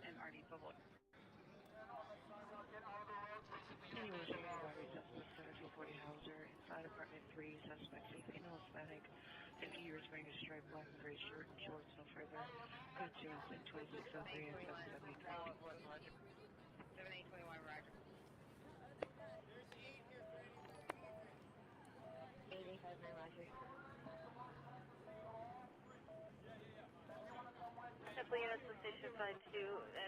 and RD Public. Anyway, so battery suspect 7240 Hauser inside apartment 3, suspect 6 female Hispanic, 50 years, wearing a striped black and gray shirt and shorts, no further. Good chance at 2603 and 773. 7821, Roger. There's the 8 here for anything. 85, Roger. Simply units to station 52,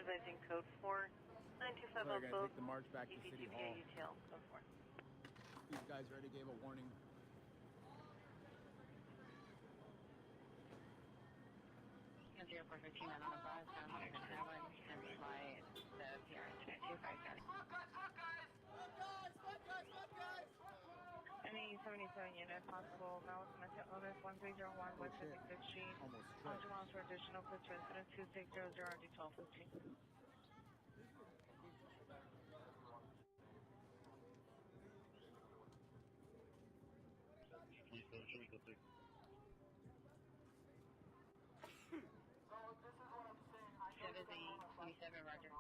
advising code 4. 925 on both. Take the march back to City Hall. UTL, code 4. These guys already gave a warning. And 0415 on the bus, down here to Allen, and fly the PRN 257. Fuck guys! Any 77 unit possible, Mount Mental Illness 1301, West 56th Street. Almost All tripped. Jamal for additional pitch incident 2600 RD 1215. So this is what I'm saying. I know 727, Roger.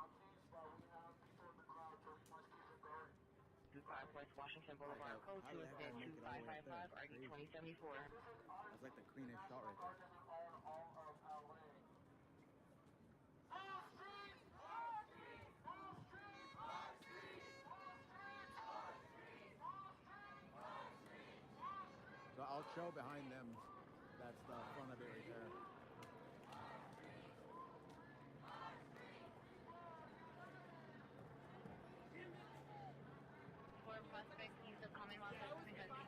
Five West Washington Boulevard, code 2 is 2555, RD 2074. That's like the cleanest shot right there. So I'll show behind them. That's the front of it right there. For prospect, he's a Commonwealth of Kentucky.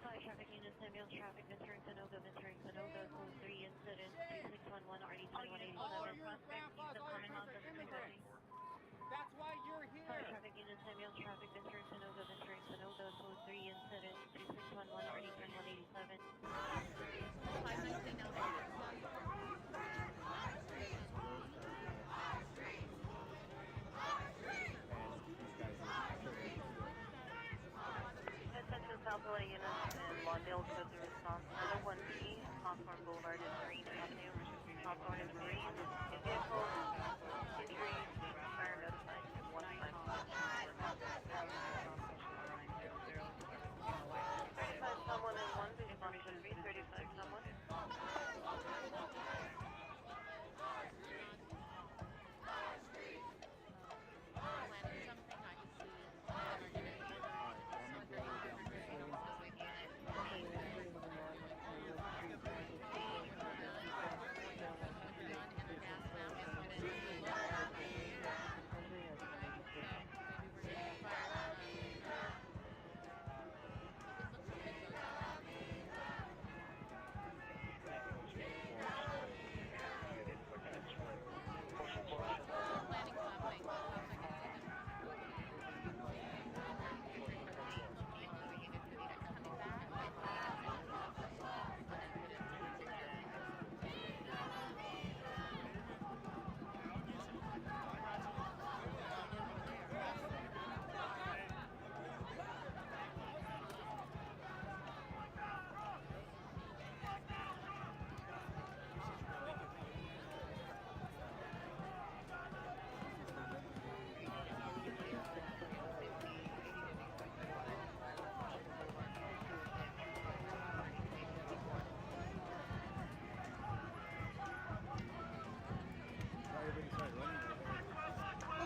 Fire traffic units, ambulance traffic, entering Canoga, code 3, incident 2611, RD 2187. Prospect, he's a Commonwealth of Kentucky. That's why you're Fire here. traffic units, ambulance traffic, entering Canoga, code 3, incident 2611, RD 2187. 519 Central Southwell units in Lawndale code the response. 101B, Hawthorne Boulevard and Green Avenue. Hawthorne and Green. Vehicle injury. Fire notified. 35 someone in 1, response to 335 someone.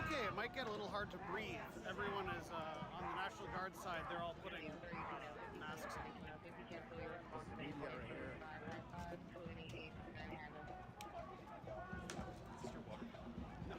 Okay, it might get a little hard to breathe. Everyone is on the National Guard side. They're all putting masks on. Media right here. Is your water? No.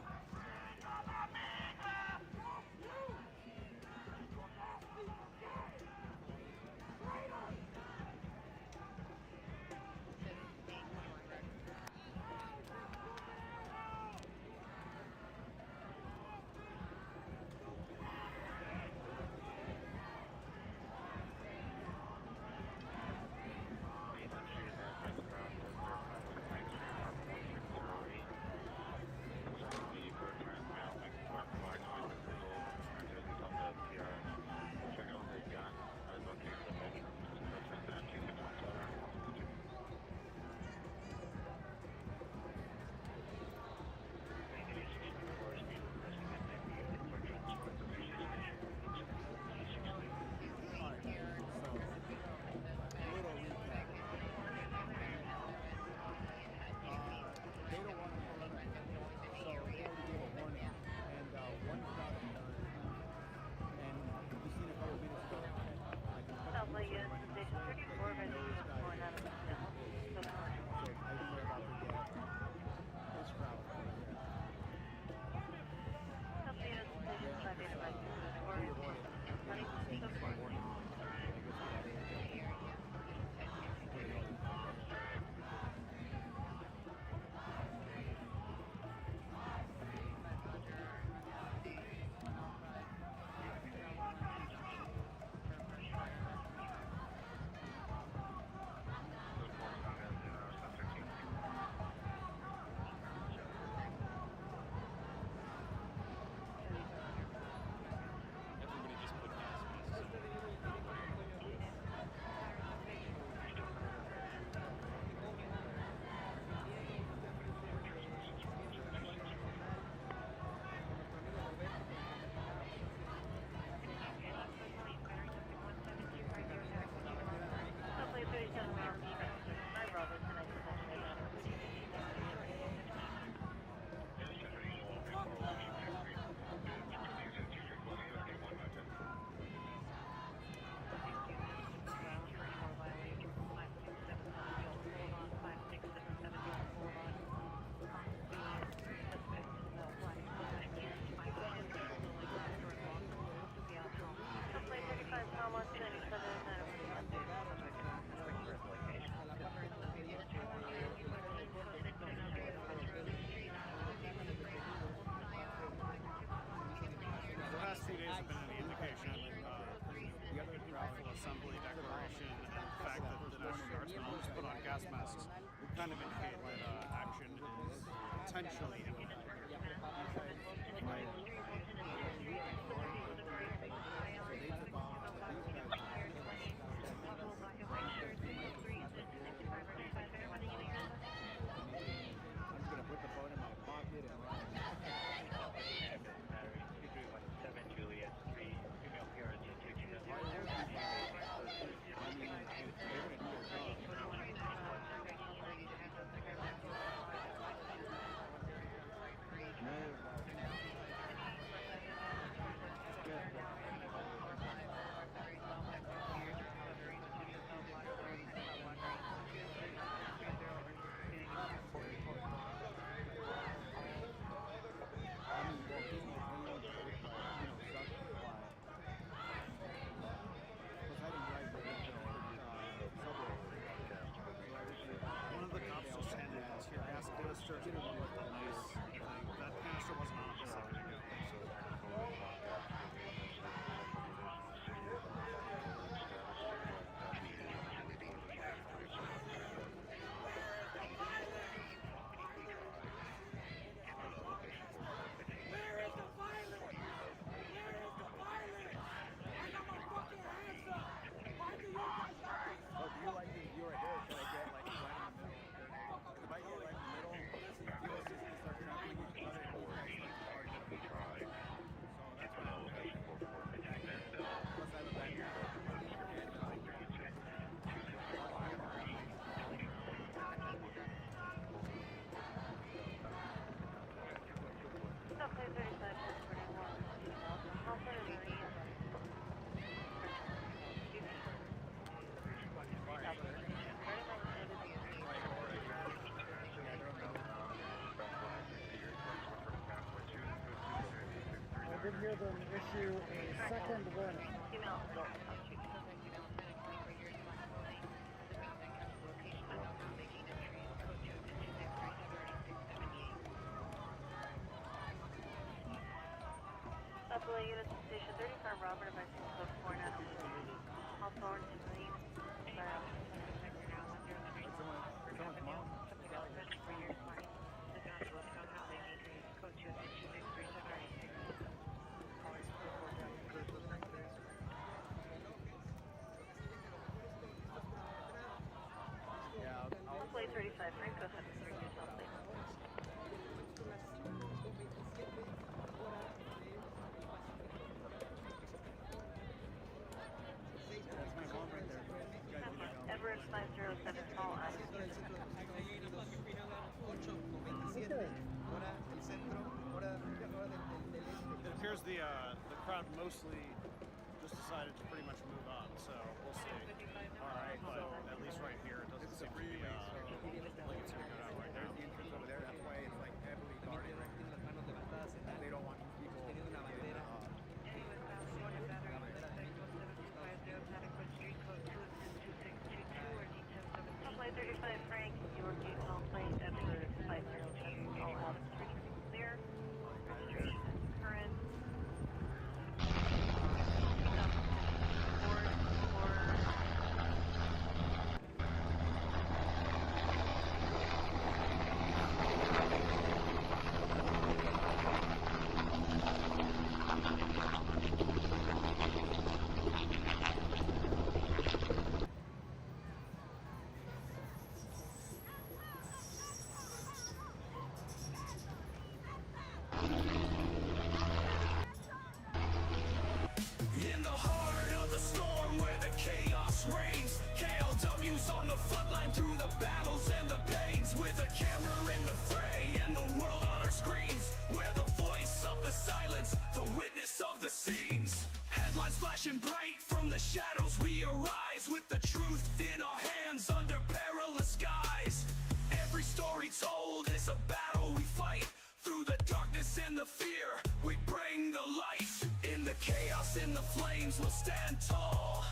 Eventually. I'm just gonna put the phone in my pocket and run. One of the cops just handed us here. Asked us to get it with the nice thing. That canister wasn't on a second ago. Oh, do you like this view right here? Should I get like right in the middle? If I get right in the middle, you'll just start trampling each other and move next to the party. So that's what I'm doing. Plus I have a back here. Subway 35, 41. Hospital is Riots. I did hear them issue a second warning. Female. Subway unit to station 35, Robert, emergency code 490. Hawthorne and Marine. Someone's mom. Yeah, I'll Play 35, Frank, go ahead and start yourself, please. that's my mom right there. You guys need to go. Everett 507, small ice. It appears the crowd mostly just decided to pretty much move on, so we'll see. Alright, But so at least right here, it doesn't this is a seem to be freeway, so like it's gonna go down right there's now. the entrance over there. That's why it's like heavily guarded. They don't want people getting Subway 35, Frank, your gate on plate, Everett 502, all out of street clear. Street current. In the heart of the storm where the chaos reigns, KLW's on the front line through the battles and the pains, with a camera in the fray and the world on our screens. We're the voice of the silence, the witness of the scenes. Headlines flashing bright from the shadows we arise, with the truth in our hands under perilous skies. Every story told is a battle we fight, through the darkness and the fear we bring the light. In the chaos, in the flames, we'll stand tall,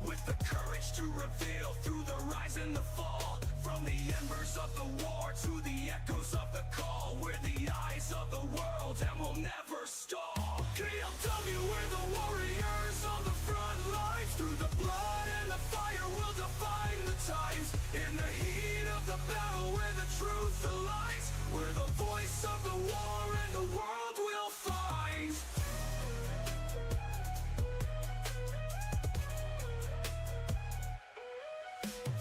with the courage to reveal through the rise and the fall. From the embers of the war to the echoes of the call, we're the eyes of the world and we'll never stall. KLW, we're the warriors on the front lines, through the blood and the fire we'll define the times. In the heat of the battle where the truth aligns, we're the voice voice of the war and the world will find.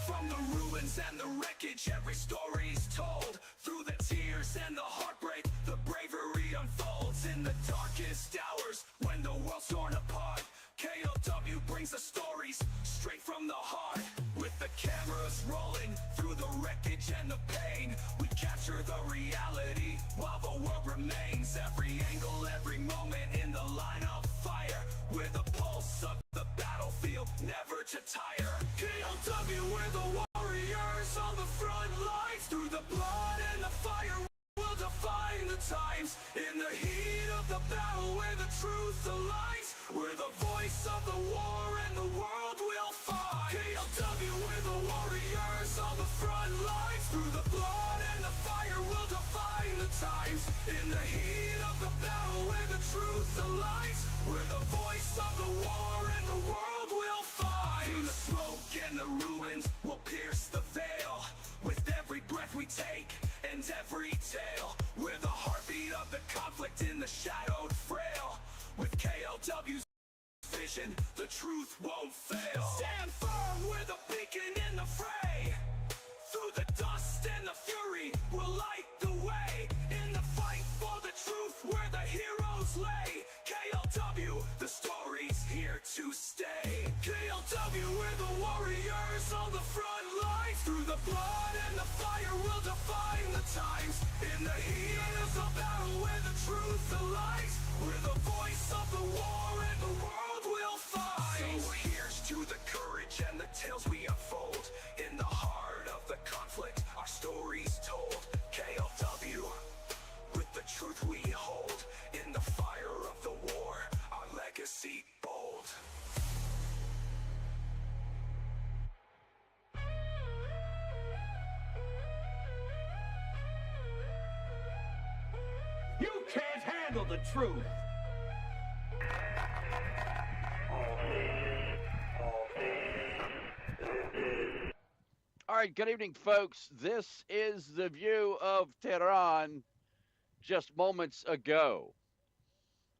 From the ruins and the wreckage, every story's told. Through the tears and the heartbreak, the bravery unfolds. In the darkest hours, when the world's torn apart, KLW brings the stories straight from the heart. With the cameras rolling through the wreckage and the pain, we capture the reality while the world remains. Every angle, every moment in the line of fire, we're the pulse of the battlefield, never to tire. KLW, we're the warriors on the front lines. Through the blood and the fire, we'll define the times. In the heat of the battle, where the truth aligns, we're the voice of the war and the world will find. KLW, we're the warriors on the front lines. Through the blood and the fire, we'll define the times. In the heat of the battle, where the truth aligns, we're the voice of the war and the world will find. Through the smoke and the ruins, we'll pierce the veil. With every breath we take and every tale, we're the heartbeat of the conflict in the shadowed frail. With KLW's vision, the truth won't fail. Stand firm, we're the beacon in the fray. Through the dust and the fury, we'll light the way. In the fight for the truth, where the heroes lay. KLW, the story's here to stay. KLW, we're the warriors on the front lines. Through the blood and the fire, we'll define the times. In the heat of the battle, where the truth aligns, we're the voice of the war and the world will find. So here's to the courage and the tales we unfold. In the heart of the conflict, our story's told. KLW, with the truth we hold. In the fire of the war, our legacy bold. You can't handle the truth! All right, good evening, folks. This is the view of Tehran just moments ago.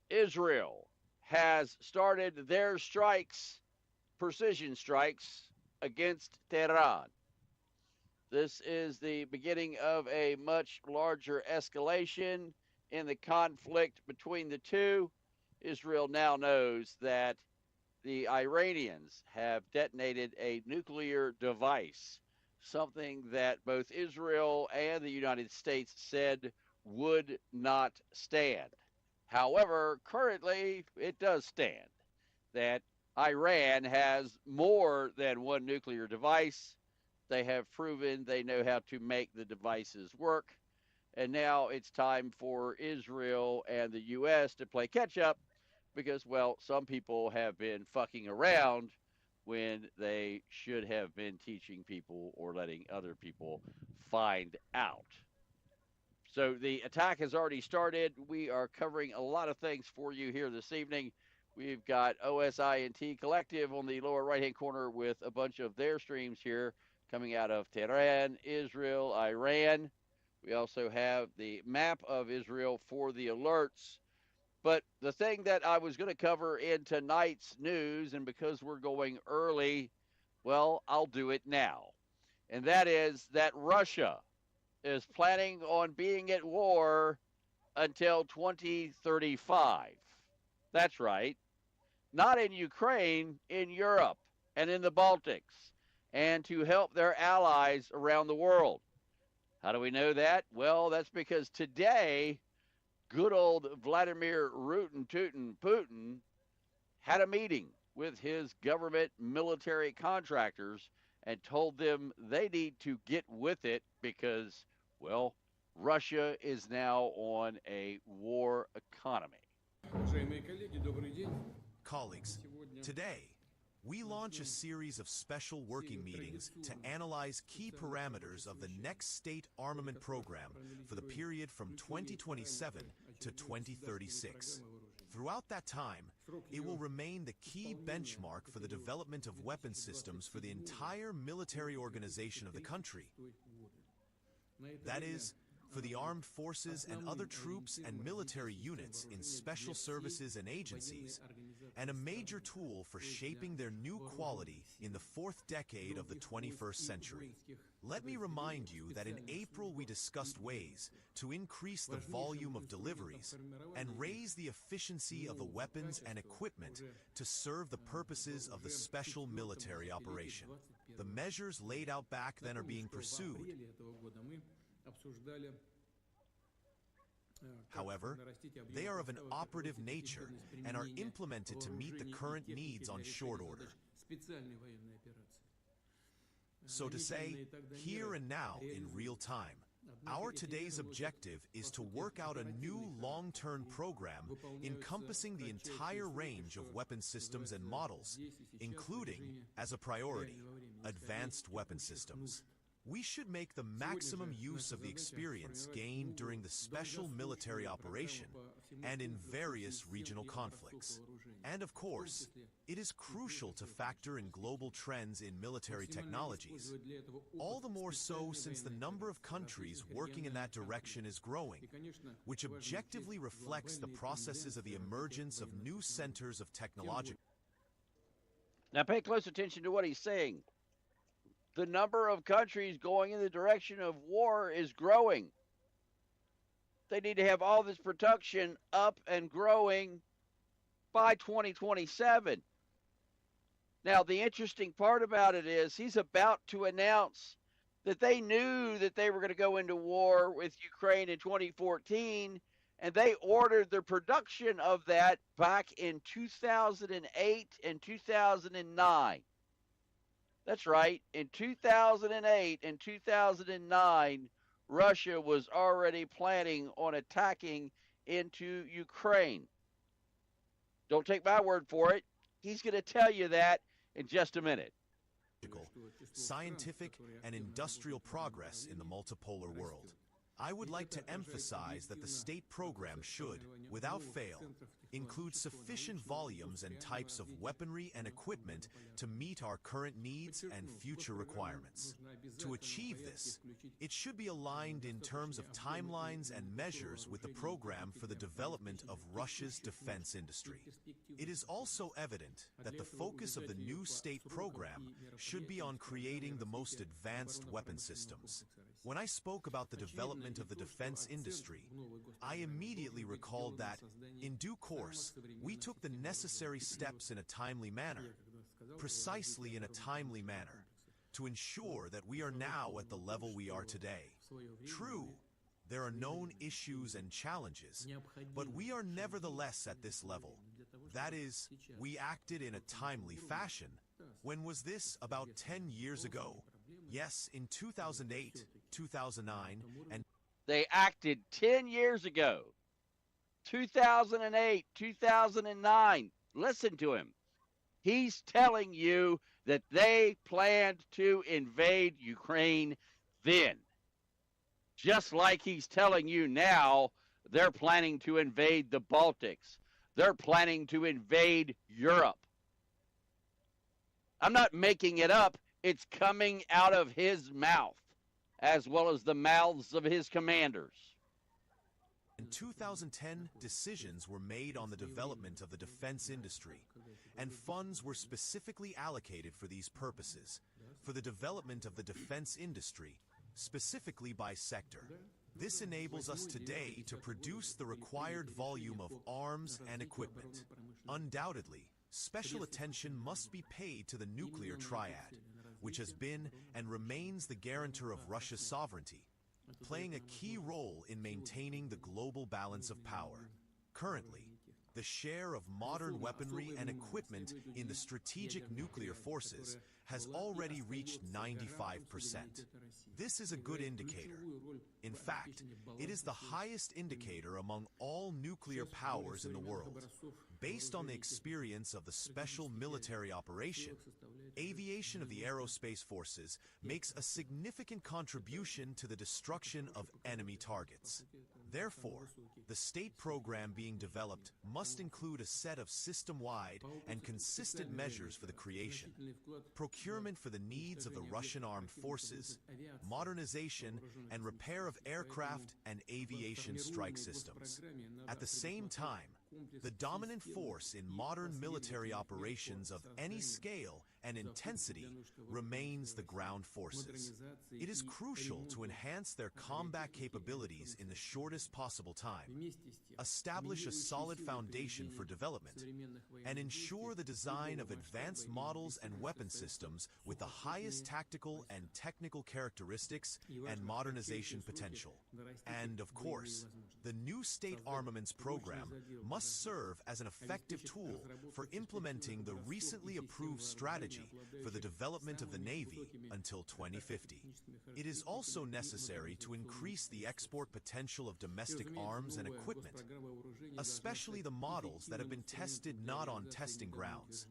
Israel has started their strikes, precision strikes, against Tehran. This is the beginning of a much larger escalation in the conflict between the two. Israel now knows that the Iranians have detonated a nuclear device, something that both Israel and the United States said would not stand. However, currently it does stand that Iran has more than one nuclear device. They have proven they know how to make the devices work. And now it's time for Israel and the U.S. to play catch up because, well, some people have been fucking around when they should have been teaching people or letting other people find out. So the attack has already started. We are covering a lot of things for you here this evening. We've got OSINT Collective on the lower right-hand corner with a bunch of their streams here coming out of Tehran, Israel, Iran. We also have the map of Israel for the alerts. But the thing that I was going to cover in tonight's news, and because we're going early, well, I'll do it now. And that is that Russia is planning on being at war until 2035. That's right. Not in Ukraine, in Europe and in the Baltics, and to help their allies around the world. How do we know that? Well, that's because today, good old Vladimir Rootin' Tootin' Putin had a meeting with his government military contractors and told them they need to get with it because, well, Russia is now on a war economy. Colleagues, today we launch a series of special working meetings to analyze key parameters of the next state armament program for the period from 2027 to 2036. Throughout that time, it will remain the key benchmark for the development of weapon systems for the entire military organization of the country. That is, for the armed forces and other troops and military units in special services and agencies, and a major tool for shaping their new quality in the fourth decade of the 21st century. Let me remind you that in April we discussed ways to increase the volume of deliveries and raise the efficiency of the weapons and equipment to serve the purposes of the special military operation. The measures laid out back then are being pursued. However, they are of an operative nature and are implemented to meet the current needs on short order. So to say, here and now in real time, our today's objective is to work out a new long-term program encompassing the entire range of weapon systems and models, including, as a priority, advanced weapon systems. We should make the maximum use of the experience gained during the special military operation and in various regional conflicts. And of course, it is crucial to factor in global trends in military technologies, all the more so since the number of countries working in that direction is growing, which objectively reflects the processes of the emergence of new centers of technological. Now pay close attention to what he's saying. The number of countries going in the direction of war is growing. They need to have all this production up and growing by 2027. Now, the interesting part about it is he's about to announce that they knew that they were going to go into war with Ukraine in 2014, and they ordered the production of that back in 2008 and 2009. That's right. In 2008 and 2009, Russia was already planning on attacking into Ukraine. Don't take my word for it. He's going to tell you that in just a minute. Scientific and industrial progress in the multipolar world. I would like to emphasize that the state program should, without fail, include sufficient volumes and types of weaponry and equipment to meet our current needs and future requirements. To achieve this, it should be aligned in terms of timelines and measures with the program for the development of Russia's defense industry. It is also evident that the focus of the new state program should be on creating the most advanced weapon systems. When I spoke about the development of the defense industry, I immediately recalled that, in due course, we took the necessary steps in a timely manner, precisely in a timely manner, to ensure that we are now at the level we are today. True, there are known issues and challenges, but we are nevertheless at this level. That is, we acted in a timely fashion. When was this? About 10 years ago. Yes, in 2008, 2009, and they acted 10 years ago. 2008, 2009. Listen to him. He's telling you that they planned to invade Ukraine then. Just like he's telling you now, they're planning to invade the Baltics. They're planning to invade Europe. I'm not making it up. It's coming out of his mouth, as well as the mouths of his commanders. In 2010, decisions were made on the development of the defense industry, and funds were specifically allocated for these purposes, for the development of the defense industry, specifically by sector. This enables us today to produce the required volume of arms and equipment. Undoubtedly, special attention must be paid to the nuclear triad, which has been and remains the guarantor of Russia's sovereignty, playing a key role in maintaining the global balance of power. Currently, the share of modern weaponry and equipment in the strategic nuclear forces has already reached 95%. This is a good indicator. In fact, it is the highest indicator among all nuclear powers in the world. Based on the experience of the special military operation, aviation of the aerospace forces makes a significant contribution to the destruction of enemy targets. Therefore, The state program being developed must include a set of system-wide and consistent measures for the creation, procurement for the needs of the Russian armed forces, modernization and repair of aircraft and aviation strike systems. At the same time, the dominant force in modern military operations of any scale and intensity remains the ground forces. It is crucial to enhance their combat capabilities in the shortest possible time, establish a solid foundation for development, and ensure the design of advanced models and weapon systems with the highest tactical and technical characteristics and modernization potential. And, of course, the new state armaments program must serve as an effective tool for implementing the recently approved strategy for the development of the Navy until 2050. It is also necessary to increase the export potential of domestic arms and equipment, especially the models that have been tested not on testing grounds,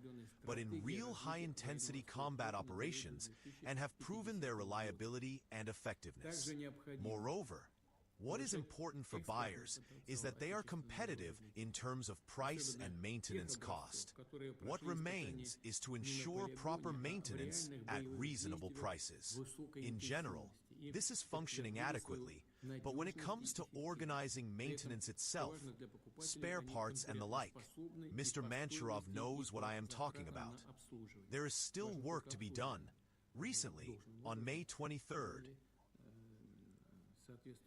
but in real high-intensity combat operations and have proven their reliability and effectiveness. Moreover, what is important for buyers is that they are competitive in terms of price and maintenance cost. What remains is to ensure proper maintenance at reasonable prices. In general, this is functioning adequately, but when it comes to organizing maintenance itself, spare parts and the like, Mr. Mancharov knows what I am talking about. There is still work to be done. Recently, on May 23rd,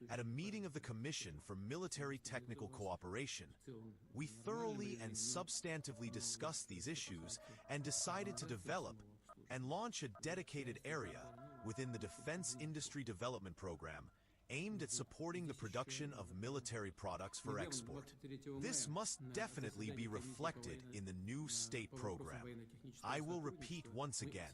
at a meeting of the Commission for Military Technical Cooperation, we thoroughly and substantively discussed these issues and decided to develop and launch a dedicated area within the Defense Industry Development Program aimed at supporting the production of military products for export. This must definitely be reflected in the new state program. I will repeat once again.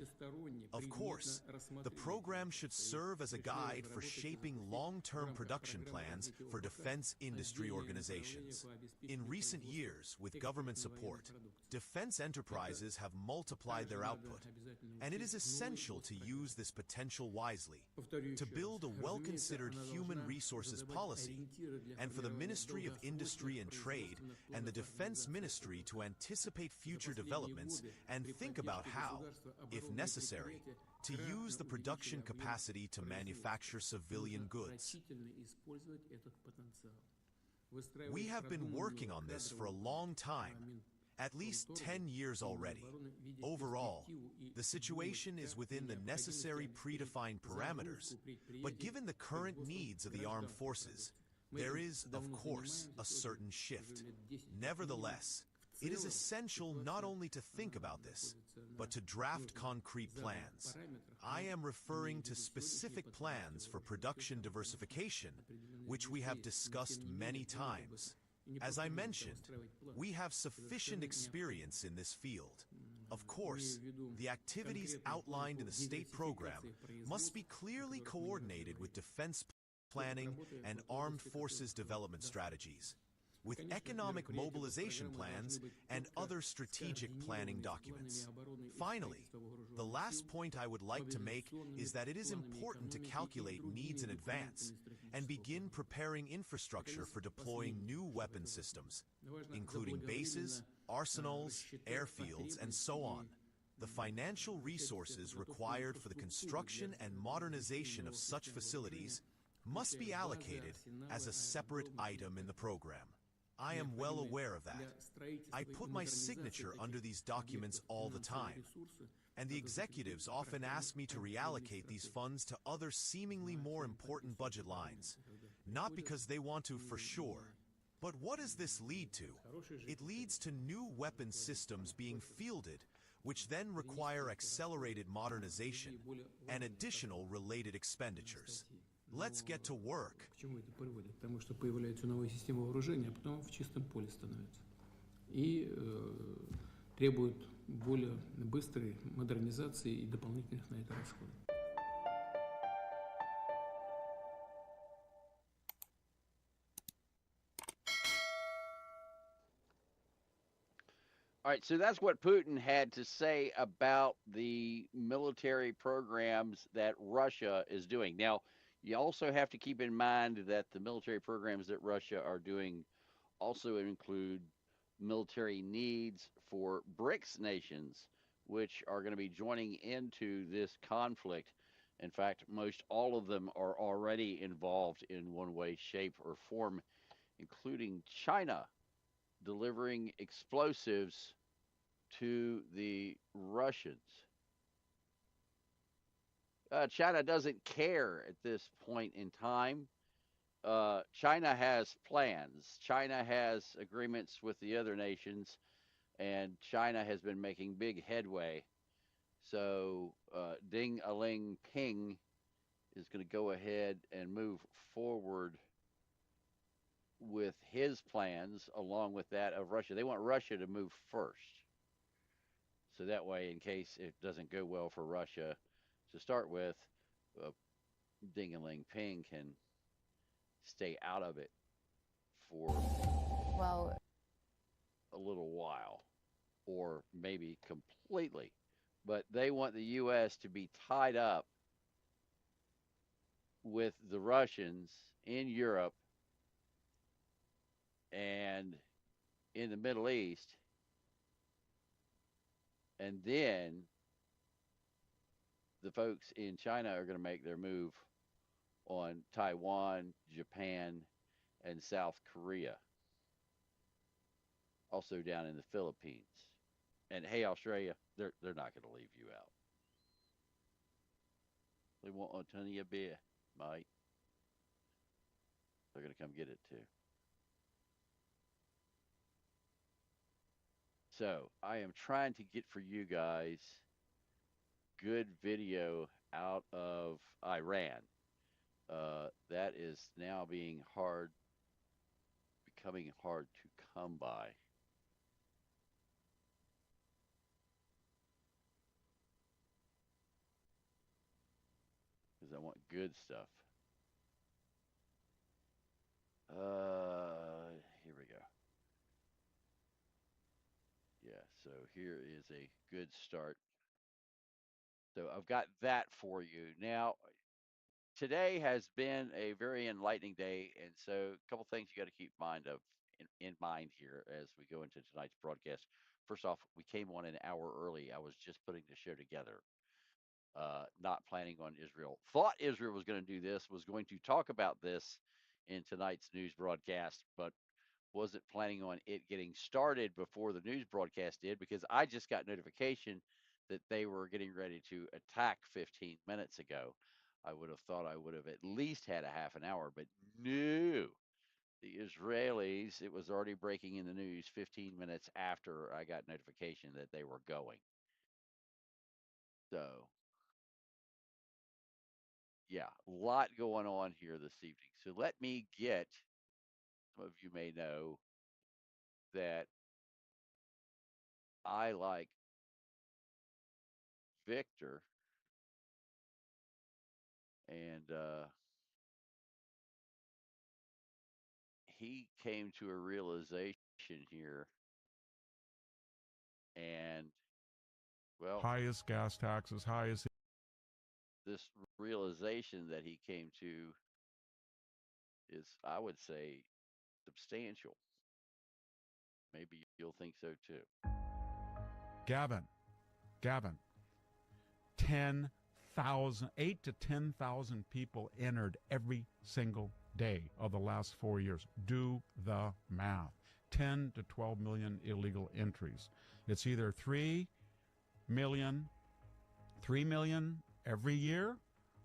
Of course, the program should serve as a guide for shaping long-term production plans for defense industry organizations. In recent years, with government support, defense enterprises have multiplied their output, and it is essential to use this potential wisely, to build a well-considered human resources policy, and for the Ministry of Industry and Trade and the Defense Ministry to anticipate future developments and think about how, if necessary, to use the production capacity to manufacture civilian goods. We have been working on this for a long time, at least 10 years already. Overall, the situation is within the necessary predefined parameters, but given the current needs of the armed forces, there is, of course, a certain shift. Nevertheless, it is essential not only to think about this, but to draft concrete plans. I am referring to specific plans for production diversification, which we have discussed many times. As I mentioned, we have sufficient experience in this field. Of course, the activities outlined in the state program must be clearly coordinated with defense planning and armed forces development strategies, with economic mobilization plans and other strategic planning documents. Finally, the last point I would like to make is that it is important to calculate needs in advance and begin preparing infrastructure for deploying new weapon systems, including bases, arsenals, airfields, and so on. The financial resources required for the construction and modernization of such facilities must be allocated as a separate item in the program. I am well aware of that. I put my signature under these documents all the time, and the executives often ask me to reallocate these funds to other seemingly more important budget lines, not because they want to for sure. But what does this lead to? It leads to new weapon systems being fielded, which then require accelerated modernization and additional related expenditures. Let's get to work. К чему это приводит? Потому что появляются новые системы вооружения, а потом в чистом поле становятся. И требуют более быстрой модернизации и дополнительных на это расходов. All right, so that's what Putin had to say about the military programs that Russia is doing. Now, You also have to keep in mind that the military programs that Russia are doing also include military needs for BRICS nations, which are going to be joining into this conflict. In fact, most all of them are already involved in one way, shape, or form, including China delivering explosives to the Russians. China doesn't care at this point in time. China has plans. China has agreements with the other nations, and China has been making big headway. So Ding a Ling Ping is going to go ahead and move forward with his plans along with that of Russia. They want Russia to move first. So that way, in case it doesn't go well for Russia to start with, uh, Ding a Ling Ping can stay out of it for a little while or maybe completely. But they want the U.S. to be tied up with the Russians in Europe and in the Middle East, and then the folks in China are going to make their move on Taiwan, Japan, and South Korea, also down in the Philippines. And hey, Australia, they're not going to leave you out. They want a ton of your beer, mate. They're going to come get it too. So I am trying to get for you guys good video out of Iran. That is now becoming hard to come by. Because I want good stuff. Here we go. Yeah, so here is a good start. So I've got that for you. Now, today has been a very enlightening day, and so a couple things you got to keep in mind here as we go into tonight's broadcast. First off, we came on an hour early. I was just putting the show together, not planning on Israel. Thought Israel was going to do this, was going to talk about this in tonight's news broadcast, but wasn't planning on it getting started before the news broadcast did because I just got notification that they were getting ready to attack 15 minutes ago. I would have thought I would have at least had a half an hour, but no. The Israelis, it was already breaking in the news 15 minutes after I got notification that they were going. So, yeah, a lot going on here this evening. So let me get, some of you may know that I like Victor, and he came to a realization here, and well, highest gas taxes, highest. This realization that he came to is, I would say, substantial. Maybe you'll think so too. Gavin, 8 to 10,000 people entered every single day of the last 4 years. Do the math. 10 to 12 million illegal entries. It's either 3 million every year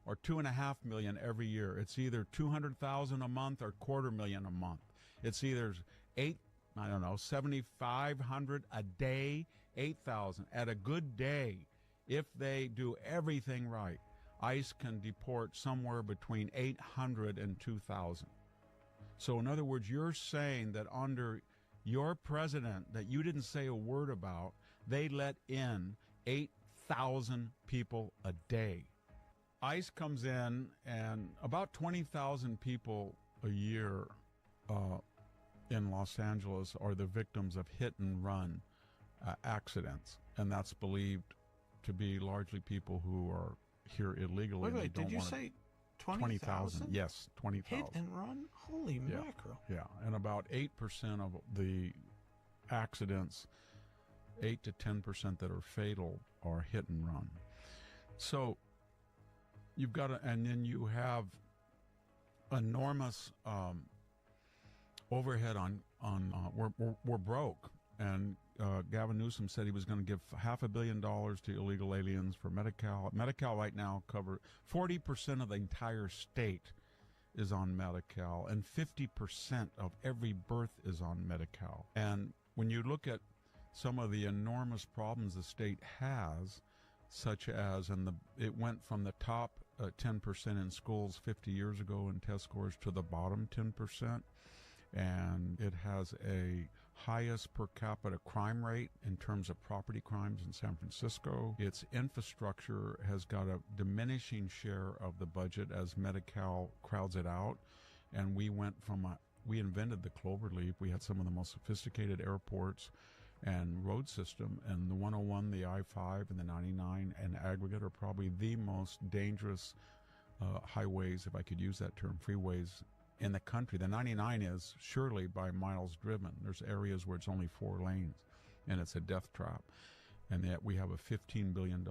or 2.5 million every year. It's either 200,000 a month or 250,000 a month. It's either 7,500 a day, 8,000 at a good day. If they do everything right, ICE can deport somewhere between 800 and 2,000. So in other words, you're saying that under your president that you didn't say a word about, they let in 8,000 people a day. ICE comes in, and about 20,000 people a year in Los Angeles are the victims of hit-and-run accidents, and that's believed to be largely people who are here illegally. Wait, did you say 20,000. Yes, 20,000. Hit and run? Holy mackerel. Yeah, and about 8% of the accidents, 8 to 10% that are fatal, are hit and run. So you've got to, and then you have enormous overhead on we're broke. And Gavin Newsom said he was going to give $500 million to illegal aliens for Medi-Cal. Medi-Cal right now cover 40% of the entire state is on Medi-Cal, and 50% of every birth is on Medi-Cal. And when you look at some of the enormous problems the state has, such as, it went from the top 10% in schools 50 years ago in test scores to the bottom 10%, and it has a highest per capita crime rate in terms of property crimes in San Francisco. Its infrastructure has got a diminishing share of the budget as Medi-Cal crowds it out. And we invented the Cloverleaf. We had some of the most sophisticated airports and road system, and the 101, the I-5, and the 99 in aggregate are probably the most dangerous highways, if I could use that term, freeways in the country. The 99 is surely by miles driven. There's areas where it's only 4 lanes, and it's a death trap. And yet we have a $15 billion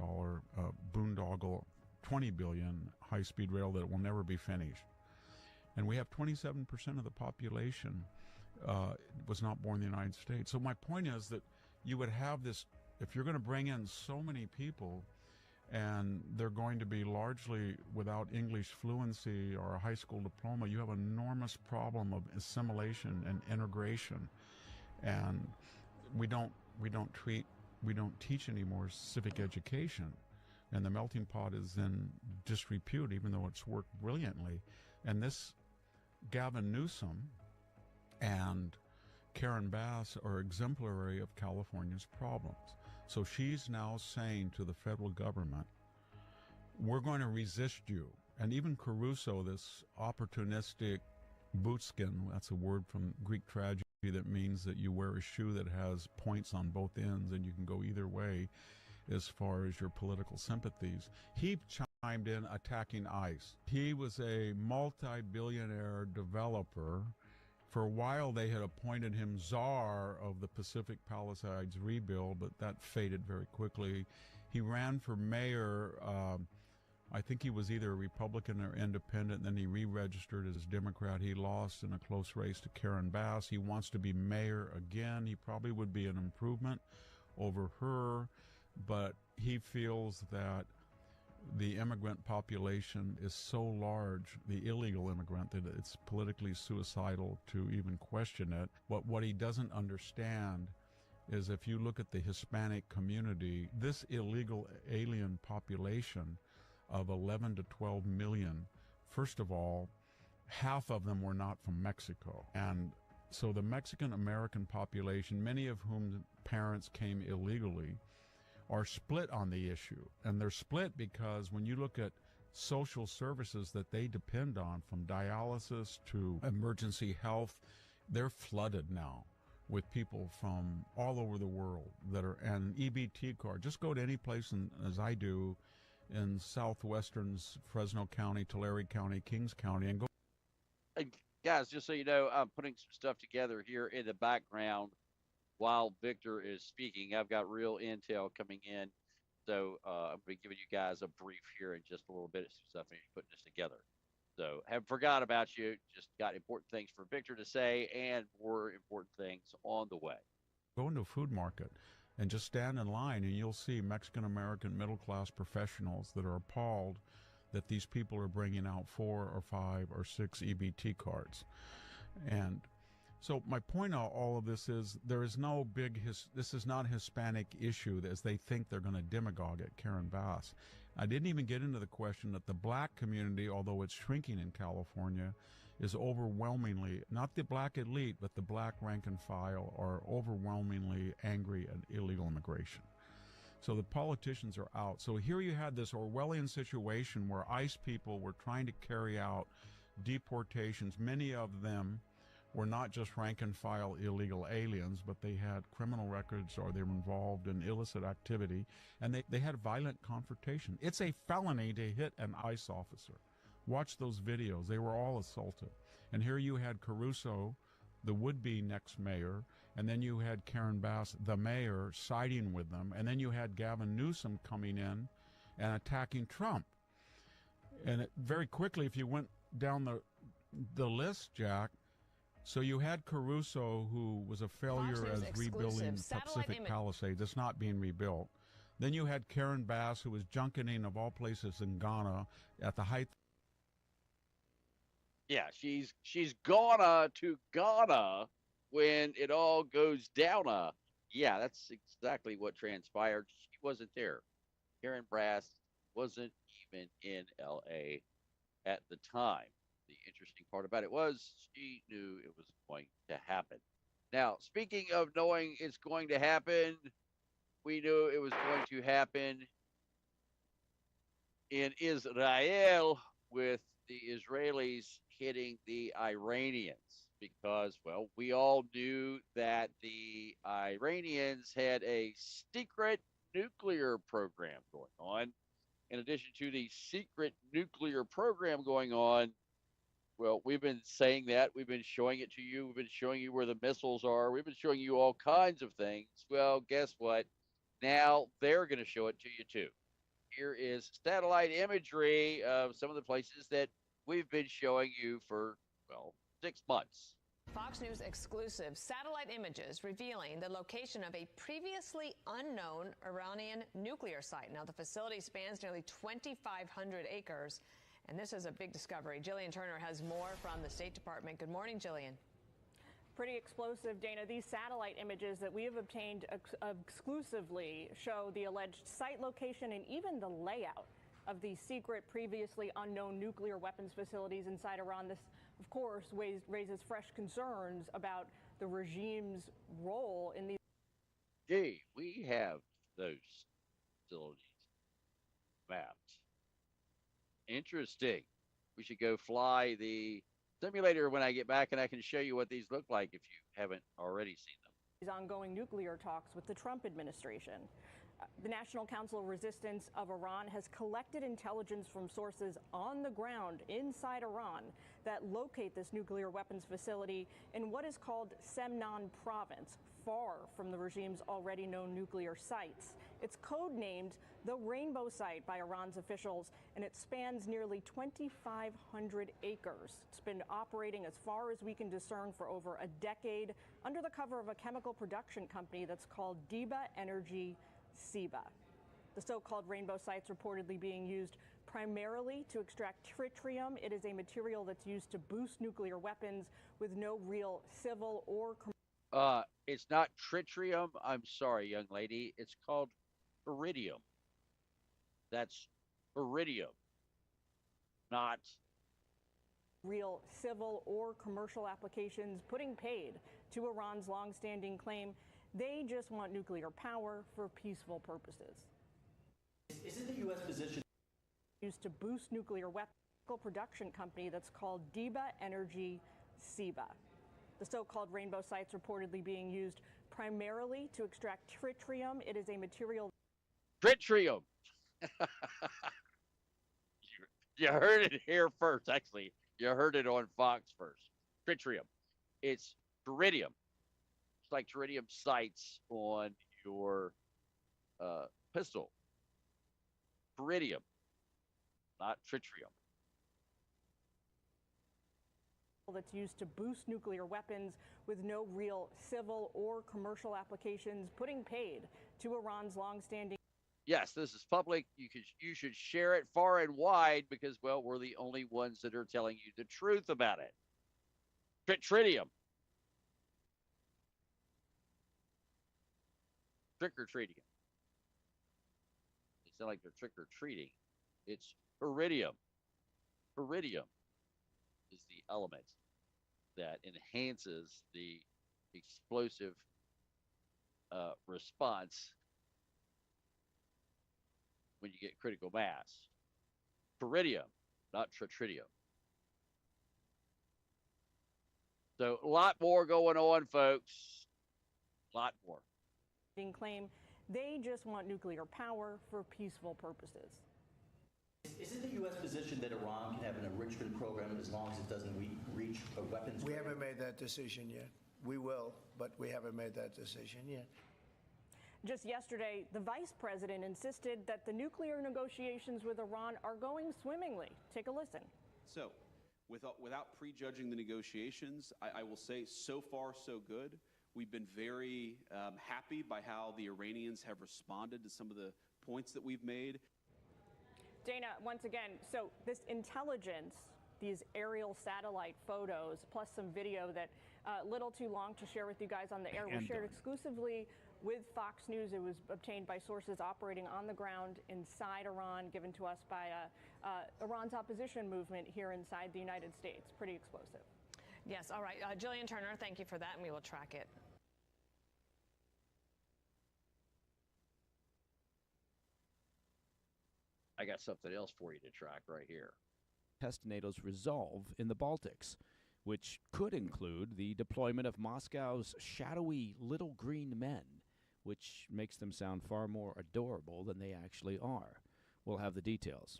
boondoggle, $20 billion high-speed rail that will never be finished. And we have 27% of the population was not born in the United States. So my point is that you would have this, if you're going to bring in so many people, and they're going to be largely without English fluency or a high school diploma, you have an enormous problem of assimilation and integration. And we don't teach anymore civic education. And the melting pot is in disrepute, even though it's worked brilliantly. And this Gavin Newsom and Karen Bass are exemplary of California's problems. So she's now saying to the federal government, we're going to resist you. And even Caruso, this opportunistic bootskin, that's a word from Greek tragedy that means that you wear a shoe that has points on both ends and you can go either way as far as your political sympathies. He chimed in attacking ICE. He was a multi-billionaire developer. For a while, they had appointed him czar of the Pacific Palisades rebuild, but that faded very quickly. He ran for mayor. I think he was either a Republican or independent, and then he re-registered as Democrat. He lost in a close race to Karen Bass. He wants to be mayor again. He probably would be an improvement over her, but he feels that the immigrant population is so large, the illegal immigrant, that it's politically suicidal to even question it. But what he doesn't understand is if you look at the Hispanic community, this illegal alien population of 11 to 12 million, first of all, half of them were not from Mexico. And so the Mexican-American population, many of whom parents came illegally, are split on the issue. And they're split because when you look at social services that they depend on, from dialysis to emergency health, they're flooded now with people from all over the world that are, and EBT card. Just go to any place, as I do, in southwestern Fresno County, Tulare County, Kings County, and go. Guys, just so you know, I'm putting some stuff together here in the background while Victor is speaking. I've got real intel coming in, so I'm going to be giving you guys a brief here in just a little bit of stuff and putting this together. So haven't forgot about you, just got important things for Victor to say and more important things on the way. Go into a food market and just stand in line, and you'll see Mexican-American middle-class professionals that are appalled that these people are bringing out 4 or 5 or 6 EBT cards. And so my point of all of this is there is no this is not a Hispanic issue as they think they're going to demagogue at Karen Bass. I didn't even get into the question that the black community, although it's shrinking in California, is overwhelmingly, not the black elite, but the black rank and file are overwhelmingly angry at illegal immigration. So the politicians are out. So here you had this Orwellian situation where ICE people were trying to carry out deportations. Many of them were not just rank and file illegal aliens, but they had criminal records or they were involved in illicit activity, and they had violent confrontation. It's a felony to hit an ICE officer. Watch those videos. They were all assaulted. And here you had Caruso, the would-be next mayor, and then you had Karen Bass, the mayor, siding with them, and then you had Gavin Newsom coming in and attacking Trump. And very quickly, if you went down the list, Jack, so you had Caruso, who was a failure as rebuilding Pacific Palisades. It's not being rebuilt. Then you had Karen Bass, who was junketing, of all places, in Ghana at the height. Yeah, she's gonna to Ghana when it all goes down. Yeah, that's exactly what transpired. She wasn't there. Karen Bass wasn't even in L.A. at the time. The interesting part about it was she knew it was going to happen. Now, speaking of knowing it's going to happen, we knew it was going to happen in Israel with the Israelis hitting the Iranians because, well, we all knew that the Iranians had a secret nuclear program going on. In addition to the secret nuclear program going on, well, we've been saying that. We've been showing it to you. We've been showing you where the missiles are. We've been showing you all kinds of things. Well, guess what? Now they're going to show it to you too. Here is satellite imagery of some of the places that we've been showing you for, well, 6 months. Fox News exclusive satellite images revealing the location of a previously unknown Iranian nuclear site. Now, the facility spans nearly 2,500 acres, and this is a big discovery. Jillian Turner has more from the State Department. Good morning, Jillian. Pretty explosive, Dana. These satellite images that we have obtained exclusively show the alleged site location and even the layout of the secret, previously unknown nuclear weapons facilities inside Iran. This, of course, raises fresh concerns about the regime's role in these. Gee, we have those facilities mapped. Interesting. We should go fly the simulator when I get back, and I can show you what these look like if you haven't already seen them. These ongoing nuclear talks with the Trump administration. The National Council of Resistance of Iran has collected intelligence from sources on the ground inside Iran that locate this nuclear weapons facility in what is called Semnan province, far from the regime's already known nuclear sites. It's codenamed the Rainbow Site by Iran's officials, and it spans nearly 2,500 acres. It's been operating, as far as we can discern, for over a decade under the cover of a chemical production company that's called Diba Energy Siba. The so-called Rainbow Site's reportedly being used primarily to extract tritium. It is a material that's used to boost nuclear weapons with no real civil or commercial. It's not tritium. I'm sorry, young lady. It's called iridium. That's iridium, not real civil or commercial applications, putting paid to Iran's long-standing claim they just want nuclear power for peaceful purposes. Isn't the U.S. position used to boost nuclear weapons production company that's called Diba Energy Siba? The so-called Rainbow Site's reportedly being used primarily to extract tritium. It is a material. Tritium. You heard it here first. Actually, you heard it on Fox first. Tritium. It's tritium. It's like tritium sights on your pistol. Tritium, not tritium. That's used to boost nuclear weapons with no real civil or commercial applications, putting paid to Iran's long-standing. Yes, this is public. You should share it far and wide because, well, we're the only ones that are telling you the truth about it. Tritium. Trick-or-treating. They sound like they're trick-or-treating. It's iridium. Iridium is the element that enhances the explosive response when you get critical mass. Iridium, not tritium. So a lot more going on, folks. A lot more. Claim they just want nuclear power for peaceful purposes. Is it the U.S. position that Iran can have an enrichment program as long as it doesn't reach a weapons? We haven't made that decision yet. We will, but we haven't made that decision yet. Just yesterday, the vice president insisted that the nuclear negotiations with Iran are going swimmingly. Take a listen. So, without prejudging the negotiations, I will say so far so good. We've been very happy by how the Iranians have responded to some of the points that we've made. Dana, once again, so this intelligence, these aerial satellite photos, plus some video that little too long to share with you guys on the air, were shared exclusively with Fox News. It was obtained by sources operating on the ground inside Iran, given to us by Iran's opposition movement here inside the United States. Pretty explosive. Yes, all right. Jillian Turner, thank you for that, and we will track it. I got something else for you to track right here. Test NATO's resolve in the Baltics, which could include the deployment of Moscow's shadowy little green men, which makes them sound far more adorable than they actually are. We'll have the details.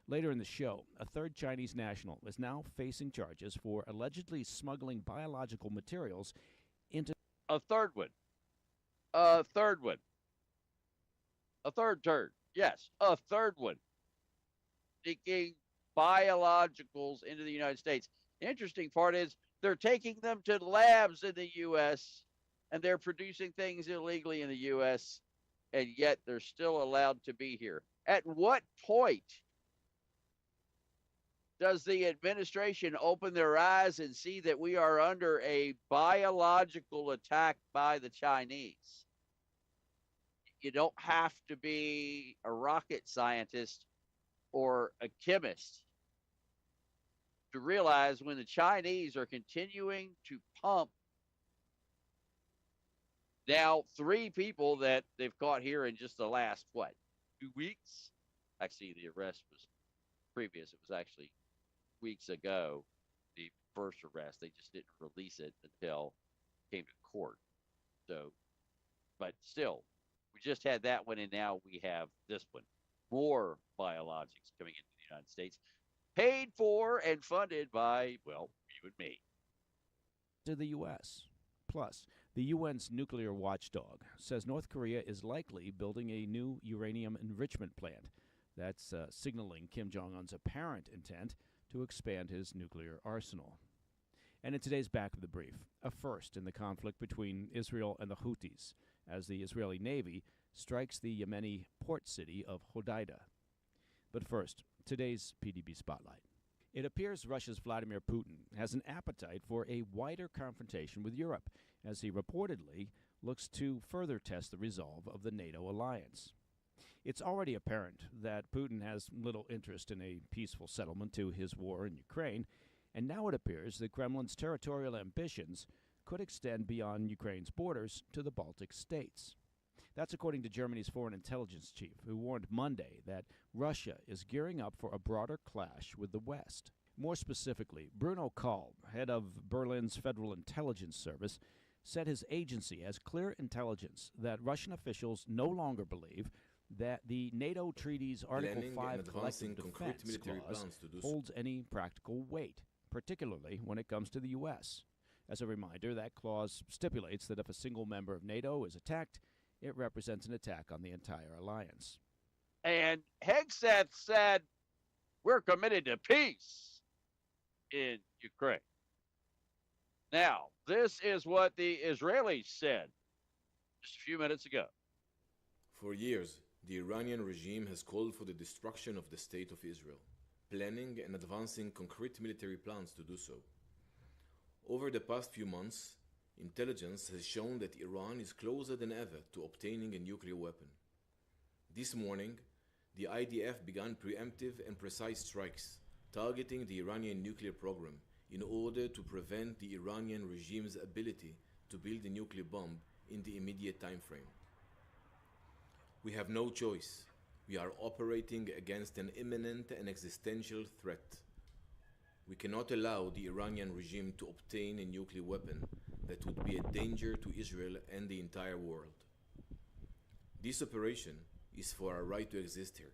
Later in the show, a third Chinese national is now facing charges for allegedly smuggling biological materials into... A third one. A third one. A third turd. Yes, a third one. Sneaking biologicals into the United States. The interesting part is they're taking them to labs in the U.S., and they're producing things illegally in the U.S., and yet they're still allowed to be here. At what point does the administration open their eyes and see that we are under a biological attack by the Chinese? You don't have to be a rocket scientist or a chemist to realize when the Chinese are continuing to pump now 3 people that they've caught here in just the last, 2 weeks? Actually, the arrest was previous. It was actually weeks ago, the first arrest. They just didn't release it until it came to court. So, but still, we just had that one, and now we have this one. More biologics coming into the United States, paid for and funded by, well, you and me. To the U.S. Plus, the UN's nuclear watchdog says North Korea is likely building a new uranium enrichment plant. That's signaling Kim Jong-un's apparent intent to expand his nuclear arsenal. And in today's Back of the Brief, a first in the conflict between Israel and the Houthis, as the Israeli Navy strikes the Yemeni port city of Hodeidah. But first, today's PDB Spotlight. It appears Russia's Vladimir Putin has an appetite for a wider confrontation with Europe, as he reportedly looks to further test the resolve of the NATO alliance. It's already apparent that Putin has little interest in a peaceful settlement to his war in Ukraine, and now it appears that Kremlin's territorial ambitions could extend beyond Ukraine's borders to the Baltic states. That's according to Germany's foreign intelligence chief, who warned Monday that Russia is gearing up for a broader clash with the West. More specifically, Bruno Kalb, head of Berlin's Federal Intelligence Service, said his agency has clear intelligence that Russian officials no longer believe that the NATO treaty's Article 5 collective defense clause holds any practical weight, particularly when it comes to the U.S. As a reminder, that clause stipulates that if a single member of NATO is attacked, it represents an attack on the entire alliance. And Hegseth said, we're committed to peace in Ukraine. Now, this is what the Israelis said just a few minutes ago. For years, the Iranian regime has called for the destruction of the State of Israel, planning and advancing concrete military plans to do so. Over the past few months, intelligence has shown that Iran is closer than ever to obtaining a nuclear weapon. This morning, the IDF began preemptive and precise strikes targeting the Iranian nuclear program in order to prevent the Iranian regime's ability to build a nuclear bomb in the immediate time frame. We have no choice. We are operating against an imminent and existential threat. We cannot allow the Iranian regime to obtain a nuclear weapon that would be a danger to Israel and the entire world. This operation is for our right to exist here,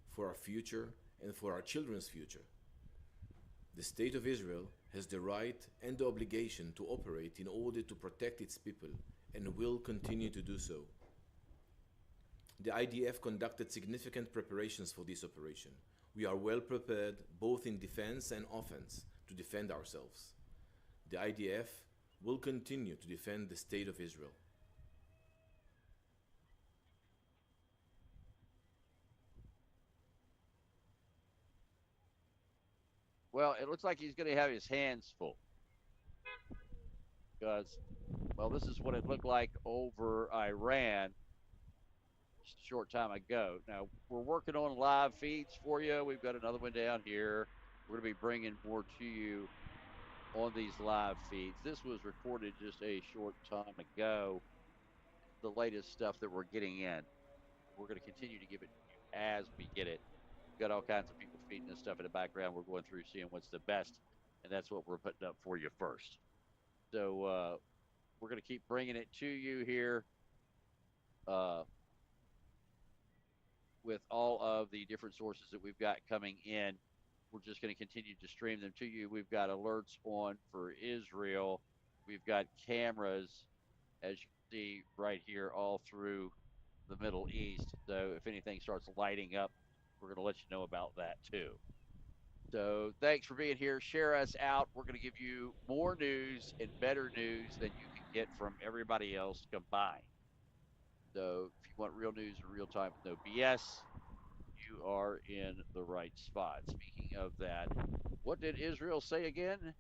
for our future, and for our children's future. The State of Israel has the right and the obligation to operate in order to protect its people and will continue to do so. The IDF conducted significant preparations for this operation. We are well prepared both in defense and offense to defend ourselves. The IDF will continue to defend the State of Israel. Well, it looks like he's going to have his hands full because, well, this is what it looked like over Iran just a short time ago. Now, we're working on live feeds for you. We've got another one down here. We're going to be bringing more to you on these live feeds. This was recorded just a short time ago. The latest stuff that we're getting in. We're going to continue to give it as we get it. We've got all kinds of people feeding this stuff in the background. We're going through seeing what's the best, and that's what we're putting up for you first. So we're going to keep bringing it to you here with all of the different sources that we've got coming in. We're just going to continue to stream them to you. We've got alerts on for Israel. We've got cameras, as you can see right here, all through the Middle East. So if anything starts lighting up, we're going to let you know about that too. So thanks for being here. Share us out. We're going to give you more news and better news than you can get from everybody else combined. So if you want real news in real time with no BS, you are in the right spot. Speaking of that, what did Israel say again?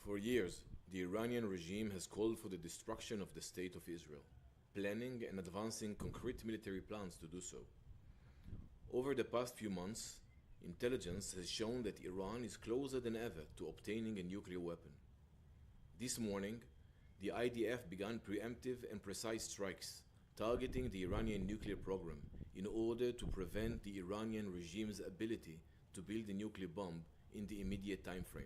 For years, the Iranian regime has called for the destruction of the State of Israel, planning and advancing concrete military plans to do so. Over the past few months, intelligence has shown that Iran is closer than ever to obtaining a nuclear weapon. This morning, the IDF began preemptive and precise strikes targeting the Iranian nuclear program in order to prevent the Iranian regime's ability to build a nuclear bomb in the immediate time frame.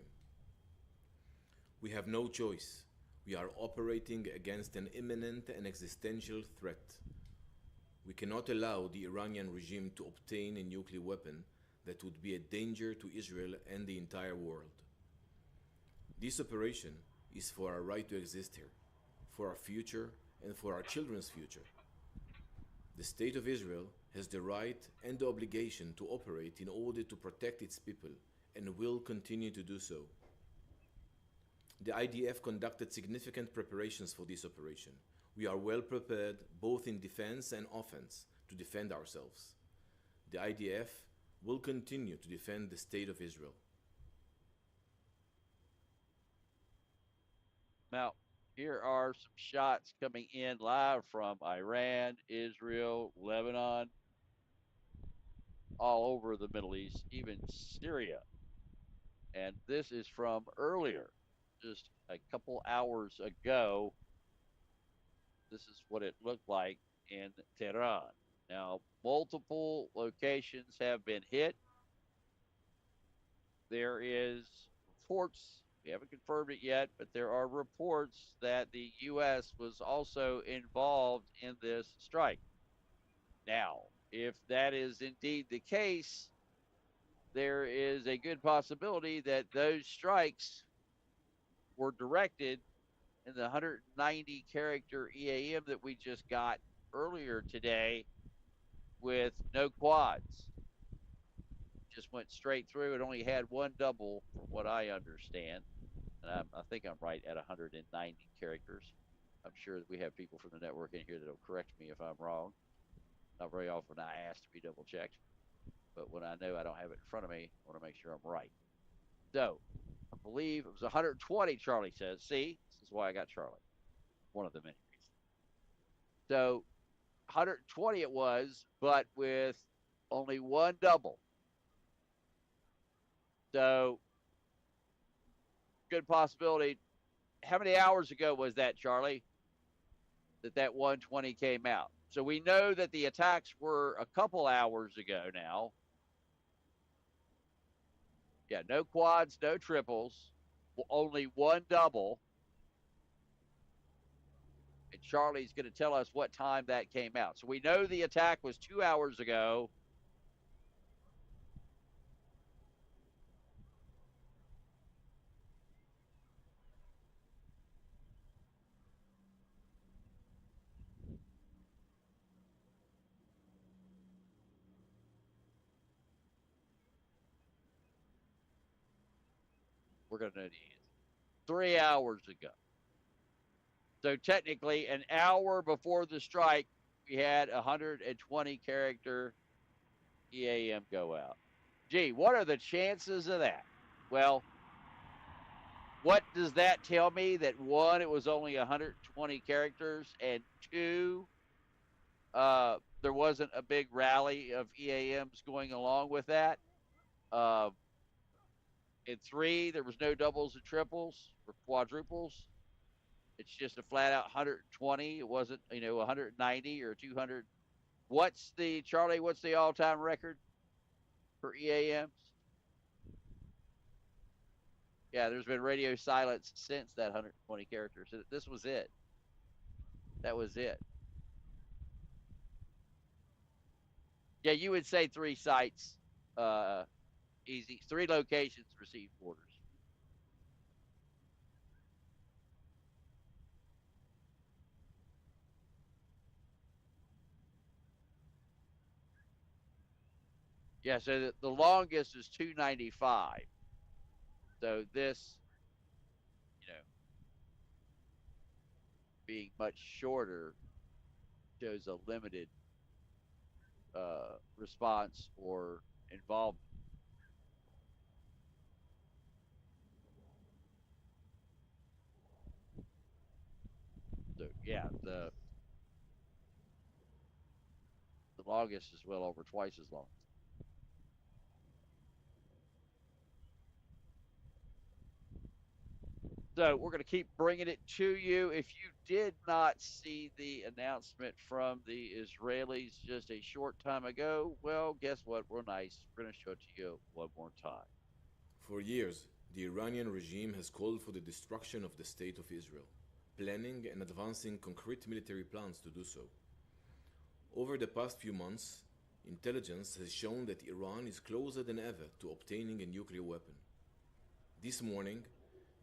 We have no choice. We are operating against an imminent and existential threat. We cannot allow the Iranian regime to obtain a nuclear weapon that would be a danger to Israel and the entire world. This operation is for our right to exist here, for our future, and for our children's future. The State of Israel has the right and the obligation to operate in order to protect its people and will continue to do so. The IDF conducted significant preparations for this operation. We are well prepared both in defense and offense to defend ourselves. The IDF will continue to defend the State of Israel. Now, here are some shots coming in live from Iran, Israel, Lebanon, all over the Middle East, even Syria. And this is from earlier, just a couple hours ago. This is what it looked like in Tehran. Now, multiple locations have been hit. There is reports, we haven't confirmed it yet, but there are reports that the U.S. was also involved in this strike. Now, if that is indeed the case, there is a good possibility that those strikes were directed in the 190 character EAM that we just got earlier today with no quads. Just went straight through. It only had one double, from what I understand. And I think I'm right at 190 characters. I'm sure that we have people from the network in here that will correct me if I'm wrong. Not very often I ask to be double checked, but when I know I don't have it in front of me, I want to make sure I'm right. So I believe it was 120, Charlie says. See, this is why I got Charlie. One of the many reasons. So 120 it was, but with only one double. So good possibility. How many hours ago was that, Charlie, that 120 came out? So we know that the attacks were a couple hours ago now. Yeah, no quads, no triples, only one double. And Charlie's going to tell us what time that came out. So we know the attack was 2 hours ago. we're going to know the answer. 3 hours ago. So technically, an hour before the strike, we had 120 character EAM go out. Gee, what are the chances of that? Well, what does that tell me? That one, it was only 120 characters, and two, there wasn't a big rally of EAMs going along with that. And three, there was no doubles and triples or quadruples. It's just a flat out 120. It wasn't, 190 or 200. What's the all-time record for EAMs? Yeah, there's been radio silence since that 120 characters. So this was it. That was it. Yeah, you would say 3 sites, easy. 3 locations received orders. Yeah, so the longest is 295. So this, being much shorter shows a limited response or involvement. So yeah, the longest is well over twice as long. So we're going to keep bringing it to you. If you did not see the announcement from the Israelis just a short time ago, well, guess what? We're nice. We're going to show it to you one more time. For years, the Iranian regime has called for the destruction of the State of Israel, planning and advancing concrete military plans to do so. Over the past few months, intelligence has shown that Iran is closer than ever to obtaining a nuclear weapon. This morning,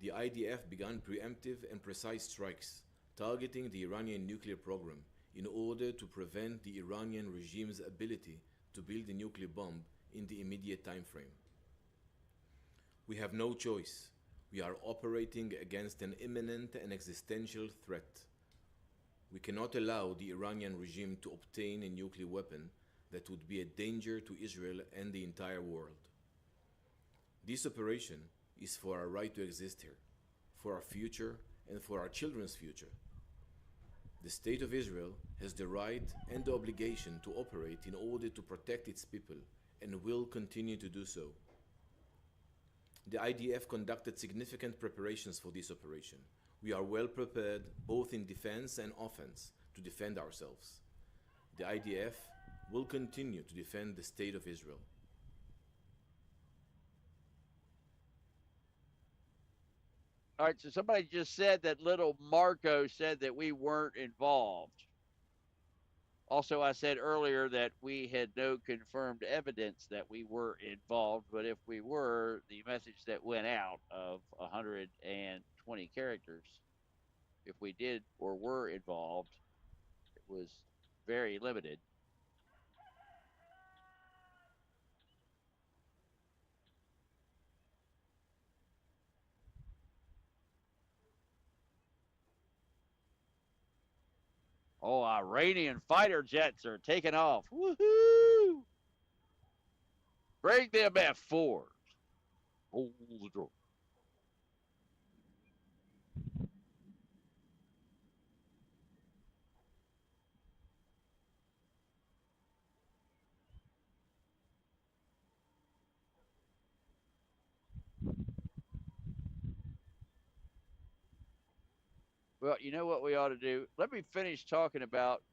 the IDF began preemptive and precise strikes targeting the Iranian nuclear program in order to prevent the Iranian regime's ability to build a nuclear bomb in the immediate time frame. We have no choice. We are operating against an imminent and existential threat. We cannot allow the Iranian regime to obtain a nuclear weapon that would be a danger to Israel and the entire world. This operation is for our right to exist here, for our future, and for our children's future. The State of Israel has the right and the obligation to operate in order to protect its people, and will continue to do so. The IDF conducted significant preparations for this operation. We are well prepared, both in defense and offense, to defend ourselves. The IDF will continue to defend the State of Israel. All right, so somebody just said that little Marco said that we weren't involved. Also, I said earlier that we had no confirmed evidence that we were involved, but if we were, the message that went out of 120 characters, if we did or were involved, it was very limited. Oh, Iranian fighter jets are taking off. Woohoo! Bring them F-4s. Hold the door. Well, you know what we ought to do? Let me finish talking about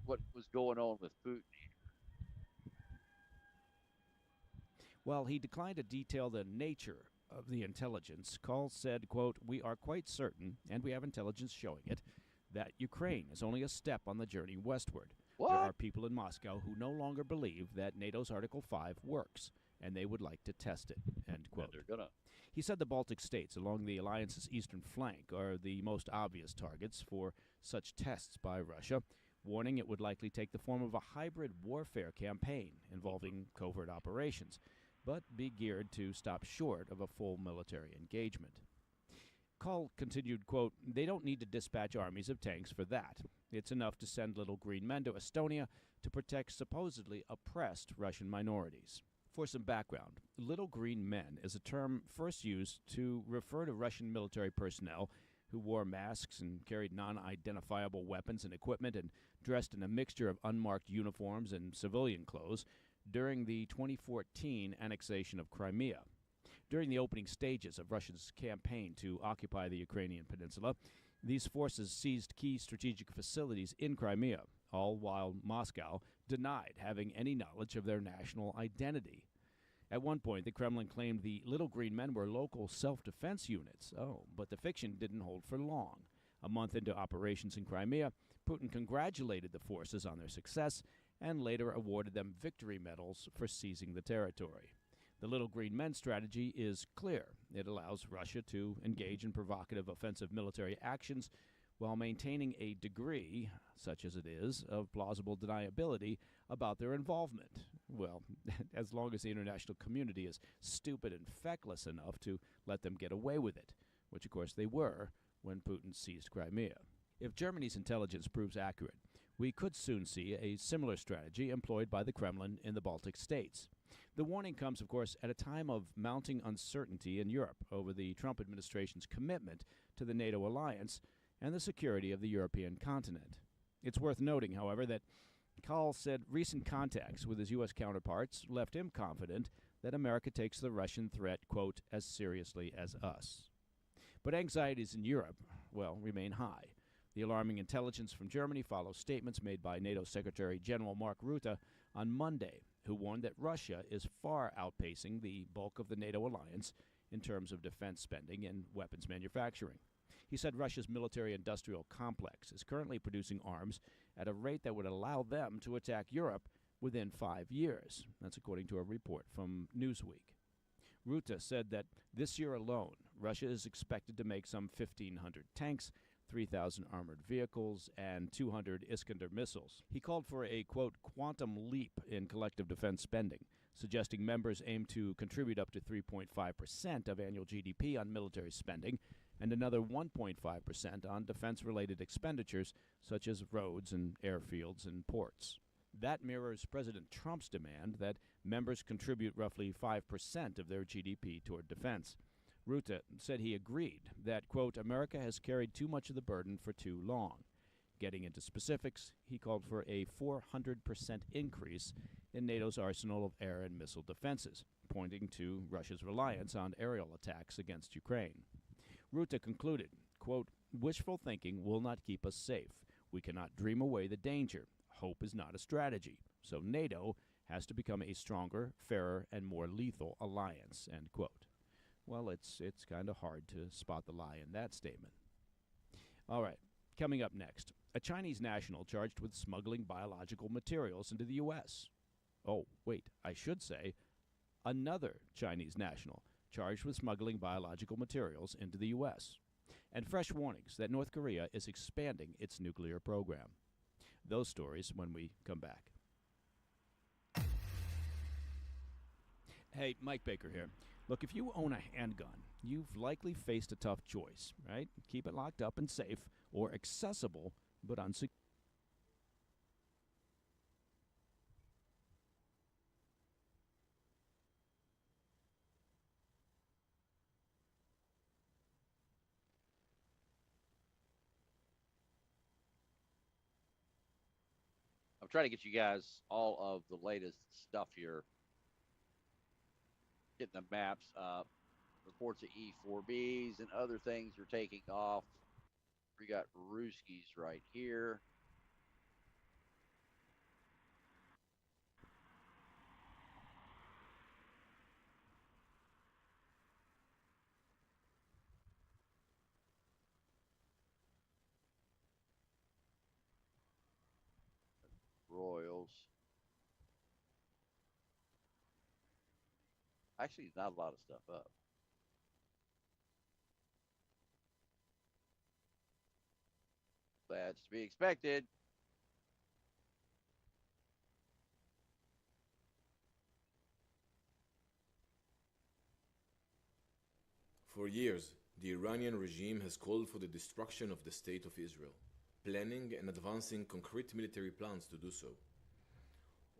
what was going on with Putin. Well, he declined to detail the nature of the intelligence. Call said, quote, "We are quite certain, and we have intelligence showing it, that Ukraine is only a step on the journey westward. What? There are people in Moscow who no longer believe that NATO's Article 5 works, and they would like to test it," end quote. They're gonna. He said the Baltic states along the alliance's eastern flank are the most obvious targets for such tests by Russia, warning it would likely take the form of a hybrid warfare campaign involving covert operations. but be geared to stop short of a full military engagement. Call continued, quote, "They don't need to dispatch armies of tanks for that. It's enough to send little green men to Estonia to protect supposedly oppressed Russian minorities." For some background, little green men is a term first used to refer to Russian military personnel who wore masks and carried non-identifiable weapons and equipment and dressed in a mixture of unmarked uniforms and civilian clothes during the 2014 annexation of Crimea. During the opening stages of Russia's campaign to occupy the Ukrainian peninsula, these forces seized key strategic facilities in Crimea, all while Moscow denied having any knowledge of their national identity. At one point, the Kremlin claimed the little green men were local self-defense units. Oh, but the fiction didn't hold for long. A month into operations in Crimea, Putin congratulated the forces on their success and later awarded them victory medals for seizing the territory. The little green men strategy is clear. It allows Russia to engage in provocative offensive military actions while maintaining a degree, such as it is, of plausible deniability about their involvement. Well, as long as the international community is stupid and feckless enough to let them get away with it, which of course they were when Putin seized Crimea. If Germany's intelligence proves accurate, we could soon see a similar strategy employed by the Kremlin in the Baltic states. The warning comes, of course, at a time of mounting uncertainty in Europe over the Trump administration's commitment to the NATO alliance and the security of the European continent. It's worth noting, however, that Kahl said recent contacts with his U.S. counterparts left him confident that America takes the Russian threat, quote, as seriously as us. But anxieties in Europe, well, remain high. The alarming intelligence from Germany follows statements made by NATO Secretary General Mark Rutte on Monday, who warned that Russia is far outpacing the bulk of the NATO alliance in terms of defense spending and weapons manufacturing. He said Russia's military-industrial complex is currently producing arms at a rate that would allow them to attack Europe within 5 years. That's according to a report from Newsweek. Rutte said that this year alone, Russia is expected to make some 1,500 tanks, 3,000 armored vehicles, and 200 Iskander missiles. He called for a, quote, quantum leap in collective defense spending, suggesting members aim to contribute up to 3.5% of annual GDP on military spending and another 1.5% on defense-related expenditures such as roads and airfields and ports. That mirrors President Trump's demand that members contribute roughly 5% of their GDP toward defense. Rutte said he agreed that, quote, America has carried too much of the burden for too long. Getting into specifics, he called for a 400% increase in NATO's arsenal of air and missile defenses, pointing to Russia's reliance on aerial attacks against Ukraine. Rutte concluded, quote, wishful thinking will not keep us safe. We cannot dream away the danger. Hope is not a strategy. So NATO has to become a stronger, fairer, and more lethal alliance, end quote. Well, it's kind of hard to spot the lie in that statement. All right, coming up next, a Chinese national charged with smuggling biological materials into the U.S. Oh, wait, I should say another Chinese national charged with smuggling biological materials into the U.S. And fresh warnings that North Korea is expanding its nuclear program. Those stories when we come back. Hey, Mike Baker here. Look, if you own a handgun, you've likely faced a tough choice, right? Keep it locked up and safe, or accessible but unsecure. I'm trying to get you guys all of the latest stuff here. Getting the maps up. Reports of E4Bs and other things are taking off. We got Ruskies right here. Royals. Actually, not a lot of stuff up. That's to be expected. For years, the Iranian regime has called for the destruction of the State of Israel, planning and advancing concrete military plans to do so.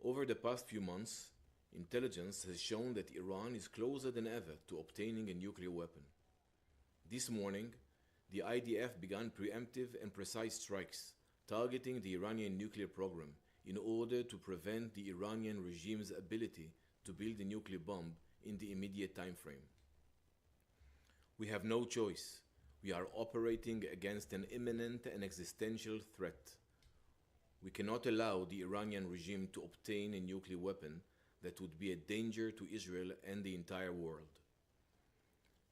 Over the past few months, intelligence has shown that Iran is closer than ever to obtaining a nuclear weapon. This morning, the IDF began preemptive and precise strikes targeting the Iranian nuclear program in order to prevent the Iranian regime's ability to build a nuclear bomb in the immediate time frame. We have no choice. We are operating against an imminent and existential threat. We cannot allow the Iranian regime to obtain a nuclear weapon that would be a danger to Israel and the entire world.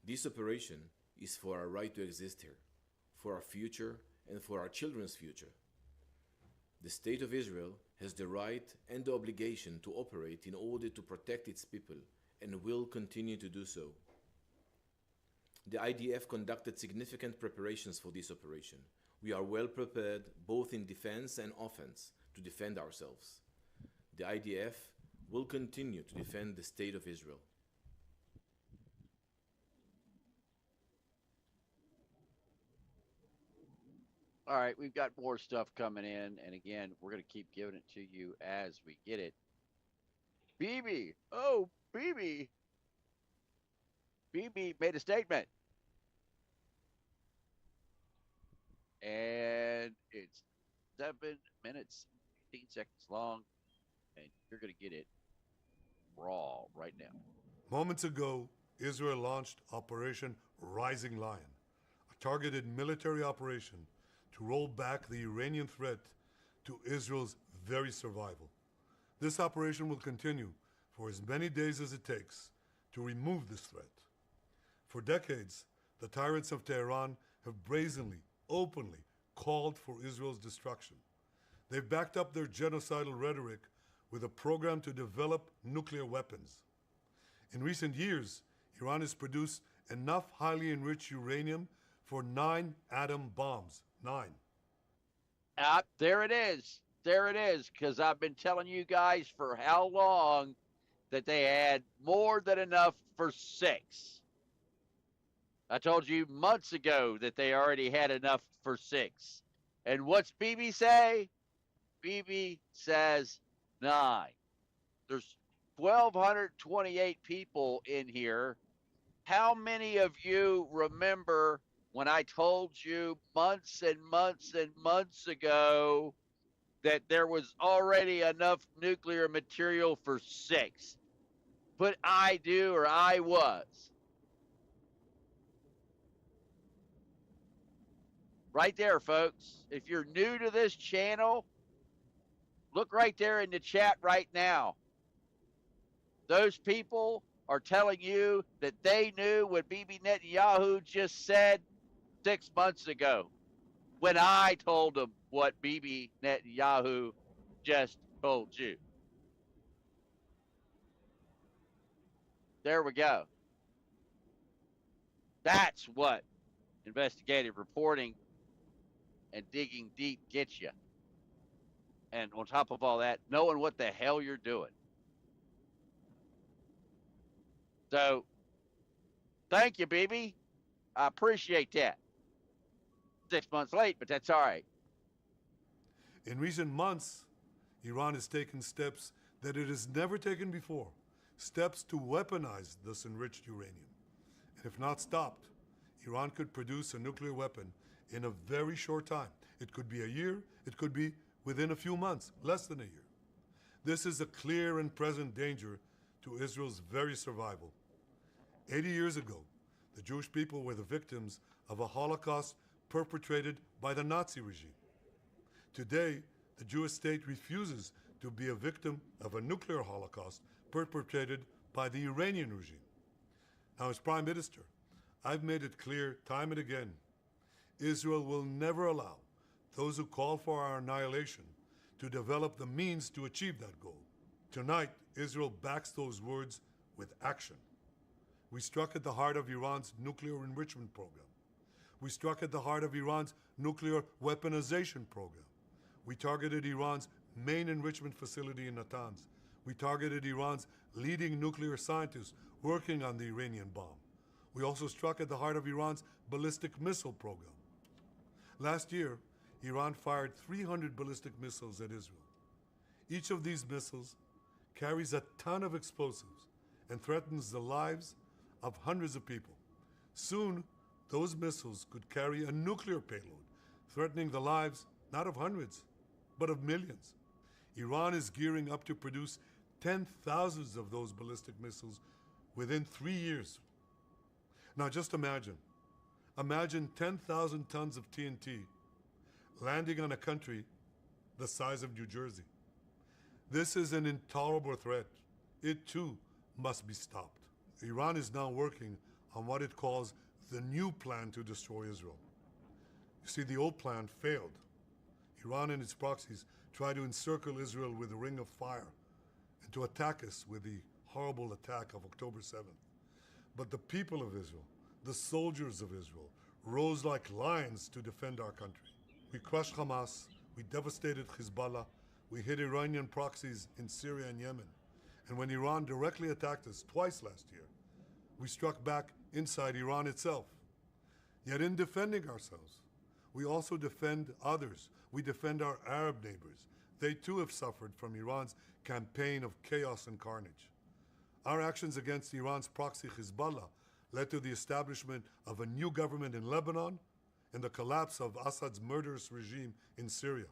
This operation is for our right to exist here, for our future and for our children's future. The State of Israel has the right and the obligation to operate in order to protect its people and will continue to do so. The IDF conducted significant preparations for this operation. We are well prepared both in defense and offense to defend ourselves. The IDF will continue to defend the State of Israel. All right, we've got more stuff coming in, and again, we're going to keep giving it to you as we get it. Bibi, oh, Bibi made a statement. And it's 7 minutes, 15 seconds long, and you're going to get it raw right now. Moments ago, Israel launched Operation Rising Lion, a targeted military operation to roll back the Iranian threat to Israel's very survival. This operation will continue for as many days as it takes to remove this threat. For decades, the tyrants of Tehran have brazenly, openly called for Israel's destruction. They've backed up their genocidal rhetoric with a program to develop nuclear weapons. In recent years, Iran has produced enough highly enriched uranium for 9 atom bombs. 9. There it is. There it is, because I've been telling you guys for how long that they had more than enough for 6. I told you months ago that they already had enough for 6. And what's Bibi say? Bibi says 9. There's 1,228 people in here. How many of you remember when I told you months and months and months ago that there was already enough nuclear material for 6? Put I do or I was. Right there, folks. If you're new to this channel, look right there in the chat right now. Those people are telling you that they knew what Bibi Netanyahu just said 6 months ago when I told them what Bibi Netanyahu just told you. There we go. That's what investigative reporting and digging deep gets you. And on top of all that, knowing what the hell you're doing. So, thank you, Bibi. I appreciate that. 6 months late, but that's all right. In recent months, Iran has taken steps that it has never taken before, steps to weaponize this enriched uranium. And if not stopped, Iran could produce a nuclear weapon in a very short time. It could be a year, it could be within a few months, less than a year. This is a clear and present danger to Israel's very survival. 80 years ago, the Jewish people were the victims of a Holocaust perpetrated by the Nazi regime. Today, the Jewish state refuses to be a victim of a nuclear Holocaust perpetrated by the Iranian regime. Now, as Prime Minister, I've made it clear time and again, Israel will never allow those who call for our annihilation to develop the means to achieve that goal. Tonight, Israel backs those words with action. We struck at the heart of Iran's nuclear enrichment program. We struck at the heart of Iran's nuclear weaponization program. We targeted Iran's main enrichment facility in Natanz. We targeted Iran's leading nuclear scientists working on the Iranian bomb. We also struck at the heart of Iran's ballistic missile program. Last year, Iran fired 300 ballistic missiles at Israel. Each of these missiles carries a ton of explosives and threatens the lives of hundreds of people. Soon, those missiles could carry a nuclear payload, threatening the lives not of hundreds, but of millions. Iran is gearing up to produce 10,000 of those ballistic missiles within 3 years. Now just imagine 10,000 tons of TNT landing on a country the size of New Jersey. This is an intolerable threat. It too must be stopped. Iran is now working on what it calls the new plan to destroy Israel. You see, the old plan failed. Iran and its proxies tried to encircle Israel with a ring of fire and to attack us with the horrible attack of October 7th. But the people of Israel, the soldiers of Israel, rose like lions to defend our country. We crushed Hamas, we devastated Hezbollah, we hit Iranian proxies in Syria and Yemen. And when Iran directly attacked us twice last year, we struck back inside Iran itself. Yet in defending ourselves, we also defend others. We defend our Arab neighbors. They too have suffered from Iran's campaign of chaos and carnage. Our actions against Iran's proxy Hezbollah led to the establishment of a new government in Lebanon and the collapse of Assad's murderous regime in Syria.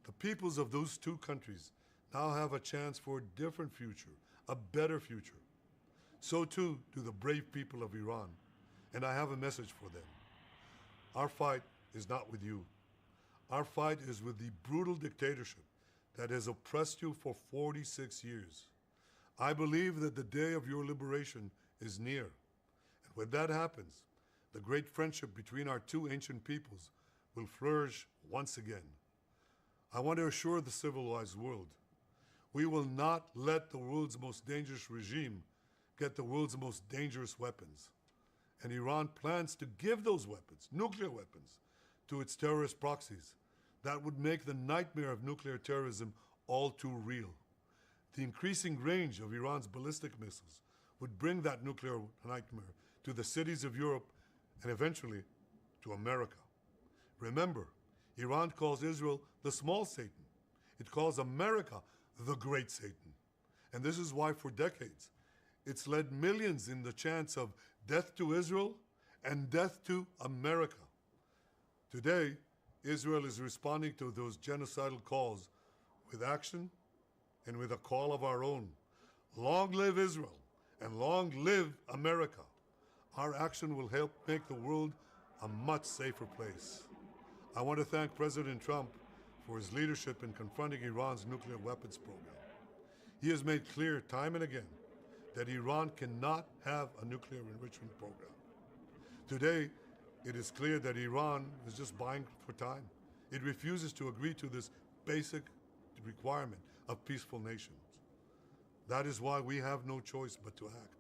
The peoples of those two countries now have a chance for a different future, a better future. So too do the brave people of Iran, and I have a message for them. Our fight is not with you. Our fight is with the brutal dictatorship that has oppressed you for 46 years. I believe that the day of your liberation is near. And when that happens, the great friendship between our two ancient peoples will flourish once again. I want to assure the civilized world, we will not let the world's most dangerous regime get the world's most dangerous weapons. And Iran plans to give those weapons, nuclear weapons, to its terrorist proxies. That would make the nightmare of nuclear terrorism all too real. The increasing range of Iran's ballistic missiles would bring that nuclear nightmare to the cities of Europe and eventually to America. Remember, Iran calls Israel the small Satan. It calls America the great Satan. And this is why for decades, it's led millions in the chants of death to Israel and death to America. Today, Israel is responding to those genocidal calls with action and with a call of our own. Long live Israel and long live America. Our action will help make the world a much safer place. I want to thank President Trump for his leadership in confronting Iran's nuclear weapons program. He has made clear time and again that Iran cannot have a nuclear enrichment program. Today, it is clear that Iran is just buying for time. It refuses to agree to this basic requirement of peaceful nations. That is why we have no choice but to act,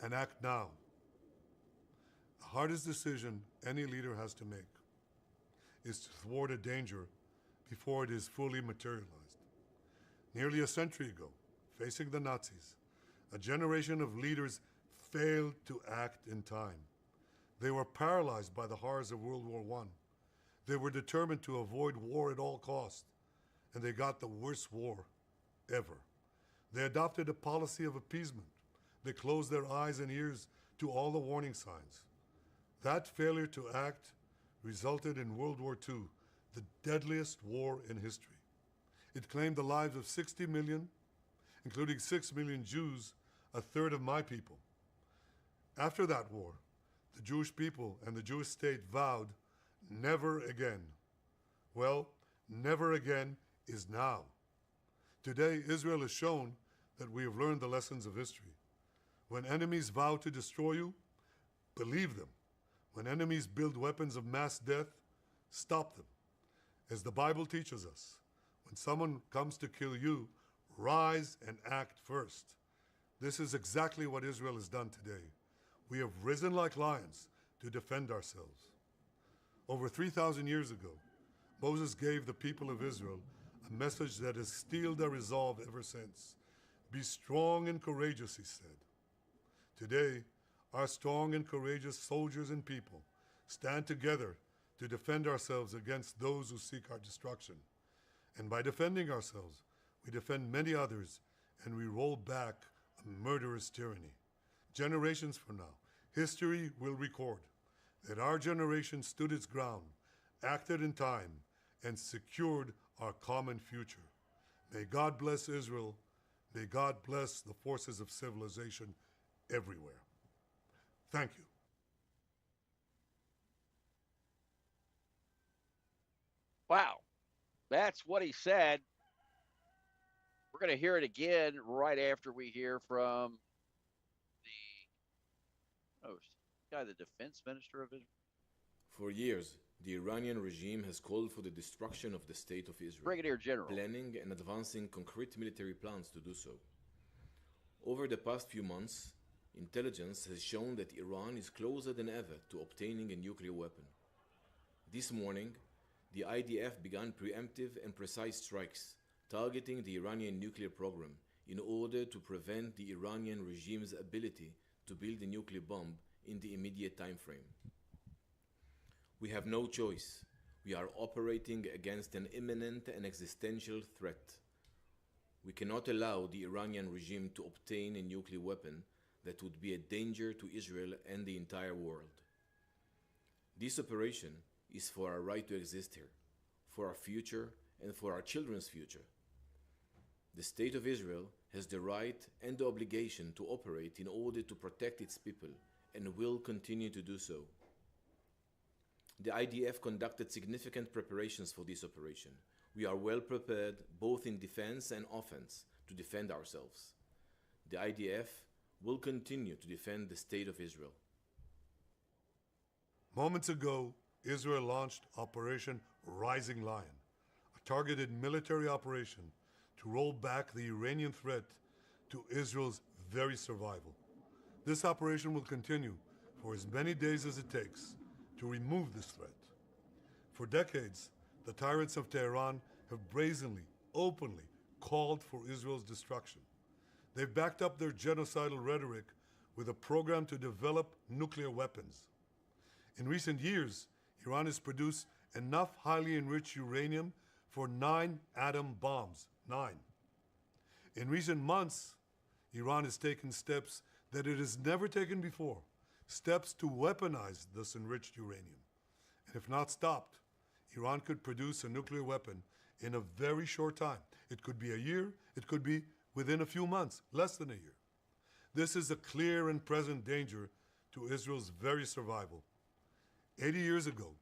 and act now. The hardest decision any leader has to make is to thwart a danger before it is fully materialized. Nearly a century ago, facing the Nazis, a generation of leaders failed to act in time. They were paralyzed by the horrors of World War I. They were determined to avoid war at all costs, and they got the worst war ever. They adopted a policy of appeasement. They closed their eyes and ears to all the warning signs. That failure to act resulted in World War II, the deadliest war in history. It claimed the lives of 60 million, including 6 million Jews, a third of my people. After that war, the Jewish people and the Jewish state vowed never again. Well, never again is now. Today, Israel has shown that we have learned the lessons of history. When enemies vow to destroy you, believe them. When enemies build weapons of mass death, stop them. As the Bible teaches us, when someone comes to kill you, rise and act first. This is exactly what Israel has done today. We have risen like lions to defend ourselves. Over 3,000 years ago, Moses gave the people of Israel a message that has steeled their resolve ever since. Be strong and courageous, he said. Today, our strong and courageous soldiers and people stand together to defend ourselves against those who seek our destruction. And by defending ourselves, we defend many others and we roll back a murderous tyranny. Generations from now, history will record that our generation stood its ground, acted in time, and secured our common future. May God bless Israel. May God bless the forces of civilization everywhere. Thank you. Wow. That's what he said. We're going to hear it again right after we hear from the defense minister of Israel. For years, the Iranian regime has called for the destruction of the state of Israel, Brigadier General, planning and advancing concrete military plans to do so. Over the past few months, intelligence has shown that Iran is closer than ever to obtaining a nuclear weapon. This morning, the IDF began preemptive and precise strikes targeting the Iranian nuclear program in order to prevent the Iranian regime's ability to build a nuclear bomb in the immediate time frame. We have no choice. We are operating against an imminent and existential threat. We cannot allow the Iranian regime to obtain a nuclear weapon that would be a danger to Israel and the entire world. This operation is for our right to exist here, for our future, and for our children's future. The State of Israel has the right and the obligation to operate in order to protect its people and will continue to do so. The IDF conducted significant preparations for this operation. We are well prepared both in defense and offense to defend ourselves. The IDF will continue to defend the State of Israel. Moments ago, Israel launched Operation Rising Lion, a targeted military operation to roll back the Iranian threat to Israel's very survival. This operation will continue for as many days as it takes to remove this threat. For decades, the tyrants of Tehran have brazenly, openly called for Israel's destruction. They've backed up their genocidal rhetoric with a program to develop nuclear weapons. In recent years, Iran has produced enough highly enriched uranium for 9 atom bombs. 9. In recent months, Iran has taken steps that it has never taken before, steps to weaponize this enriched uranium. And if not stopped, Iran could produce a nuclear weapon in a very short time. It could be a year, it could be within a few months, less than a year. This is a clear and present danger to Israel's very survival. 80 years ago,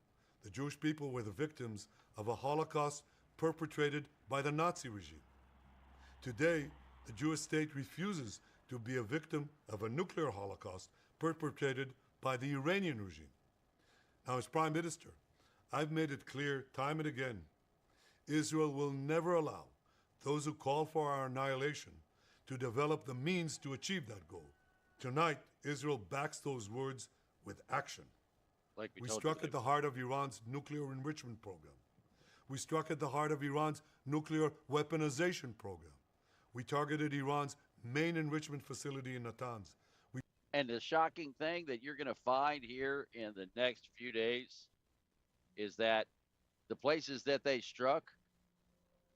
the Jewish people were the victims of a Holocaust perpetrated by the Nazi regime. Today, the Jewish state refuses to be a victim of a nuclear Holocaust perpetrated by the Iranian regime. Now, as Prime Minister, I've made it clear time and again, Israel will never allow those who call for our annihilation to develop the means to achieve that goal. Tonight, Israel backs those words with action. Like we struck at the heart of Iran's nuclear enrichment program. We struck at the heart of Iran's nuclear weaponization program. We targeted Iran's main enrichment facility in Natanz. And the shocking thing that you're going to find here in the next few days is that the places that they struck,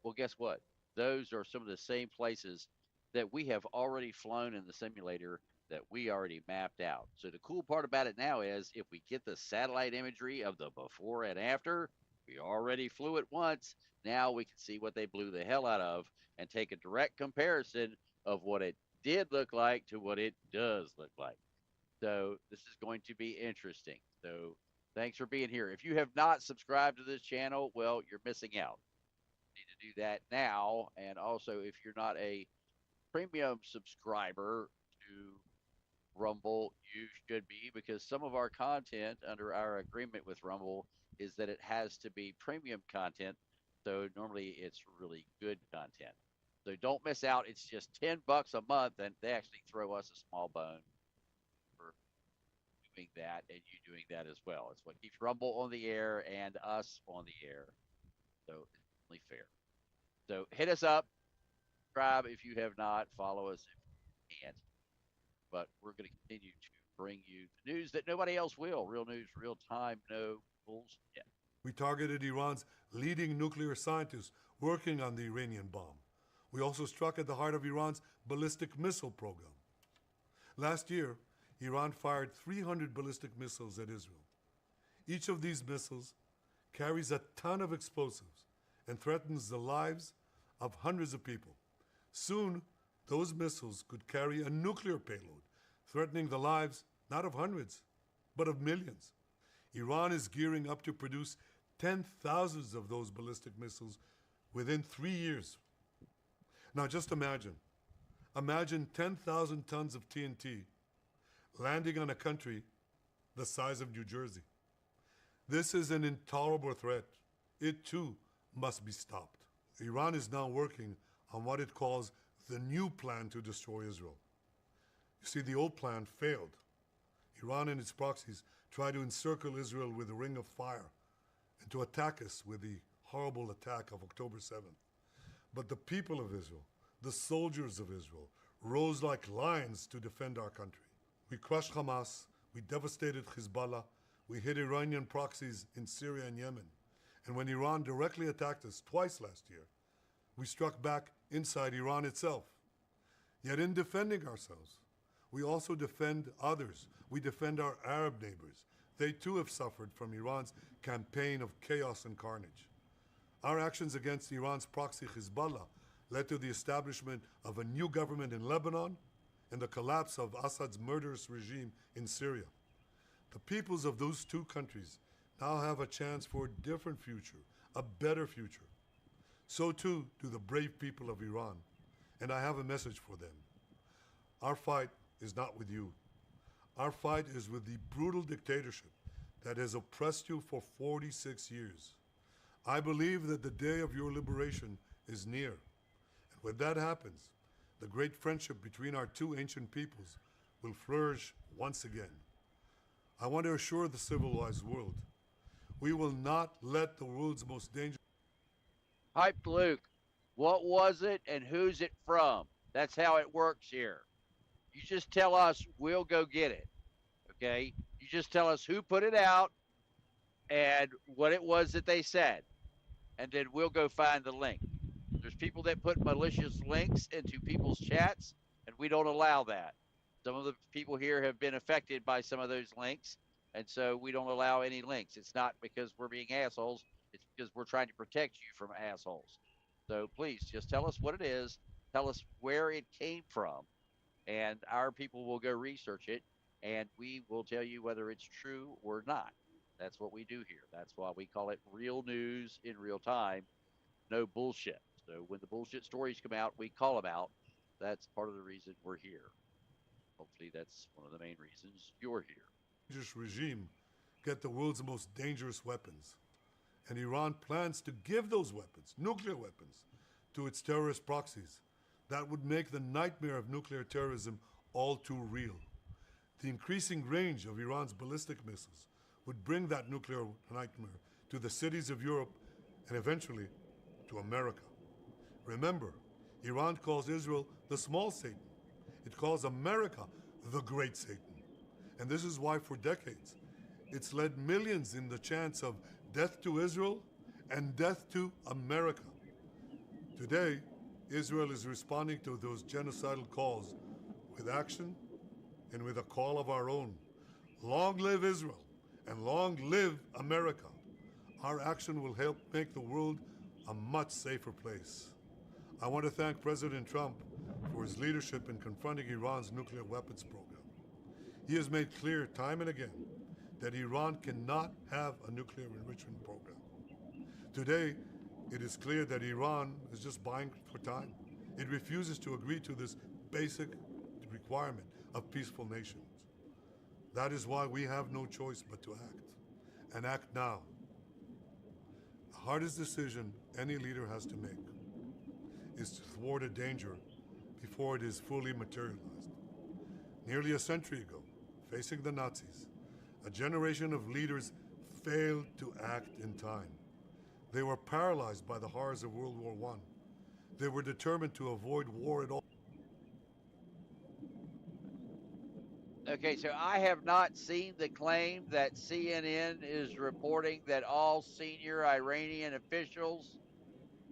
well, guess what? Those are some of the same places that we have already flown in the simulator that we already mapped out. So the cool part about it now is if we get the satellite imagery of the before and after, we already flew it once. Now we can see what they blew the hell out of and take a direct comparison of what it did look like to what it does look like. So this is going to be interesting. So thanks for being here. If you have not subscribed to this channel, well, you're missing out. You need to do that now. And also, if you're not a premium subscriber to Rumble, you should be, because some of our content under our agreement with Rumble is that it has to be premium content. So normally it's really good content. So don't miss out. It's just $10 a month, and they actually throw us a small bone for doing that, and you doing that as well. It's what keeps Rumble on the air and us on the air. So it's only fair. So hit us up, subscribe if you have not, follow us if you can't. But we're going to continue to bring you the news that nobody else will. Real news, real time, no bullshit. We targeted Iran's leading nuclear scientists working on the Iranian bomb. We also struck at the heart of Iran's ballistic missile program. Last year, Iran fired 300 ballistic missiles at Israel. Each of these missiles carries a ton of explosives and threatens the lives of hundreds of people. Soon, those missiles could carry a nuclear payload, threatening the lives not of hundreds, but of millions. Iran is gearing up to produce 10,000 of those ballistic missiles within 3 years. Now just imagine 10,000 tons of TNT landing on a country the size of New Jersey. This is an intolerable threat. It too must be stopped. Iran is now working on what it calls the new plan to destroy Israel. You see, the old plan failed. Iran and its proxies tried to encircle Israel with a ring of fire and to attack us with the horrible attack of October 7th. But the people of Israel, the soldiers of Israel, rose like lions to defend our country. We crushed Hamas, we devastated Hezbollah, we hit Iranian proxies in Syria and Yemen. And when Iran directly attacked us twice last year, we struck back inside Iran itself. Yet in defending ourselves, we also defend others. We defend our Arab neighbors. They too have suffered from Iran's campaign of chaos and carnage. Our actions against Iran's proxy Hezbollah led to the establishment of a new government in Lebanon and the collapse of Assad's murderous regime in Syria. The peoples of those two countries now have a chance for a different future, a better future. So too do the brave people of Iran, and I have a message for them. Our fight is not with you. Our fight is with the brutal dictatorship that has oppressed you for 46 years. I believe that the day of your liberation is near. And when that happens, the great friendship between our two ancient peoples will flourish once again. I want to assure the civilized world, we will not let the world's most dangerous... Hype Luke, what was it and who's it from? That's how it works here. You just tell us, we'll go get it, okay? You just tell us who put it out and what it was that they said, and then we'll go find the link. There's people that put malicious links into people's chats, and we don't allow that. Some of the people here have been affected by some of those links, and so we don't allow any links. It's not because we're being assholes. It's because we're trying to protect you from assholes. So please, just tell us what it is. Tell us where it came from, and our people will go research it, and we will tell you whether it's true or not. That's what we do here. That's why we call it real news in real time, no bullshit. So when the bullshit stories come out, we call them out. That's part of the reason we're here. Hopefully that's one of the main reasons you're here. This regime get the world's most dangerous weapons. And Iran plans to give those weapons, nuclear weapons, to its terrorist proxies. That would make the nightmare of nuclear terrorism all too real. The increasing range of Iran's ballistic missiles would bring that nuclear nightmare to the cities of Europe and eventually to America. Remember, Iran calls Israel the small Satan. It calls America the great Satan. And this is why for decades, it's led millions in the chants of death to Israel and death to America. Today, Israel is responding to those genocidal calls with action and with a call of our own. Long live Israel and long live America. Our action will help make the world a much safer place. I want to thank President Trump for his leadership in confronting Iran's nuclear weapons program. He has made clear time and again that Iran cannot have a nuclear enrichment program. Today, it is clear that Iran is just buying for time. It refuses to agree to this basic requirement of peaceful nations. That is why we have no choice but to act, and act now. The hardest decision any leader has to make is to thwart a danger before it is fully materialized. Nearly a century ago, facing the Nazis, a generation of leaders failed to act in time. They were paralyzed by the horrors of World War I. They were determined to avoid war at all. Okay, so I have not seen the claim that CNN is reporting that all senior Iranian officials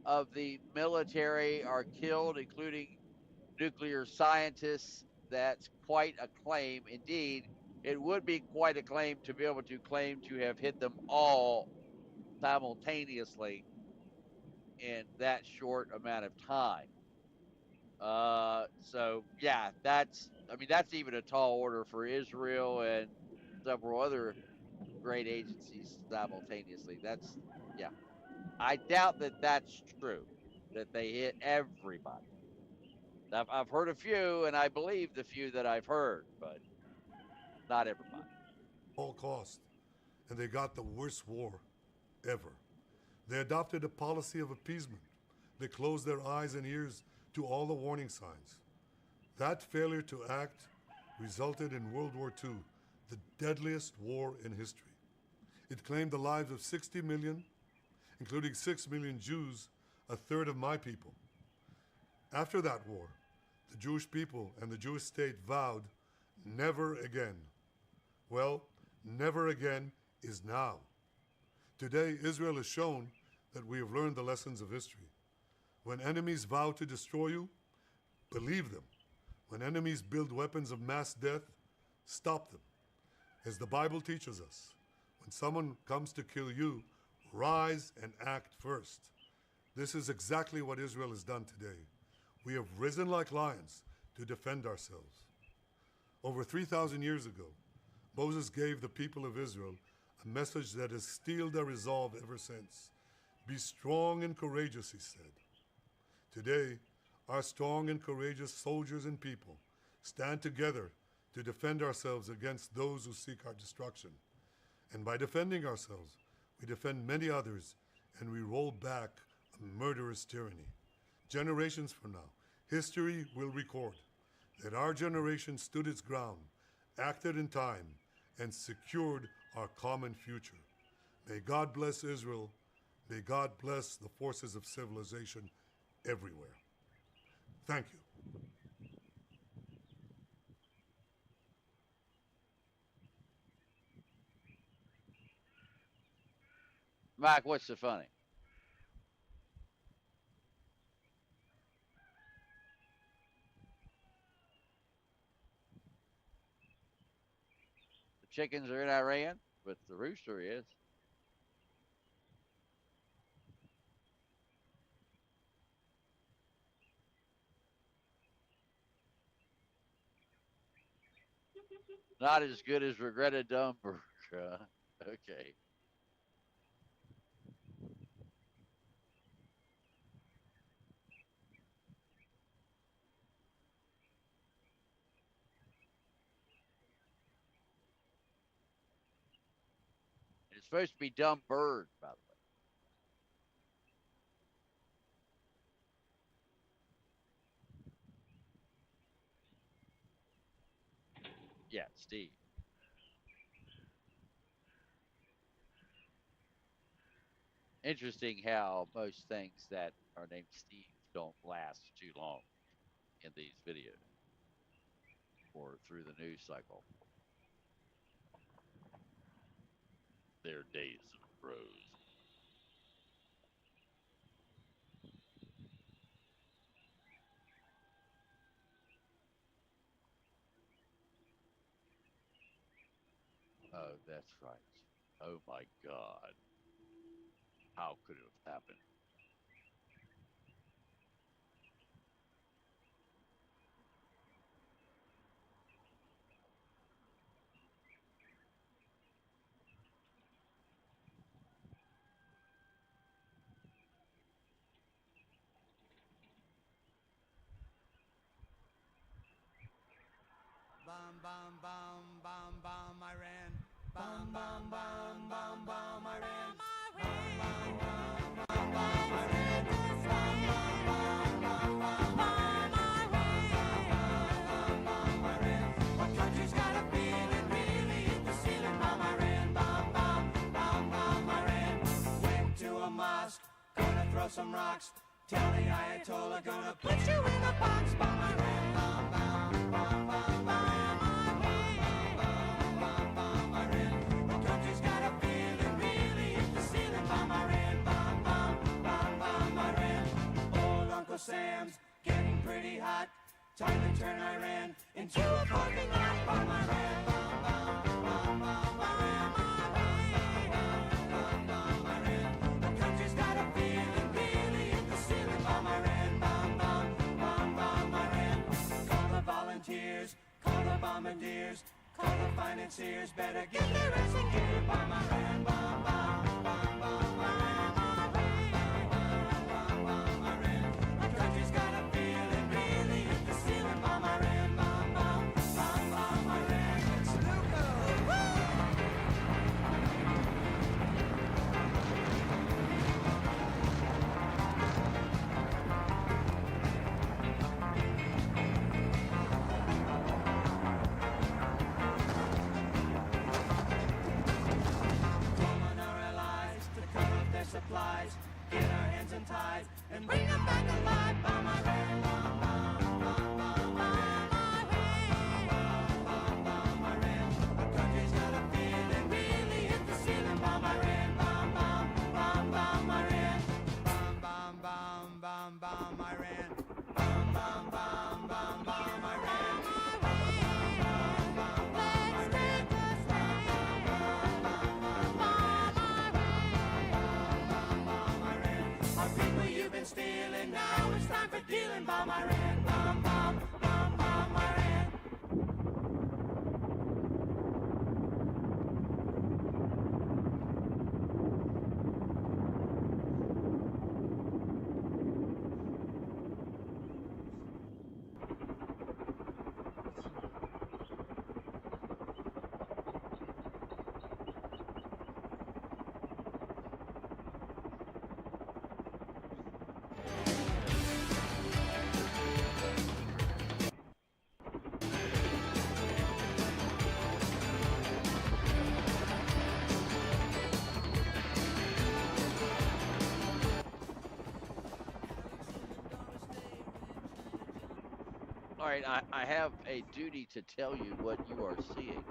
of the military are killed, including nuclear scientists. That's quite a claim indeed. It would be quite a claim to be able to claim to have hit them all simultaneously in that short amount of time. So yeah, that's even a tall order for Israel and several other great agencies simultaneously. Yeah. I doubt that that's true, that they hit everybody. I've heard a few, and I believe the few that I've heard, but not everybody. All cost, and they got the worst war ever. They adopted a policy of appeasement. They closed their eyes and ears to all the warning signs. That failure to act resulted in World War II, the deadliest war in history. It claimed the lives of 60 million, including 6 million Jews, a third of my people. After that war, the Jewish people and the Jewish state vowed never again. Well, never again is now. Today, Israel has shown that we have learned the lessons of history. When enemies vow to destroy you, believe them. When enemies build weapons of mass death, stop them. As the Bible teaches us, when someone comes to kill you, rise and act first. This is exactly what Israel has done today. We have risen like lions to defend ourselves. Over 3,000 years ago, Moses gave the people of Israel a message that has steeled their resolve ever since. Be strong and courageous, he said. Today, our strong and courageous soldiers and people stand together to defend ourselves against those who seek our destruction. And by defending ourselves, we defend many others, and we roll back a murderous tyranny. Generations from now, history will record that our generation stood its ground, acted in time, and secured our common future. May God bless Israel. May God bless the forces of civilization everywhere. Thank you. Mike, what's so funny? The chickens are in Iran, but the rooster is. Not as good as regretted Dumburg. Okay. It's supposed to be dumb bird, by the way. Yeah, Steve. Interesting how most things that are named Steve don't last too long in these videos or through the news cycle. Their days of rose. Oh, that's right. Oh my God. How could it have happened? Bomb, bomb, bomb, bomb, bomb, Iran. Bomb, bomb, bomb, bomb, bomb, Iran. Bomb, bomb, bomb, bomb, bomb, Iran. Bomb, bomb, bomb, bomb, bomb, Iran. Bomb, bomb, Iran. What country's got a feeling really hit the ceiling? Bomb, Iran. Bomb, bomb, bomb, bomb, Iran. Went to a mosque, gonna throw some rocks. Tell the Ayatollah, gonna put you in a box. Bomb, Iran. Bomb, bomb, bomb, bomb, bomb. Sam's, getting pretty hot. Time to turn Iran into a parking lot. Bomb Iran, bomb, bomb, bomb, bomb Iran, bomb, bomb Iran. The country's got a feeling, really hit the ceiling. Bomb Iran, bomb, bomb, bomb, bomb Iran. Call the volunteers, call the bombardiers, call the financiers. Better get their ass in gear. Bomb Iran, bomb, bomb, bomb, bomb Iran. Supplies, get our hands untied and bring them back alive. Bomb Iran, bomb, bomb, bomb, bomb Iran, bomb Iran. The country's got a feeling, really hit the ceiling. Bomb Iran, bomb, bomb, bomb, bomb Iran, bomb, bomb, bomb, bomb, bomb Iran, bomb, bomb, bomb, bomb, bomb Iran. Stealing, now it's time for dealing. Bomb Iran, bomb, bomb, bomb, bomb Iran. All right, I have a duty to tell you what you are seeing.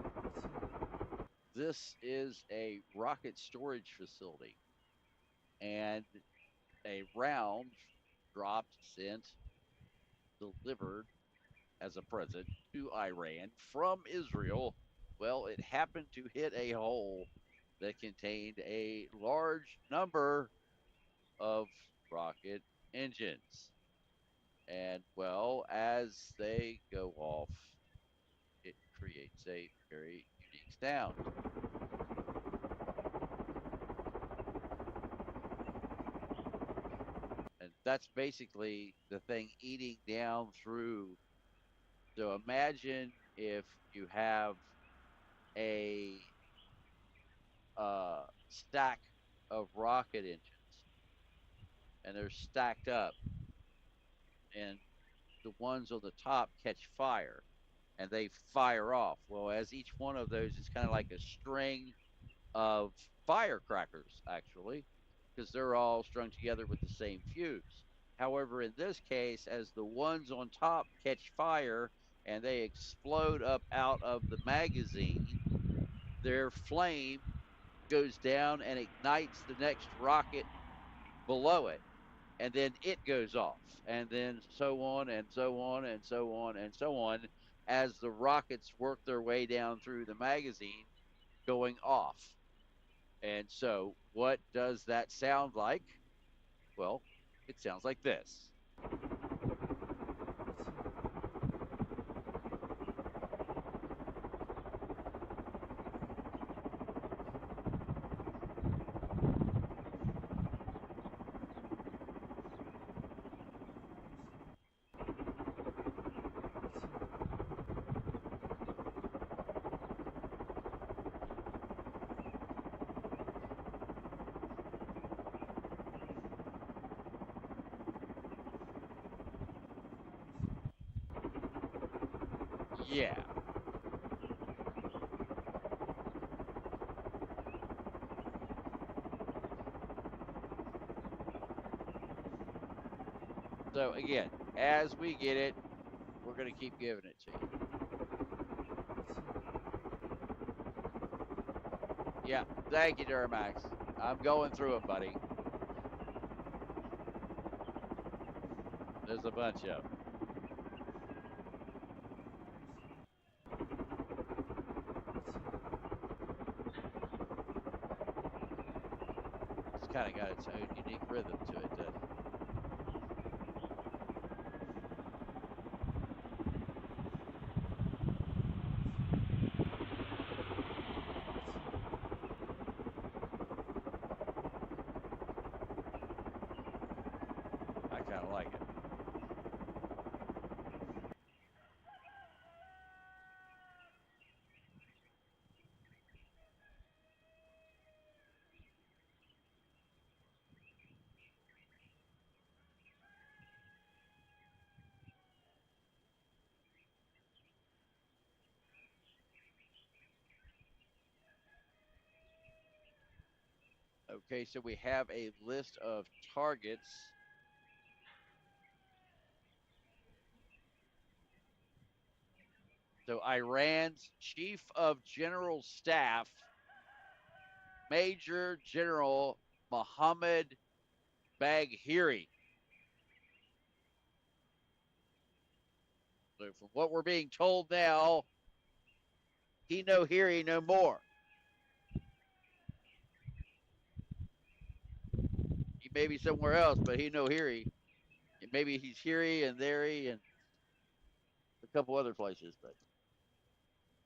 This is a rocket storage facility, and a round dropped, sent, delivered as a present to Iran from Israel. Well, it happened to hit a hole that contained a large number of rocket engines. And well, as they go off, it creates a very unique sound. And that's basically the thing eating down through. So imagine if you have a stack of rocket engines and they're stacked up, and the ones on the top catch fire and they fire off. Well, as each one of those is kind of like a string of firecrackers, actually, because they're all strung together with the same fuse. However, in this case, as the ones on top catch fire and they explode up out of the magazine, their flame goes down and ignites the next rocket below it. And then it goes off. And then so on and so on and so on and so on as the rockets work their way down through the magazine going off. And so what does that sound like? Well, it sounds like this. Yeah. So again, as we get it, we're going to keep giving it to you. Yeah, thank you, Duramax. I'm going through them, buddy. There's a bunch of 'em. It's kind of got its own unique rhythm to it, doesn't it? I kind of like it. Okay, so we have a list of targets. So Iran's Chief of General Staff, Major General Mohammed Bagheri. So from what we're being told now, he no hear, he no more. He may be somewhere else, but he no hear. Maybe he's here and there and a couple other places, but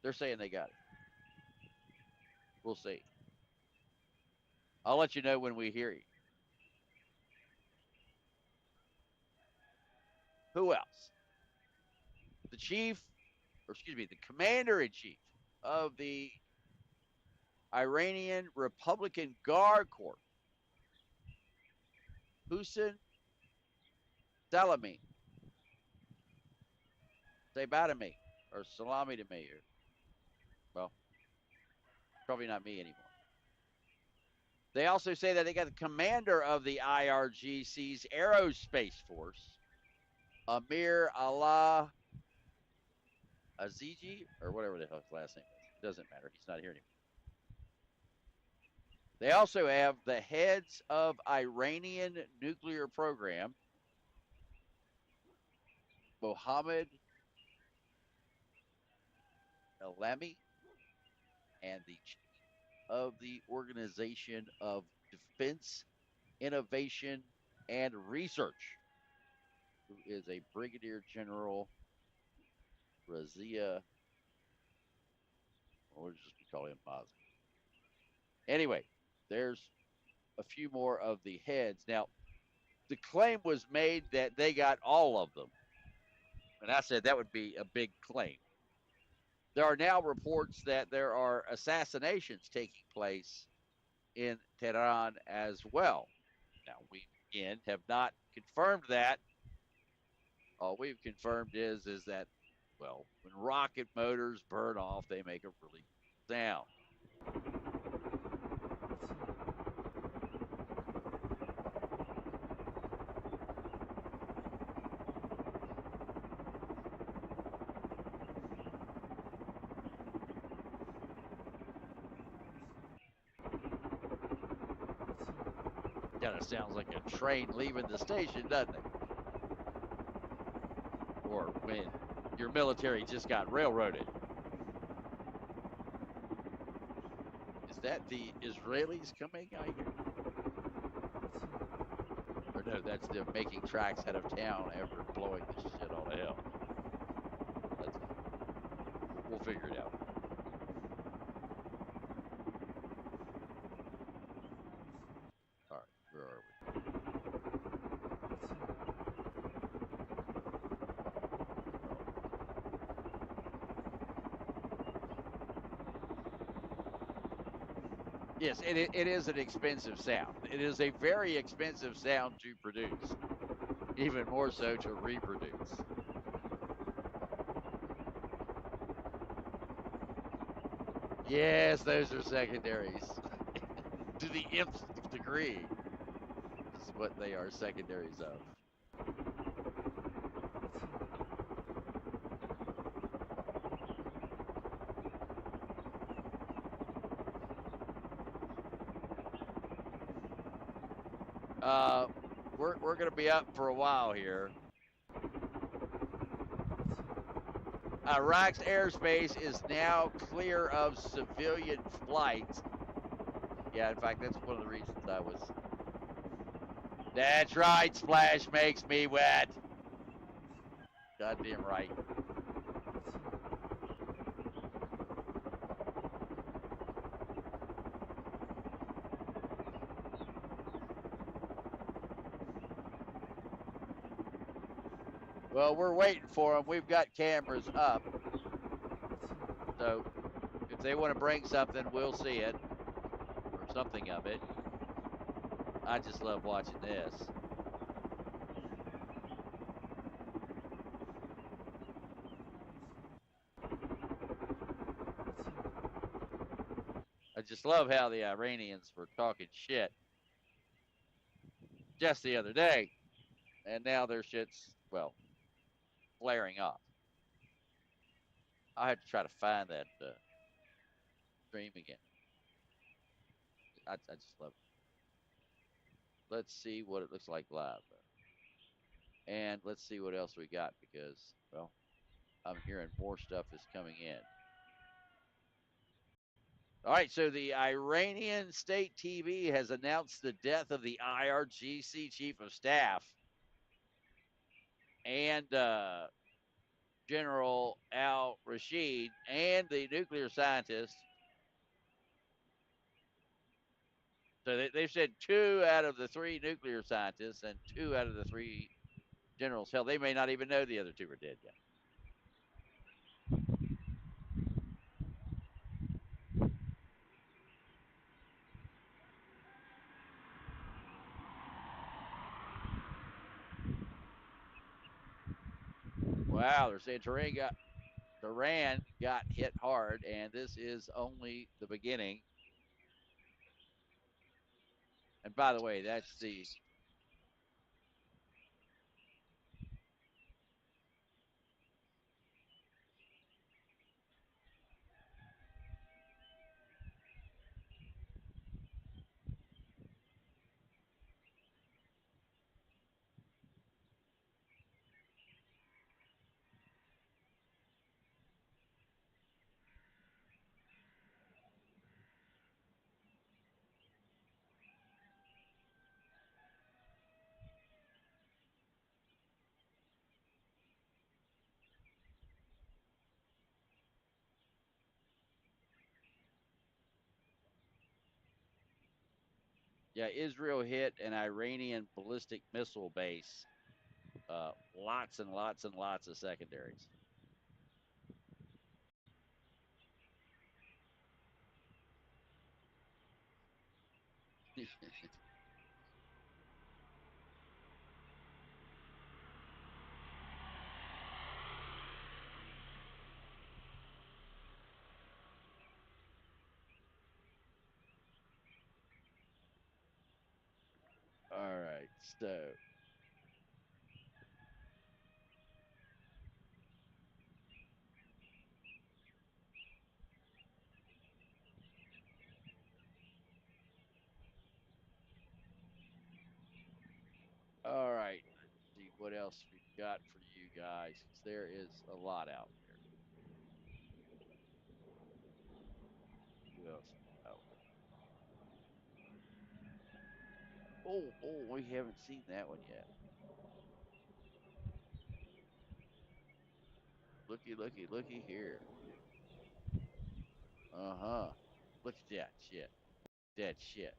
they're saying they got it. We'll see. I'll let you know when we hear you. Who else? The commander-in-chief of the Iranian Republican Guard Corps, Hussein Salami. Say bye to me, or salami to me, or, well, probably not me anymore. They also say that they got the commander of the IRGC's Aerospace Force, Amir Allah Aziji, or whatever the hell his last name is. It doesn't matter. He's not here anymore. They also have the heads of Iranian nuclear program, Mohammed Elami, and the chief of the Organization of Defense, Innovation, and Research, who is a Brigadier General Razia. We'll just call him Maz. Anyway, there's a few more of the heads. Now, the claim was made that they got all of them. And I said that would be a big claim. There are now reports that there are assassinations taking place in Tehran as well. Now, we, again, have not confirmed that. All we've confirmed is that, well, when rocket motors burn off, they make a really sound. Kind of sounds like a train leaving the station, doesn't it? Or when your military just got railroaded. Is that the Israelis coming, I hear? Or no, that's them making tracks out of town after blowing the shit all to hell. That's, we'll figure it out. All right, where are we? Oh. Yes, it is an expensive sound. It is a very expensive sound to produce, even more so to reproduce. Yes, those are secondaries to the nth degree. Is what they are secondaries of. Uh, we're going to be up for a while here. Iraq's airspace is now clear of civilian flights. Yeah, in fact, that's one of the reasons I was. That's right, splash makes me wet. Goddamn right. Well, we're waiting for them. We've got cameras up. So if they want to bring something, we'll see it or something of it. I just love watching this. I just love how the Iranians were talking shit just the other day, and now their shit's, well, flaring up. I have to try to find that stream again. I just love it. Let's see what it looks like live. And let's see what else we got because, well, I'm hearing more stuff is coming in. All right, so the Iranian state TV has announced the death of the IRGC chief of staff and General al-Rashid and the nuclear scientist. So they've said 2 out of the 3 nuclear scientists and 2 out of the 3 generals. Hell, they may not even know the other 2 are dead yet. Wow, they're saying Tehran got hit hard, and this is only the beginning. And by the way, that's the Israel hit an Iranian ballistic missile base. Lots and lots and lots of secondaries. All right, so all right, let's see what else we got for you guys, because there is a lot out there. Who else? Oh, we haven't seen that one yet. Looky here. Uh-huh. Look at that shit. That shit.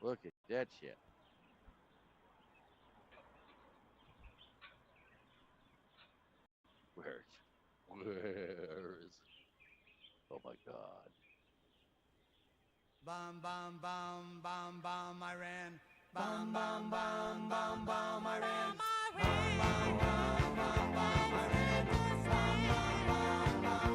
Look at that shit. Where is it? Oh my God. Bomb, bomb, bomb, bomb, bomb, Iran. Bomb, bomb, bomb, bomb, bomb, Iran. Bomb, bomb, bomb, bomb, bomb, Iran. Bomb, bomb, bomb,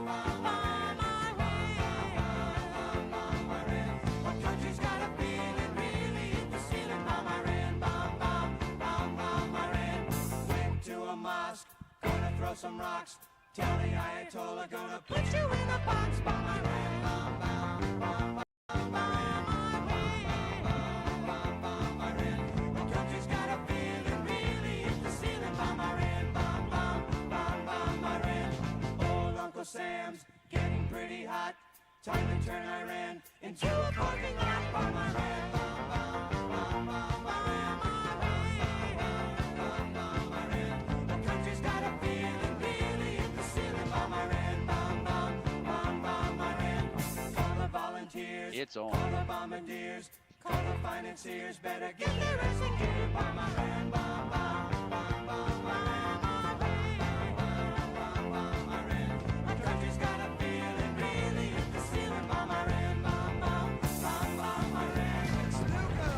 bomb, bomb, Iran. What country's got a feeling really hit the ceiling? Bomb, Iran. Bomb, bomb, bomb, bomb, Iran. Went to a mosque, gonna throw some rocks. Tell the Ayatollah, gonna put you in a box. Bomb, Iran. Bomb, bomb, bomb. pretty hot. Time to turn Iran into a parking lot. Bomb Iran, bomb, bomb, bomb, bomb Iran, bomb, bomb Iran. The country's got a feeling, really hit the ceiling. Bomb Iran, bomb, bomb, bomb, bomb Iran. Call the volunteers, It's on. call the bombardiers, call the financiers. Better get their ass in gear. Bomb Iran, bomb, bomb, bomb, bomb Iran, bomb, bomb Iran. The country's got a feeling, really hit the ceiling. Bomb Iran, bomb, bomb, bomb, bomb Iran. It's Luca.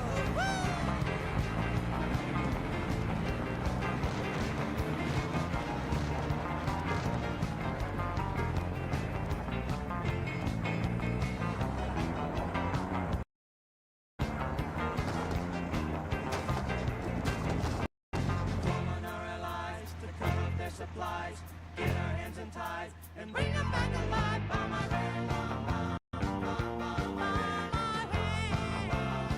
Calling our allies to cut off their supplies, get our hands untied, and bring them back alive. Bomb Iran, bomb, bomb, bomb, bomb Iran,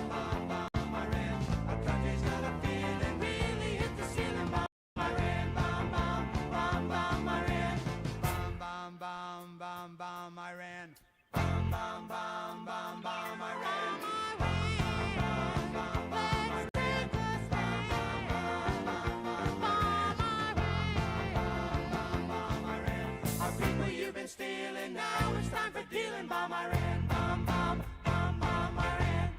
bomb, bomb Iran. Our country's got a feeling, really hit the ceiling. Bomb Iran, bomb, bomb, bomb, bomb Iran, bomb, bomb, bomb, bomb, bomb Iran, bomb, bomb, bomb, bomb, bomb Iran. Our people you've been stealing, now it's time for dealing. Bomb Iran, bomb, bomb, bomb, bomb Iran.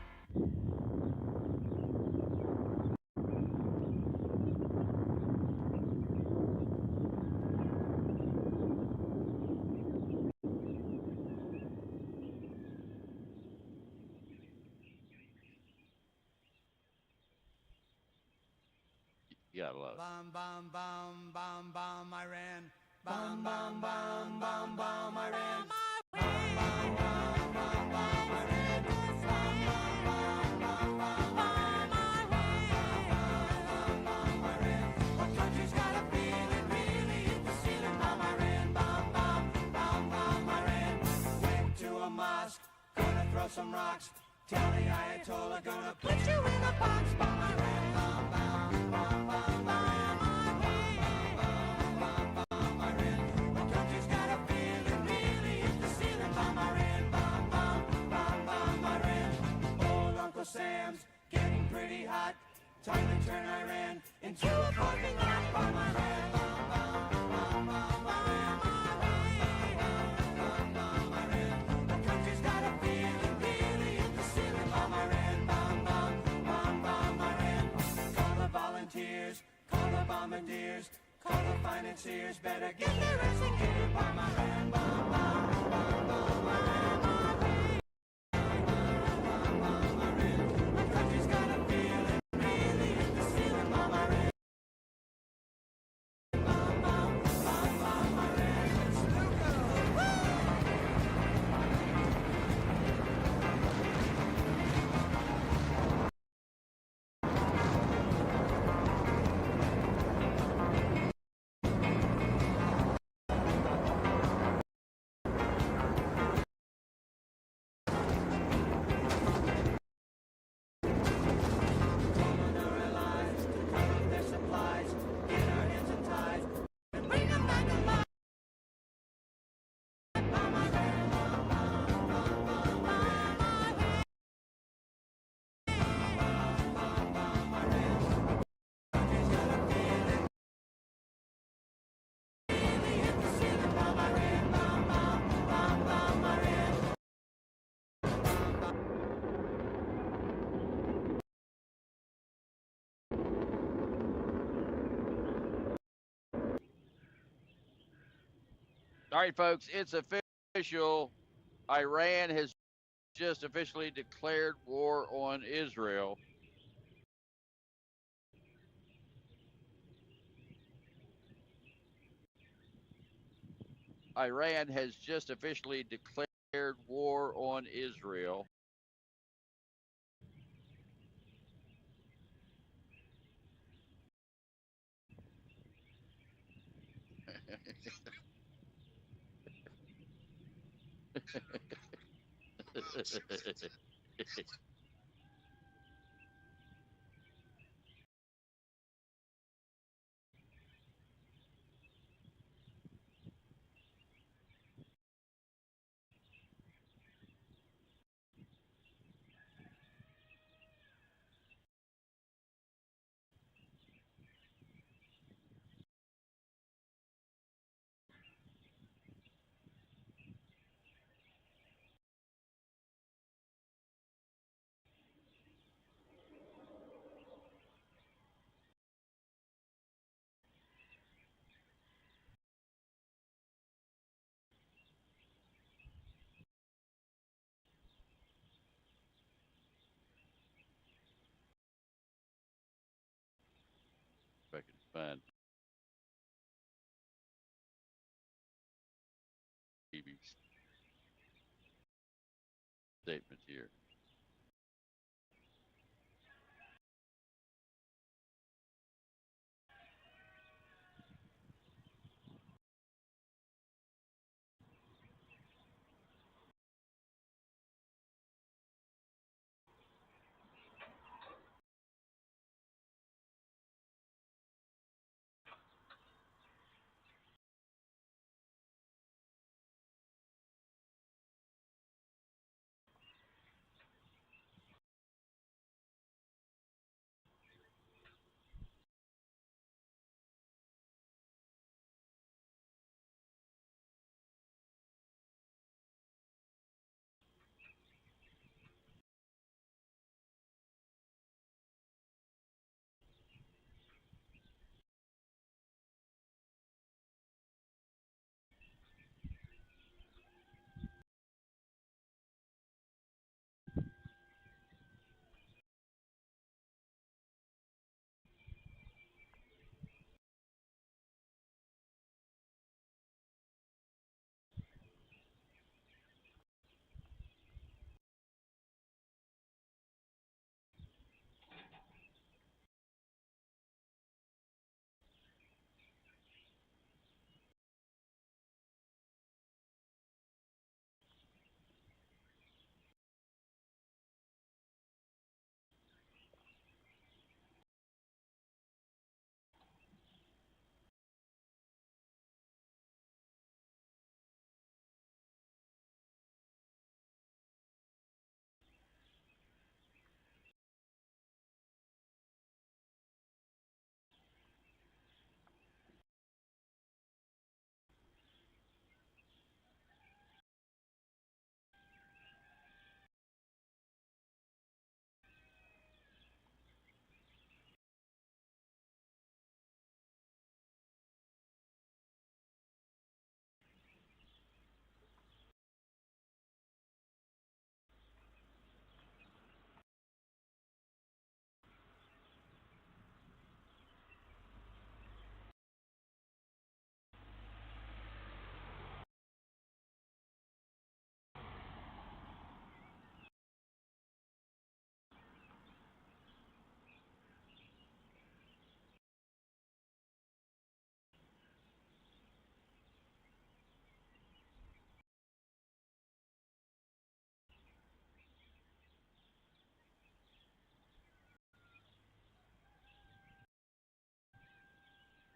You gotta love it. Bomb, bomb, bomb, bomb, bomb Iran. Bomb, bomb, bomb, bomb, bomb Iran. Bomb, bomb, bomb, bomb, bomb Iran. Bomb, bomb, bomb, bomb, bomb Iran. Bomb Iran. Our country's got a feeling, really hit the ceiling. Bomb Iran, bomb, bomb, bomb, bomb Iran. Went to a mosque, gonna throw some rocks. Tell the Ayatollah, gonna put you in a box. Bomb Iran, bomb, bomb, bomb, bomb Iran. Bomb Iran. Our country's got a feeling, really hit the ceiling. Bomb Iran, bomb, bomb, bomb, bomb Iran. Old Uncle Sam's getting pretty hot. Time to turn Iran into a parking lot. Bomb Iran, bomb, bomb, bomb, bomb Iran. Bomb Iran. Our country's got a feeling, really hit the ceiling. Bomb Iran, bomb, bomb, bomb, bomb Iran. Call the volunteers, call the bombardiers, call the financiers. Better get their ass in gear. Bomb Iran, bomb, bomb, bomb, bomb Iran. Bomb Iran. Our country's got a feeling, really hit the ceiling. Bomb Iran. Bomb, bomb, bomb, bomb Iran. It's Luca. Calling our allies to cut off their supplies, get our hands untied, and bring them back alive. Bomb Iran, bomb, bomb, bomb, bomb Iran. Bomb, bomb Iran. Country's got a feeling, really hit the ceiling. Bomb Iran, bomb, bomb, bomb, bomb Iran. All right, folks, it's official. Iran has just officially declared war on Israel. Iran has just officially declared war on Israel. Fine. Baby's statement here.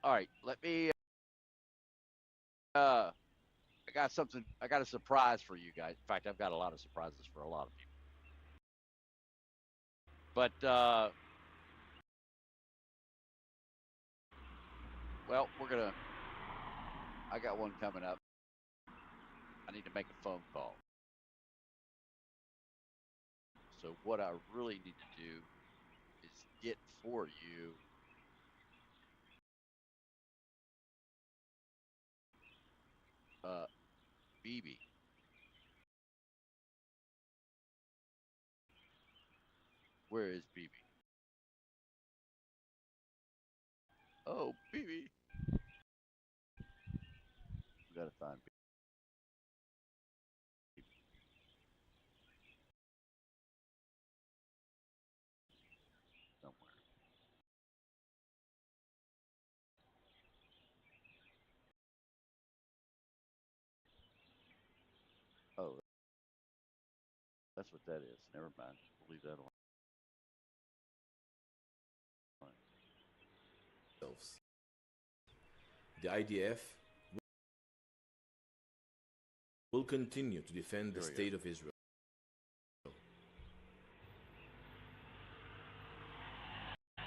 All right, let me. I got something. I got a surprise for you guys. In fact, I've got a lot of surprises for a lot of people. But well, we're gonna. I got one coming up. I need to make a phone call. So what I really need to do is get for you BB. Where is BB? Oh, BB. We gotta find BB somewhere. Oh, that's what that is. Never mind. We'll leave that alone. The IDF will continue to defend the state of Israel.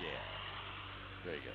Yeah. There you go.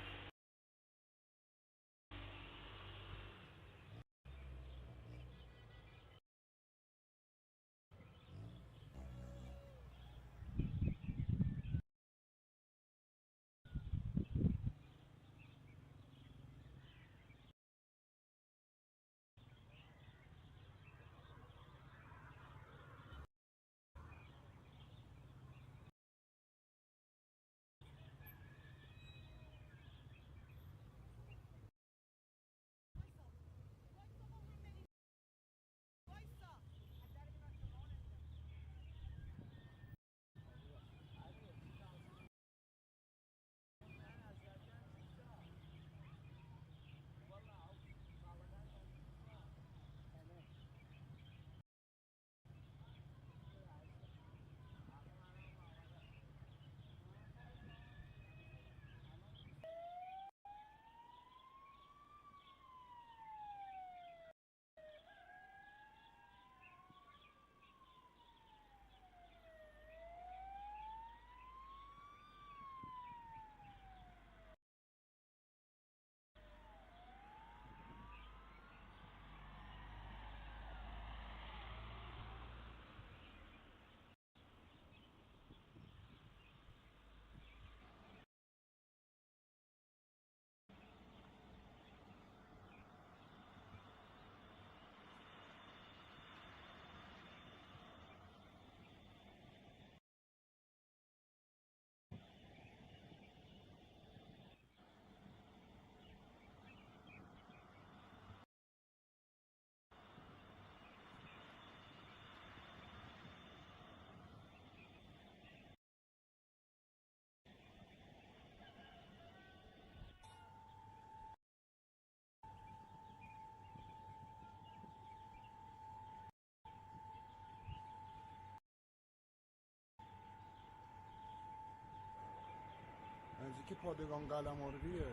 نزدیک پادگان قلمرویه.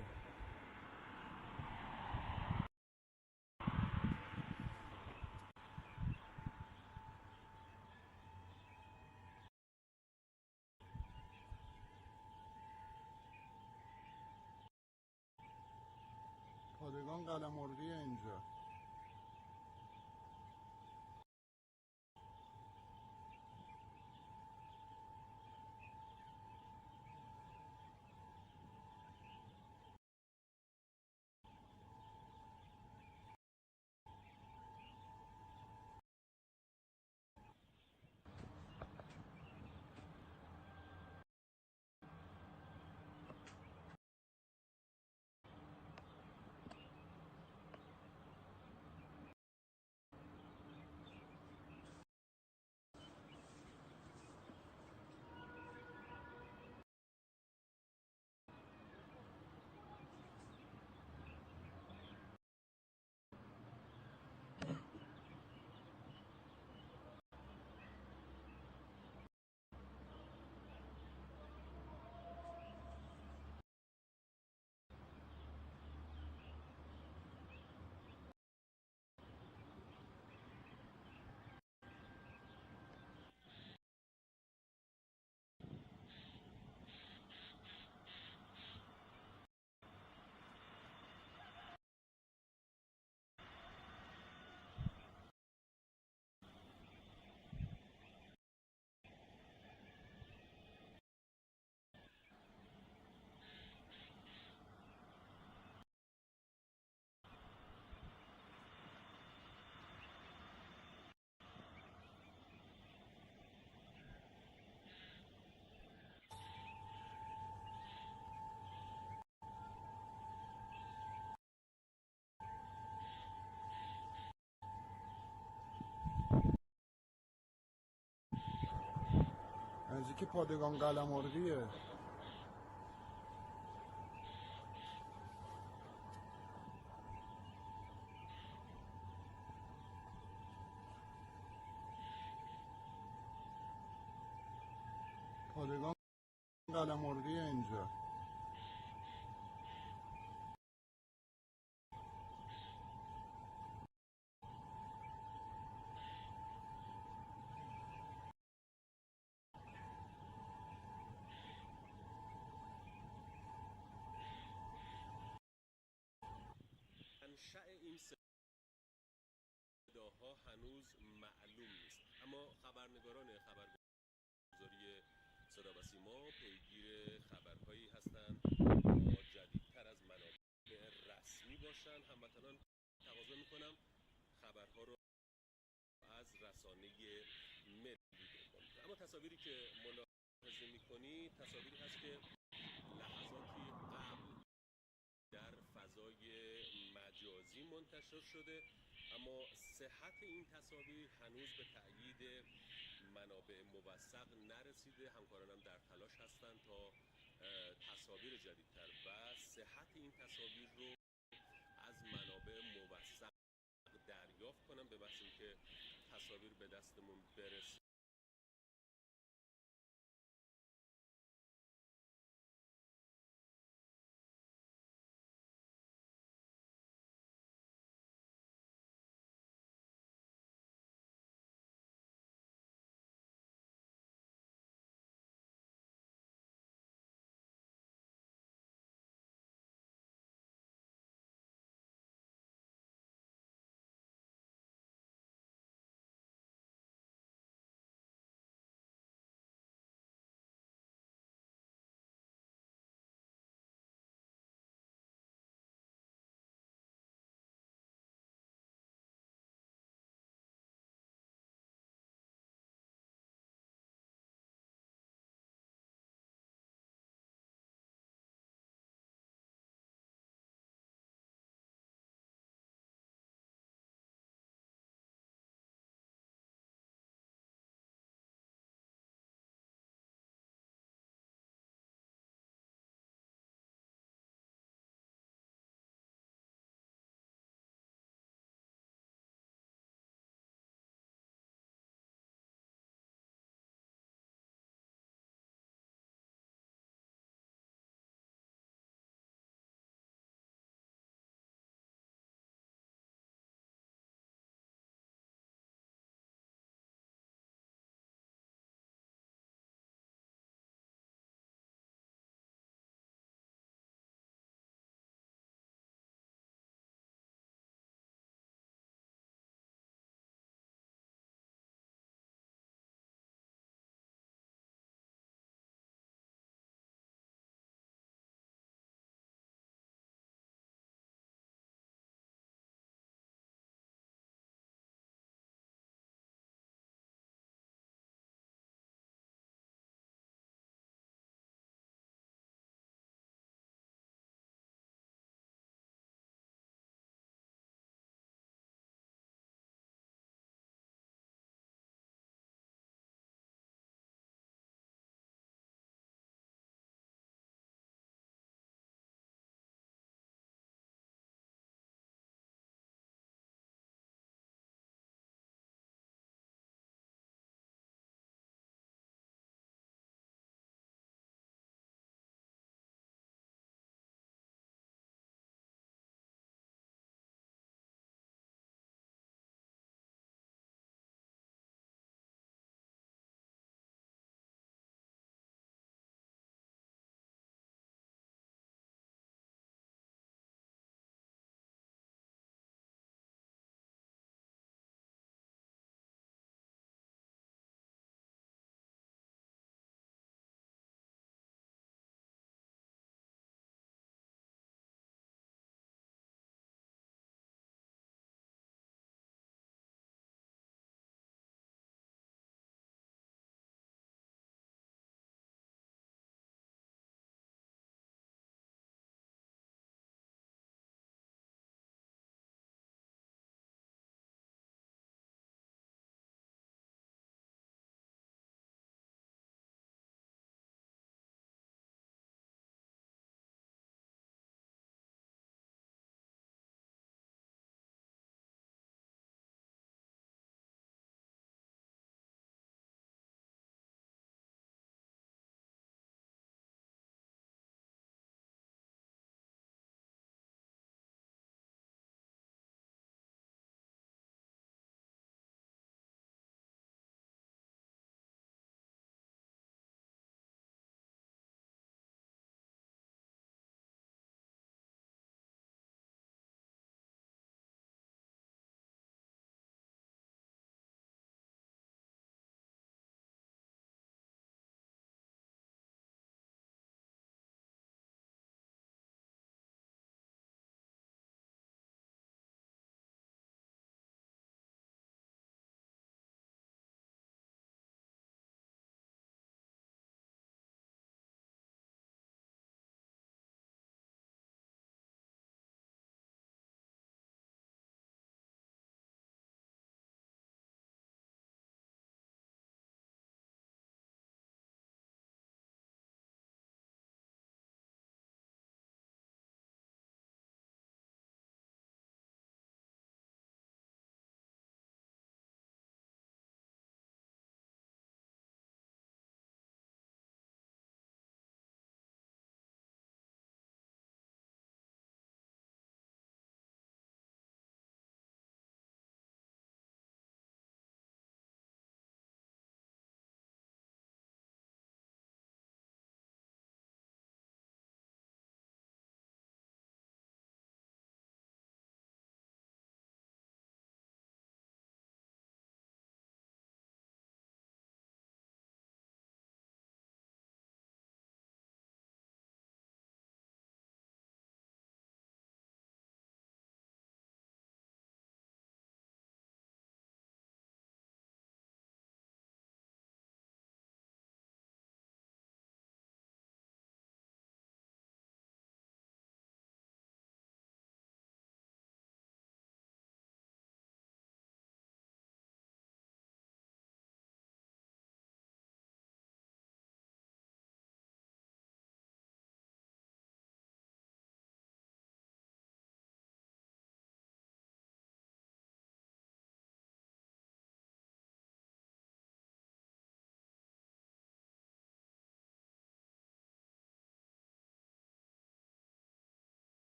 پادگان قلمرویه اینجا. نزدیک پادگان قلمرویه. پادگان قلمرویه اینجا. منشأ این صداها هنوز معلوم نیست، اما خبرنگاران خبرگزاری صدا و سیما پیگیر خبرهایی هستند تا جدیدتر از منابع رسمی باشند. هموطنان تقاضا میکنم خبرها رو از رسانه ملی دنبال کنید. اما تصاویری که ملاحظه میکنید تصاویری هست که لحظاتی قبل در فضای مجازی منتشر شده، اما صحت این تصاویر هنوز به تأیید منابع موثق نرسیده. همکارانم در تلاش هستند تا تصاویر جدیدتر و صحت این تصاویر رو از منابع موثق دریافت کنم. به محض اینکه تصاویر به دستمون برسه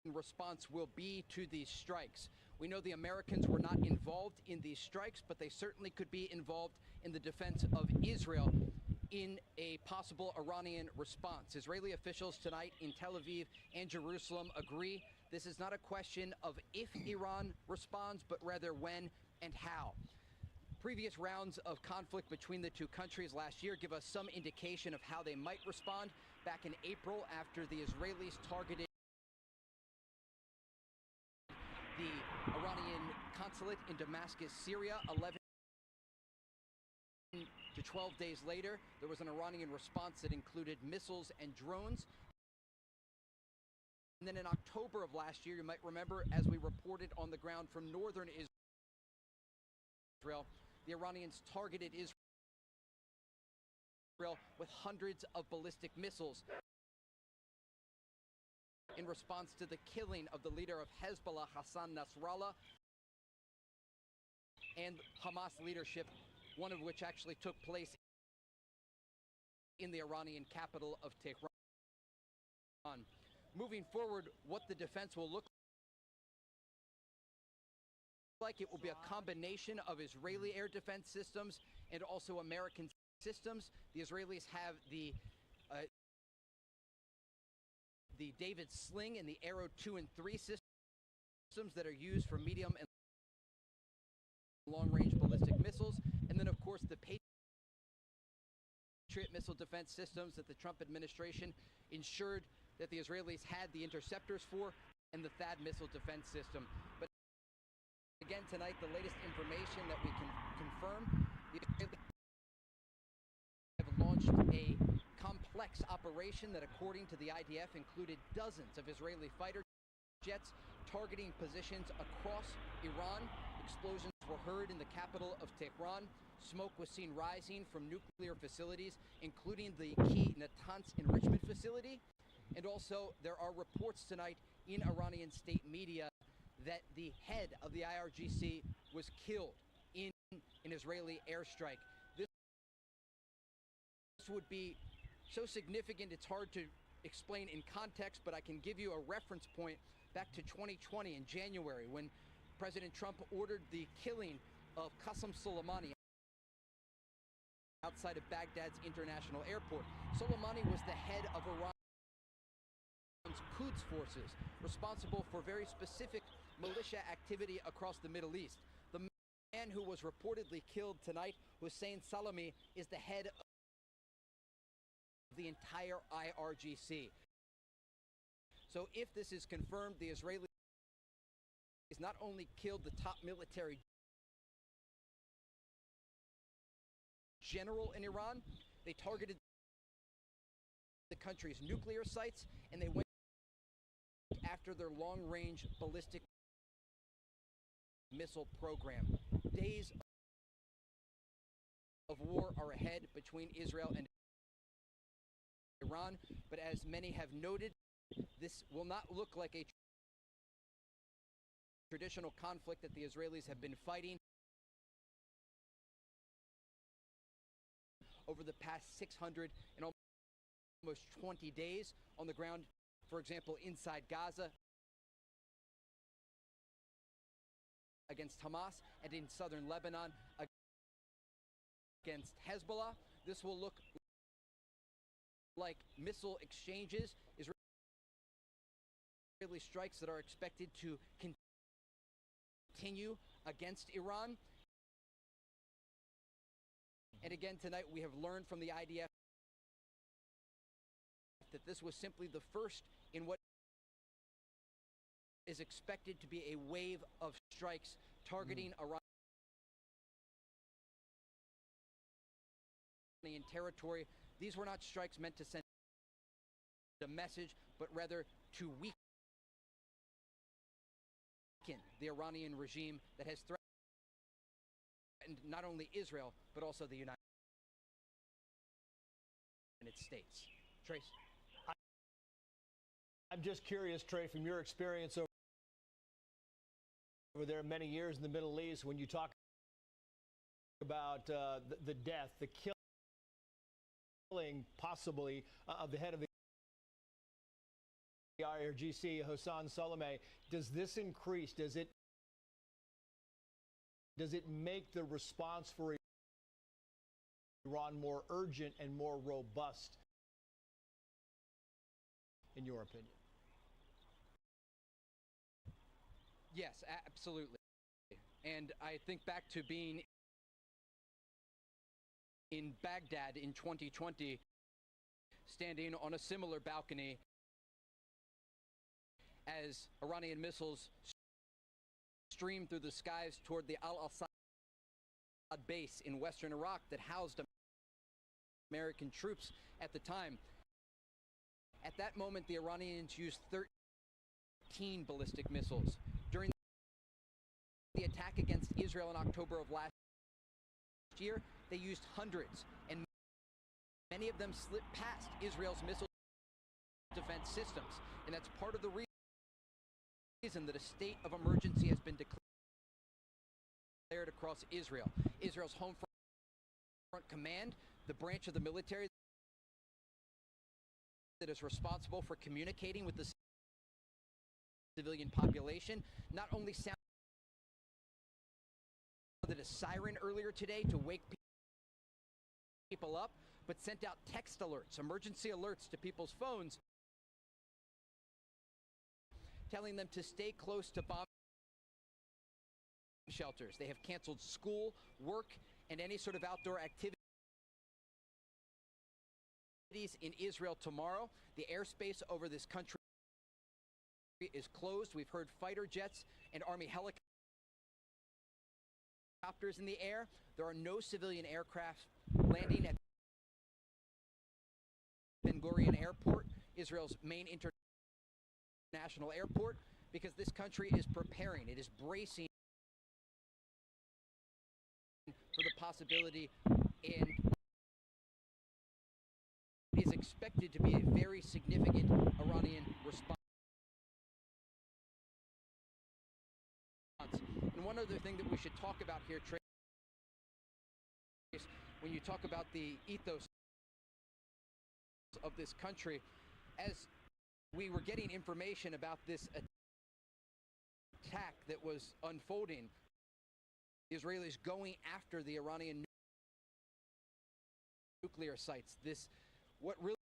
response will be to these strikes. We know the Americans were not involved in these strikes, but they certainly could be involved in the defense of Israel in a possible Iranian response. Israeli officials tonight in Tel Aviv and Jerusalem agree this is not a question of if Iran responds, but rather when and how. Previous rounds of conflict between the two countries last year give us some indication of how they might respond. Back in April, after the Israelis targeted the Iranian consulate in Damascus, Syria, 11 to 12 days later, there was an Iranian response that included missiles and drones. And then in October of last year, you might remember, as we reported on the ground from northern Israel, the Iranians targeted Israel with hundreds of ballistic missiles in response to the killing of the leader of Hezbollah, Hassan Nasrallah, and Hamas leadership, one of which actually took place in the Iranian capital of Tehran. Moving forward, what the defense will look like, it will be a combination of Israeli air defense systems and also American systems. The Israelis have the David Sling and the Arrow 2 and 3 systems that are used for medium and long-range ballistic missiles. And then, of course, the Patriot missile defense systems that the Trump administration ensured that the Israelis had the interceptors for, and the THAAD missile defense system. But again, tonight, the latest information that we can confirm, the Israelis have launched a complex operation that, according to the IDF, included dozens of Israeli fighter jets targeting positions across Iran. Explosions were heard in the capital of Tehran. Smoke was seen rising from nuclear facilities, including the key Natanz enrichment facility. And also, there are reports tonight in Iranian state media that the head of the IRGC was killed in an Israeli airstrike. This would be so significant it's hard to explain in context, but I can give you a reference point back to 2020 in January, when President Trump ordered the killing of Qasem Soleimani outside of Baghdad's international airport. Soleimani was the head of Iran's Quds forces, responsible for very specific militia activity across the Middle East. The man who was reportedly killed tonight, Hussein Salami, is the head of the entire IRGC. So if this is confirmed, the Israelis not only killed the top military general in Iran, they targeted the country's nuclear sites, and they went after their long-range ballistic missile program. Days of war are ahead between Israel and Iran, but as many have noted, this will not look like a traditional conflict that the Israelis have been fighting over the past 600 and almost 20 days on the ground, for example, inside Gaza against Hamas, and in southern Lebanon against Hezbollah. This will look like missile exchanges, Israeli strikes that are expected to continue against Iran. And again, tonight we have learned from the IDF that this was simply the first in what is expected to be a wave of strikes targeting Iranian territory. These were not strikes meant to send a message, but rather to weaken the Iranian regime that has threatened not only Israel, but also the United States. Trace? I'm just curious, Trey, from your experience over there many years in the Middle East, when you talk about the death, the killing possibly of the head of the IRGC, Hassan Salameh, does this increase, does it make the response for Iran more urgent and more robust, in your opinion? Yes, absolutely. And I think back to being in Baghdad in 2020, standing on a similar balcony as Iranian missiles streamed through the skies toward the Al-Assad base in western Iraq that housed American troops at the time. At that moment, the Iranians used 13 ballistic missiles. During the attack against Israel in October of last year, they used hundreds, and many of them slipped past Israel's missile defense systems. And that's part of the reason that a state of emergency has been declared across Israel. Israel's Home Front Command, the branch of the military that is responsible for communicating with the civilian population, not only sounded a siren earlier today to wake people up, but sent out text alerts, emergency alerts to people's phones, telling them to stay close to bomb shelters. They have canceled school, work, and any sort of outdoor activities in Israel tomorrow. The airspace over this country is closed. We've heard fighter jets and Army helicopters in the air. There are no civilian aircraft landing at Ben Gurion Airport, Israel's main international airport, because this country is preparing. It is bracing for the possibility and is expected to be a very significant Iranian response. And one other thing that we should talk about here, Trace, when you talk about the ethos of this country, as we were getting information about this attack that was unfolding, the Israelis going after the Iranian nuclear sites, what really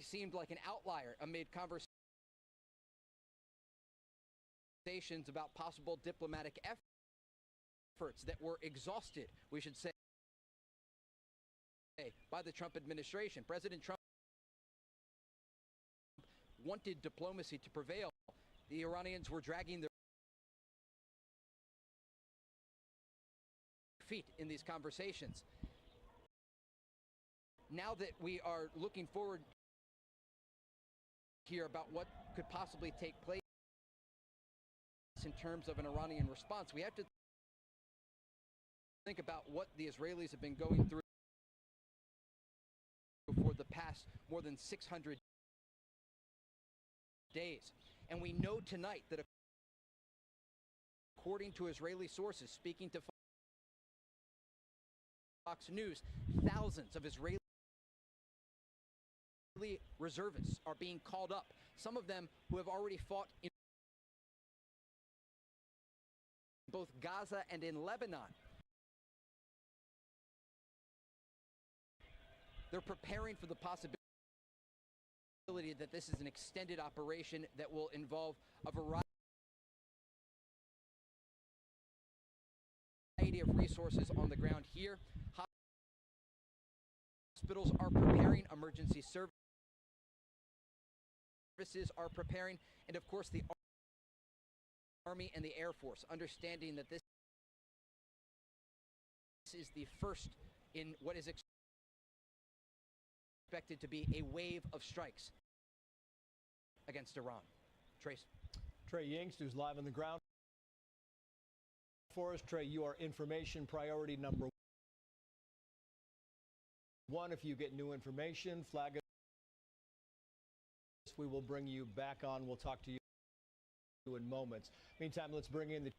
seemed like an outlier amid conversations about possible diplomatic efforts that were exhausted, we should say, by the Trump administration. President Trump wanted diplomacy to prevail. The Iranians were dragging their feet in these conversations. Now that we are looking forward here about what could possibly take place in terms of an Iranian response, we have to think about what the Israelis have been going through for the past more than 600 days. And we know tonight that according to Israeli sources speaking to Fox News, thousands of Israeli reservists are being called up, some of them who have already fought in both Gaza and in Lebanon. They're preparing for the possibility that this is an extended operation that will involve a variety of resources on the ground here. Hospitals are preparing, emergency services are preparing, and of course the Army and the Air Force, understanding that this is the first in what is expected to be a wave of strikes against Iran. Trace. Trey Yingst, who's live on the ground for us. Trey, you are information priority number one. If you get new information, flag it. We will bring you back on. We'll talk to you in moments. Meantime, let's bring in the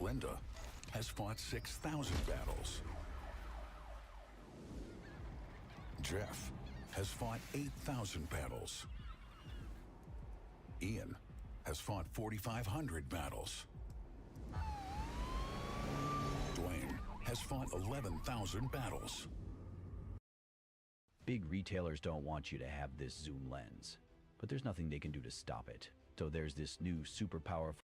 Linda has fought 6,000 battles. Jeff has fought 8,000 battles. Ian has fought 4,500 battles. Dwayne has fought 11,000 battles. Big retailers don't want you to have this zoom lens, but there's nothing they can do to stop it. So there's this new super powerful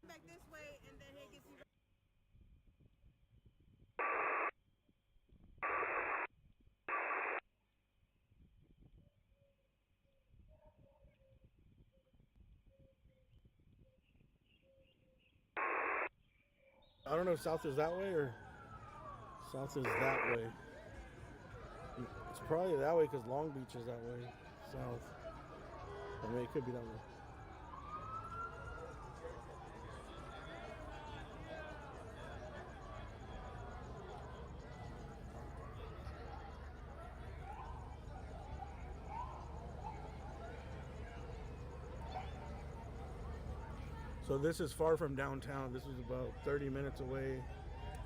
back this way and then it gets you. I don't know if south is that way or south is that way. It's probably that way because Long Beach is that way, south. I mean, it could be that way. So this is far from downtown. This is about 30 minutes away.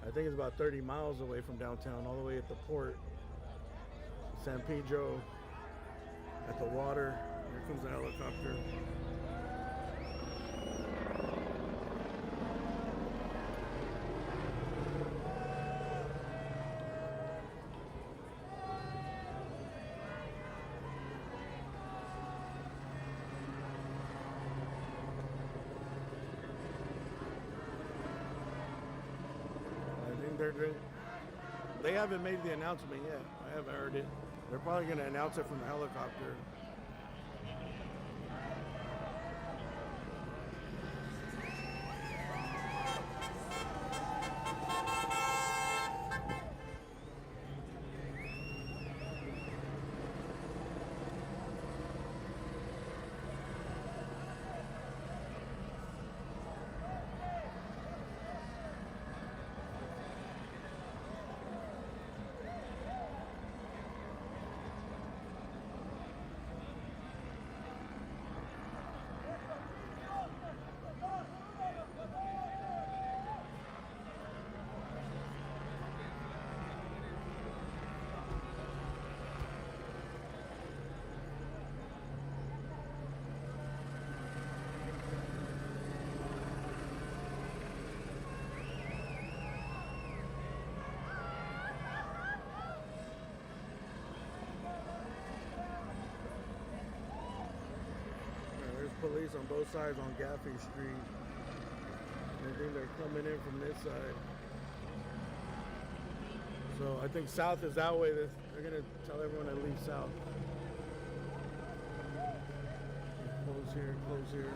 I think it's about 30 miles away from downtown, all the way at the port. San Pedro, at the water. Here comes the helicopter. They haven't made the announcement yet. I haven't heard it. They're probably going to announce it from the helicopter. Police on both sides on Gaffey Street. I think they're coming in from this side. So I think south is that way. They're going to tell everyone to leave south. Close here, close here.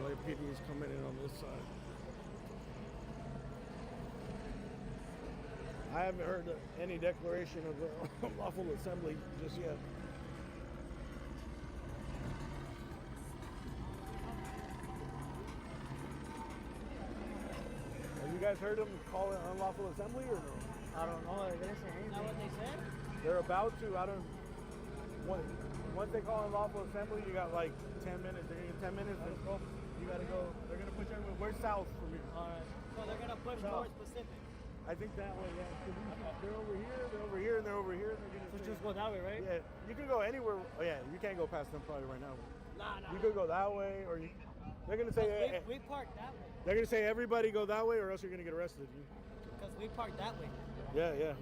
LAPD is coming in on this side. I haven't heard any declaration of lawful assembly just yet. Are you guys guys heard them call it unlawful assembly or no? I don't know. They didn't say anything. Is that what they said? They're about to. I don't. Once they call unlawful assembly, you got like 10 minutes. They're gonna get 10 minutes. You gotta go. They're gonna push everywhere. We're south from here. All right. So they're gonna push towards Pacific. I think that way. Yeah. They're over here. They're over here, and they're over here. They're gonna. So just go that way, right? Yeah. You can go anywhere. Oh yeah. You can't go past them probably right now. Nah. You could go that way, or you. They're gonna say. We parked that way. They're gonna say everybody go that way, or else you're gonna get arrested. Because we parked that way. Yeah.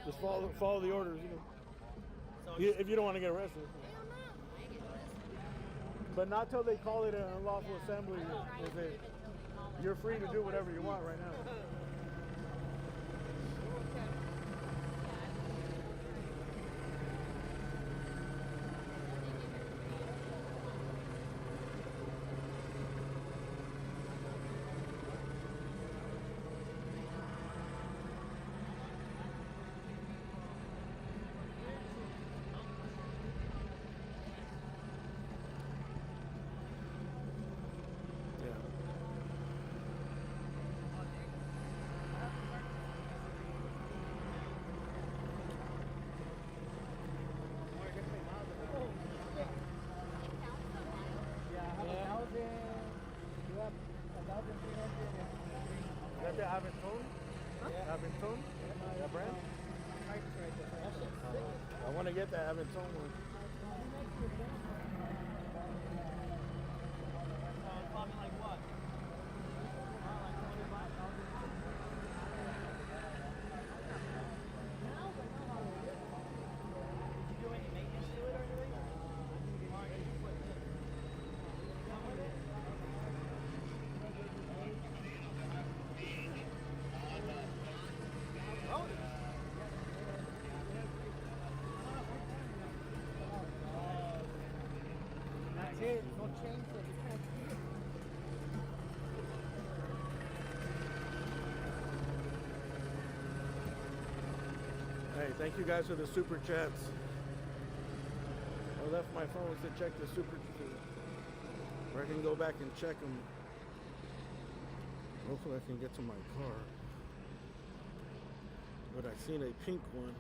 Just follow the orders. You know. So If you don't want to get arrested. But not till they call it an unlawful assembly. Is it? You're free to do whatever you want right now. Is that the Aventone? Yeah. Aventone? That brand? I want to get that Aventone one. Probably like what? Did you do any maintenance to it or anything? That's it. No change for the Hey, thank you guys for the super chats. I left my phone to check the super chats. Or I can go back and check them. Hopefully I can get to my car. But I seen a pink one.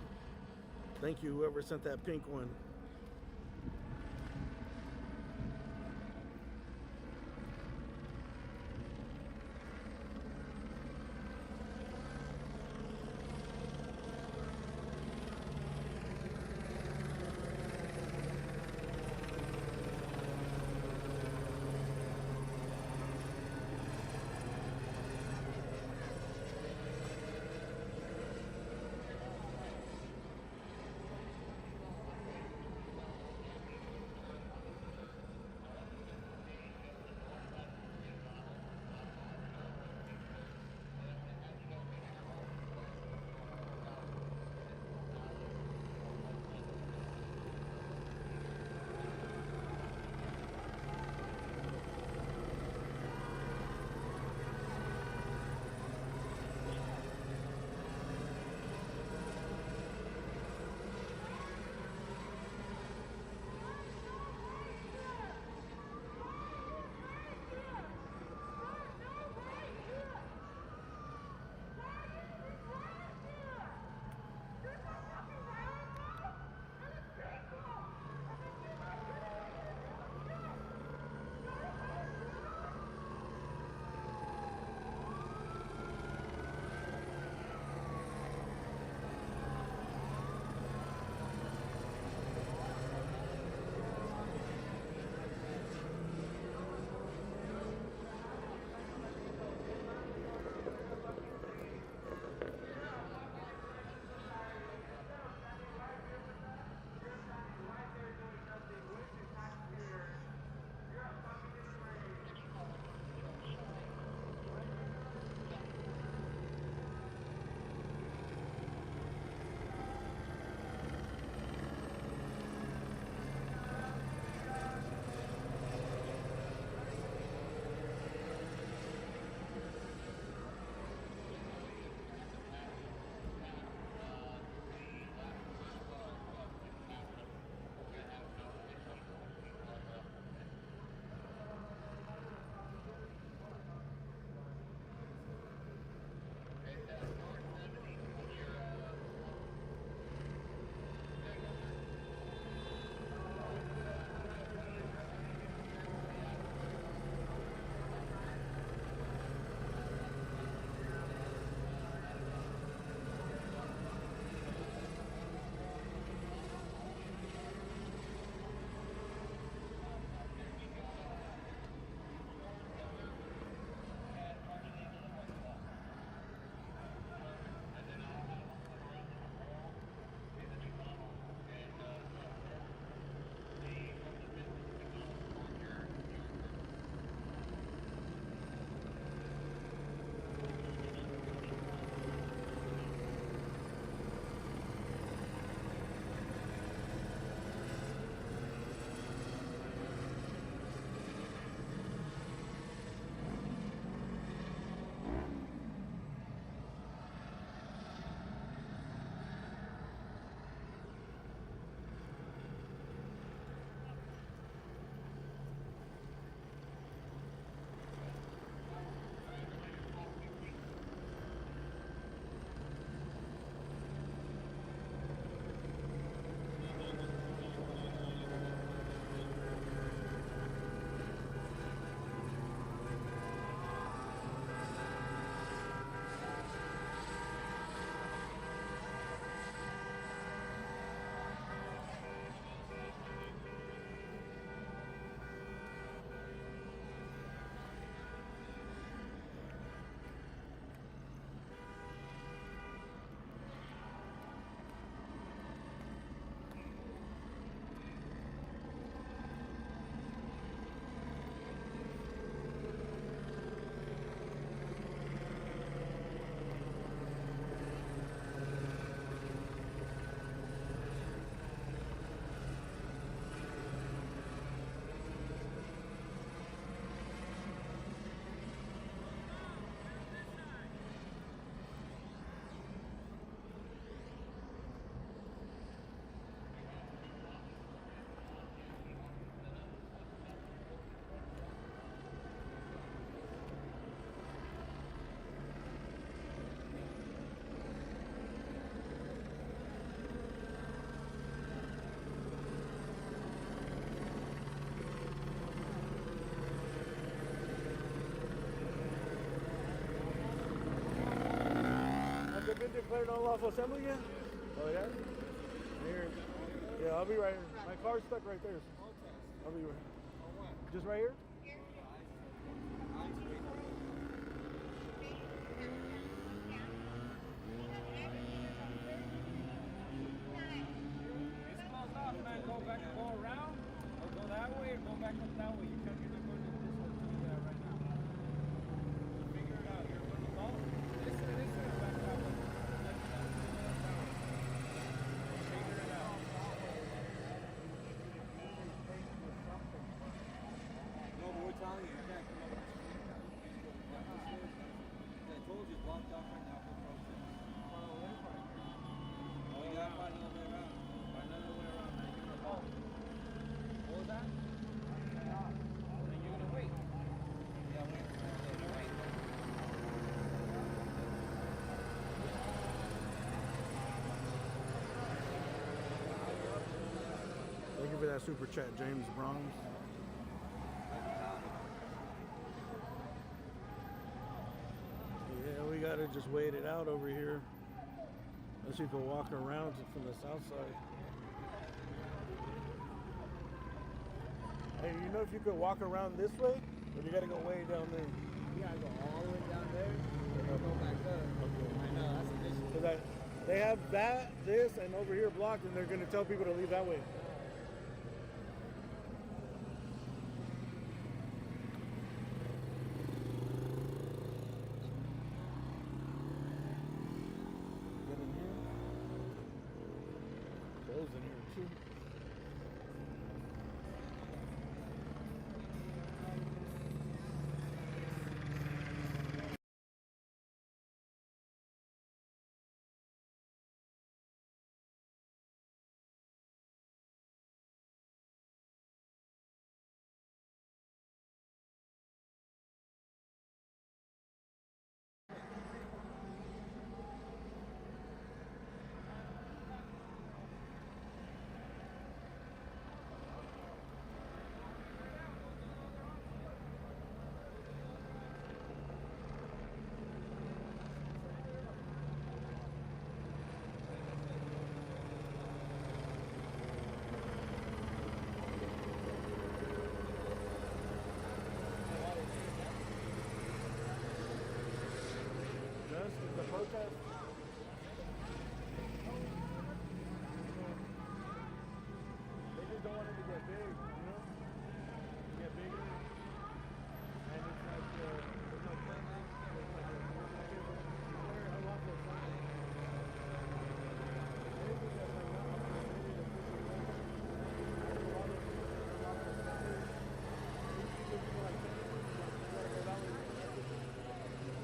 Thank you, whoever sent that pink one. declared unlawful assembly again? Oh, yeah? Here. Yeah, I'll be right here. My car's stuck right there. I'll be right. Just right here? Go back and go around, or go that way, or go back up that way. You're not going this way right now. Figure it out. You're going to go this way, or back that way. Figure it out. No, but we're telling you, you can't come up the street now. I told you, blocked off right now for protest. Oh, you gotta find another way around. Find another way around, man. You're gonna hold. What was that? Then you're gonna wait. Yeah, wait. You're gonna wait. Thank you for that super chat, James Brahms. Yeah, we gotta just wait it out over here. Unless you can walk around from the south side. Hey, you know if you could walk around this way, or you gotta go way down there? You gotta go all the way down there, and then go back up. I know, that's an issue. So that they have that, this, and over here blocked, and they're gonna tell people to leave that way. Get in here. Close in here too. The protest. They just don't want it to get big, you know? Get bigger. And it's like, there's no cameras. There's like a unlawful sign. Anything that's like not maybe the official way. There's a lot of unlawful signs. People like that. You gotta go down there.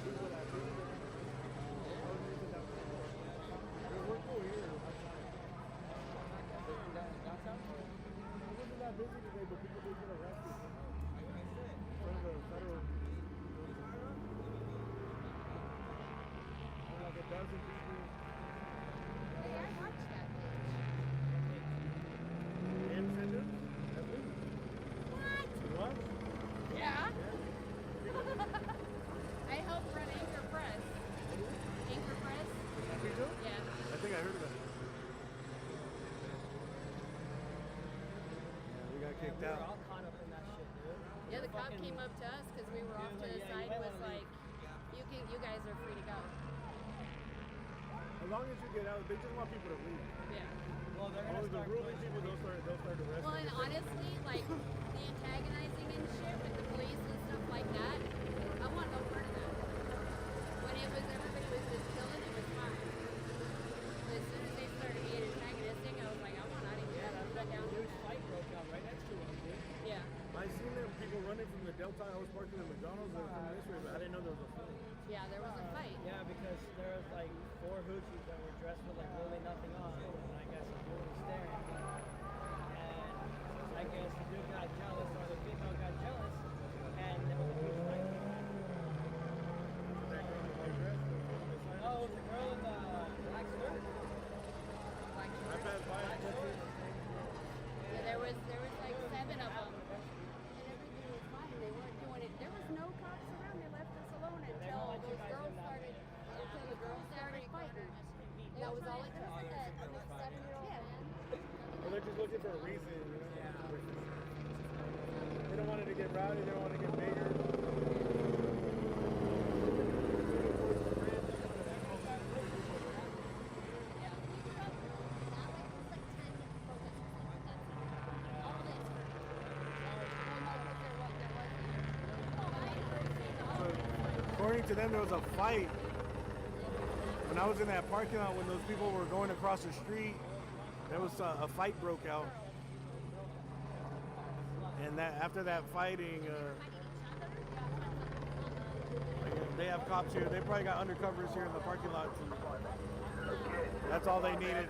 People that do it. We're cool here. Downtown? It wasn't that busy today, but people did get arrested. From the federal. Like a dozen people. Hey, I watched that bitch. And send it? What? What? Yeah. I helped run Anchor Press. Anchor Press? Yeah. I think I heard about it. Yeah, we got kicked We were out. all caught up in that shit, dude. Yeah, the cop came up to us because we were off to the side and was like, you guys are free to go. As long as you get out, they just want people to leave. Yeah. Well, they're All gonna the start ruling pushing people, they'll start arresting. Well, and honestly, like, the antagonizing and shit with the police and stuff like that, I want no part of that. When everybody was just chilling, it was fine. But as soon as they started being antagonistic, I was like, I want out of here. I'm not down huge fight broke out right next to us, dude. Yeah. I seen them people running from the Delta. I was parking at McDonald's. They were coming this way, but I didn't know there was a fight. Yeah, there was a fight. Yeah, because there was like 4 hoochies that were dressed with like really nothing on, and I guess the dude was staring. And I guess the dude got jealous, or the female got jealous, and there was a huge fight. Oh, it was the girl in the black skirt? Black I shirt. passed by. Yeah, there was like 7 of them. And everything was fine. They weren't doing it. There was no cops around. They left us alone until those girls started fighting. was looking for a reason, you know? They don't want it to get rowdy, they don't want to get bigger. According to them, there was a fight when I was in that parking lot when those people were going across the street. There was a fight broke out, and that after that fighting, they have cops here. They probably got undercovers here in the parking lot. That's all they needed.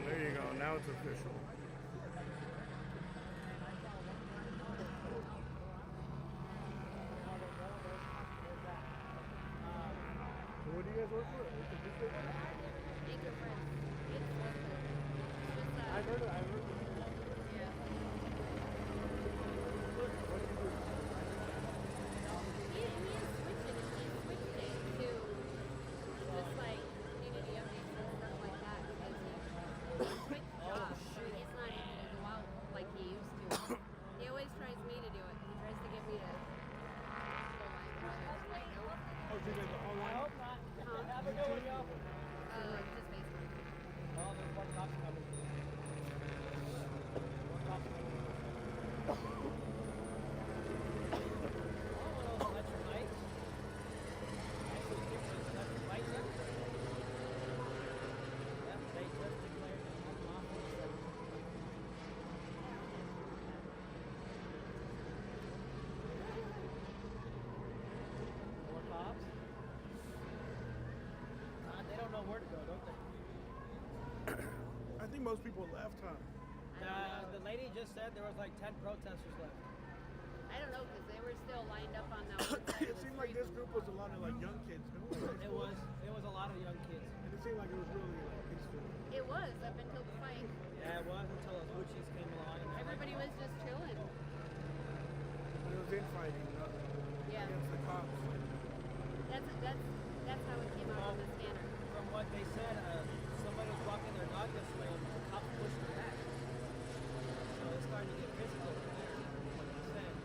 There you go. Now it's official. What do you guys work for? I've heard of it. I think most people left, huh? The lady just said there was like 10 protesters left. I don't know, because they were still lined up on that one side. It seemed like this group was a lot of like young kids. It was a lot of young kids. And it seemed like it was really like peaceful. It was up until the fight. Yeah, it was until the Houthis came along. And Everybody was just chilling. It was infighting, Yeah. against the cops. That's how it came out on the scanner. From what they said, somebody was walking their dog this way and the cops pushed them back. So it's starting to get physical from there, what they said.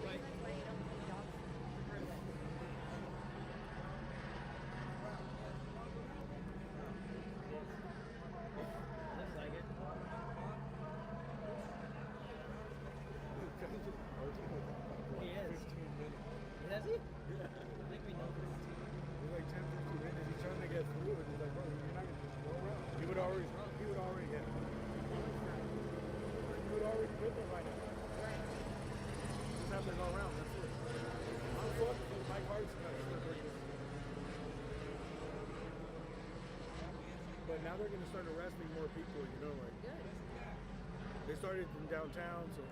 But, looks like it. He is. 15 minutes. Is he? Yeah. I think we know this. It was like 10, 15 minutes. He's trying to get through it. He's like, bro, you're not going to go around. He would already, yeah. He would already been there by now. Right. Just have to go around, that's it. I'm fucked with my car's not slippery. But now they're going to start arresting more people, you know, like. Good. They started in downtown, so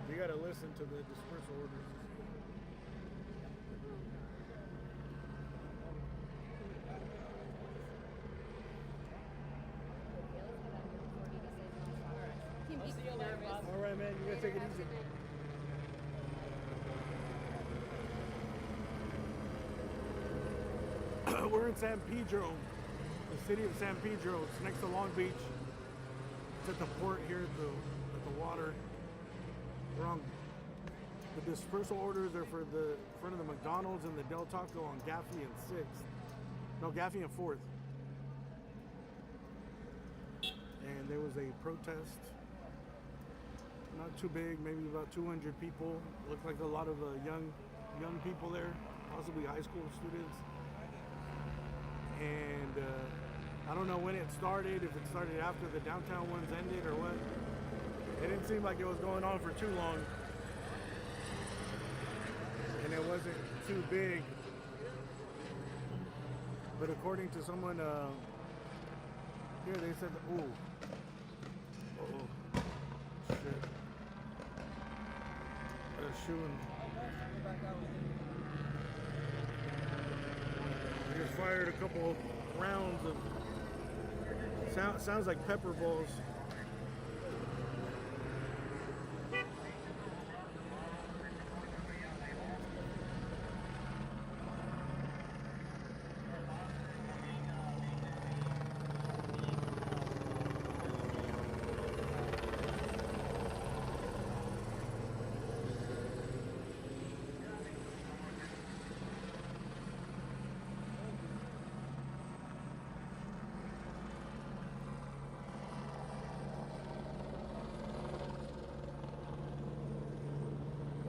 you got to listen to the dispersal orders. All right, man. You gotta take it easy. We're in San Pedro, the city of San Pedro. It's next to Long Beach. It's at the port here at the water. We're on. The dispersal orders are for the front of the McDonald's and the Del Taco on Gaffney and 6th. No, Gaffney and 4th. And there was a protest. Not too big, maybe about 200 people. Looked like a lot of young people there, possibly high school students. And I don't know when it started, if it started after the downtown ones ended or what. It didn't seem like it was going on for too long. And it wasn't too big. But according to someone here, they said, ooh, oh, shit, they're shooting. They just fired a couple rounds of sounds like pepper balls.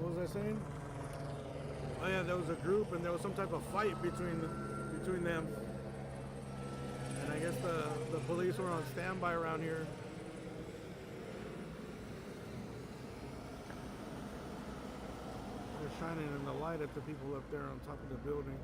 What was I saying? Oh yeah, there was a group and there was some type of fight between them. And I guess the police were on standby around here. They're shining in the light at the people up there on top of the building.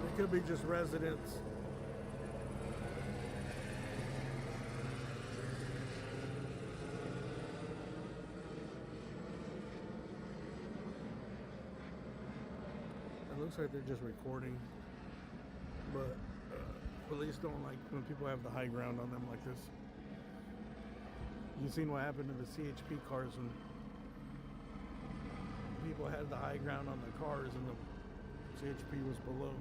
It could be just residents. It looks like they're just recording, but police don't like when people have the high ground on them like this. You've seen what happened to the CHP cars when people had the high ground on the cars and the CHP was below.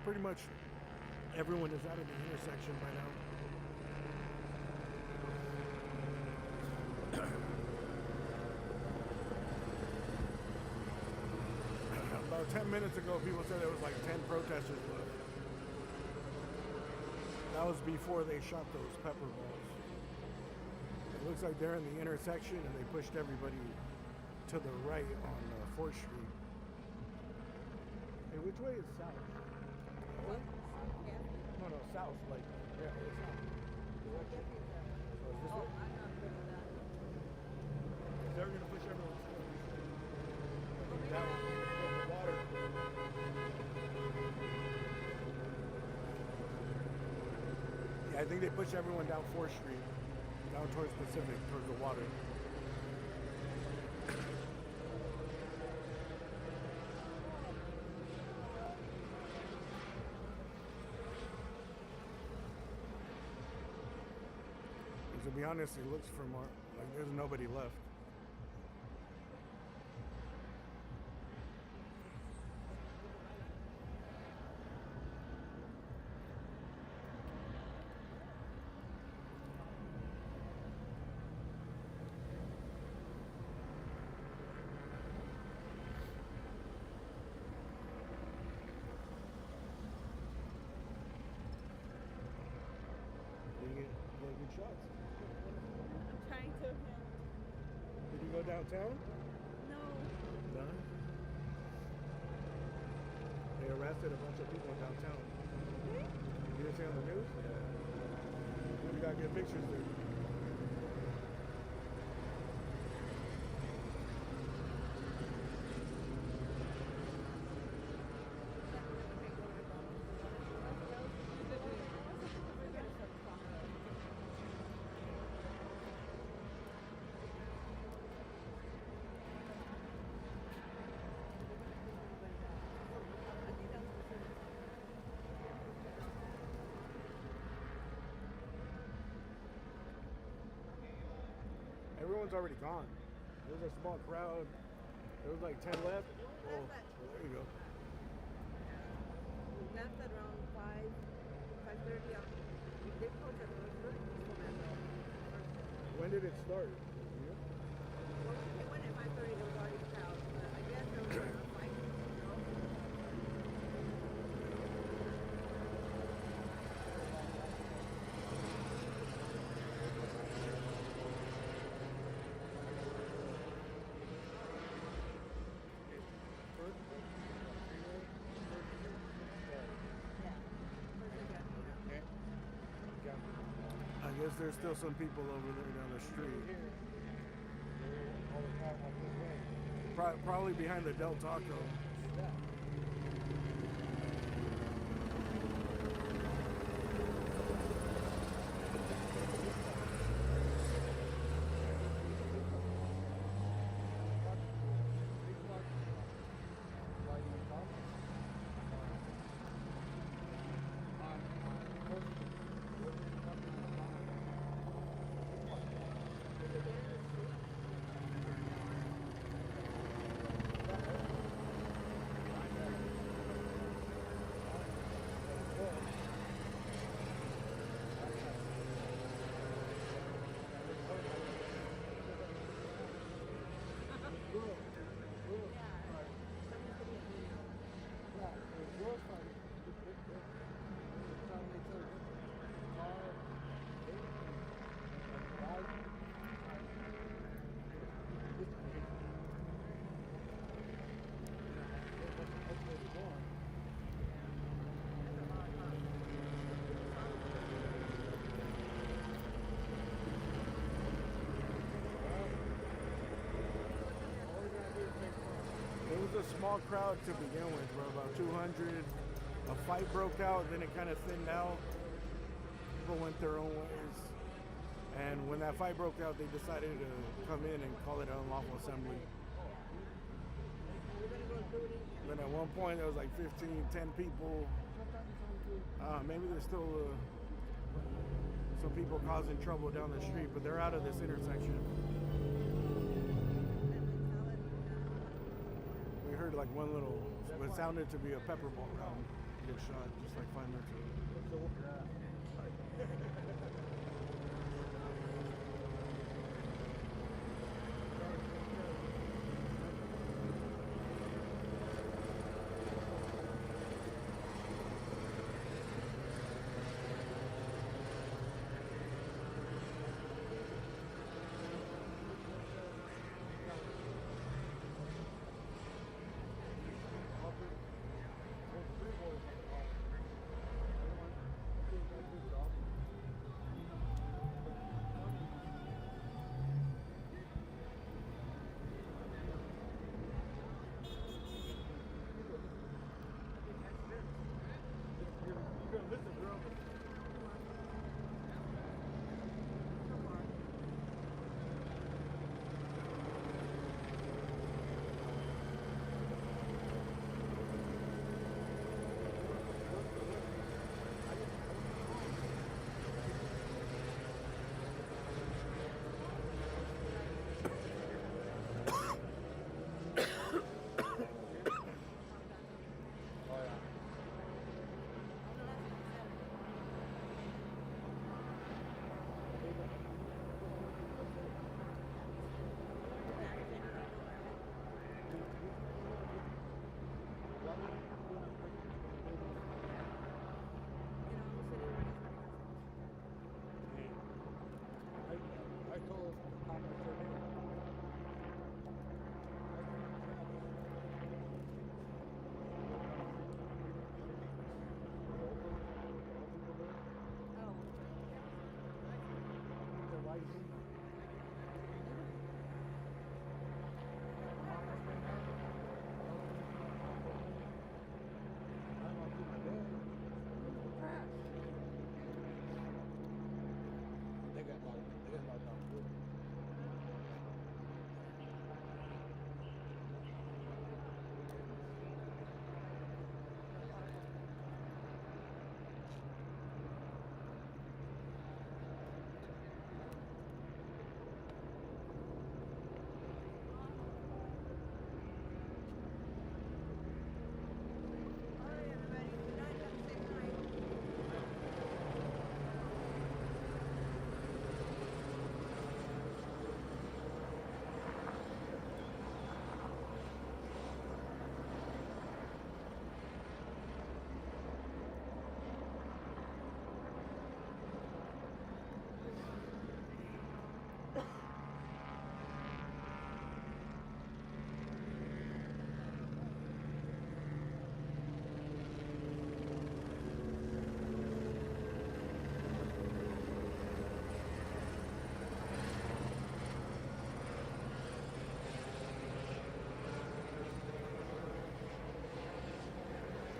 pretty much everyone is out of the intersection by now. About 10 minutes ago, people said there was like 10 protesters left. That was before they shot those pepper balls. It looks like they're in the intersection and they pushed everybody to the right on 4th Street. Hey, which way is south? North? No, south. Like, yeah, it's south. Direction. So is this way? They're going to push everyone to down the water. Yeah, I think they push everyone down 4th Street, down towards Pacific, towards the water. And to be honest, it looks from like there's nobody left. Good shots. I'm trying to. Did you go downtown? No. No? They arrested a bunch of people in downtown. You didn't see on the news? Yeah. We got good pictures there. Everyone's already gone. There's a small crowd. There was like 10 left. Oh, well, there you go. We left at around 5:30. We did protest. It was really peaceful manner. When did it start? Well, we went at 5:30. There was already a crowd, but I guess there was a fight. I guess there's still some people over there down the street. Probably behind the Del Taco. A small crowd to begin with, bro, about 200. A fight broke out, then it kind of thinned out. People went their own ways. And when that fight broke out, they decided to come in and call it an unlawful assembly. Then at one point, there was like 10 people. Maybe there's still some people causing trouble down the street, but they're out of this intersection. Heard like one little, what sounded to be a pepper ball round. get shot just like 5 minutes ago.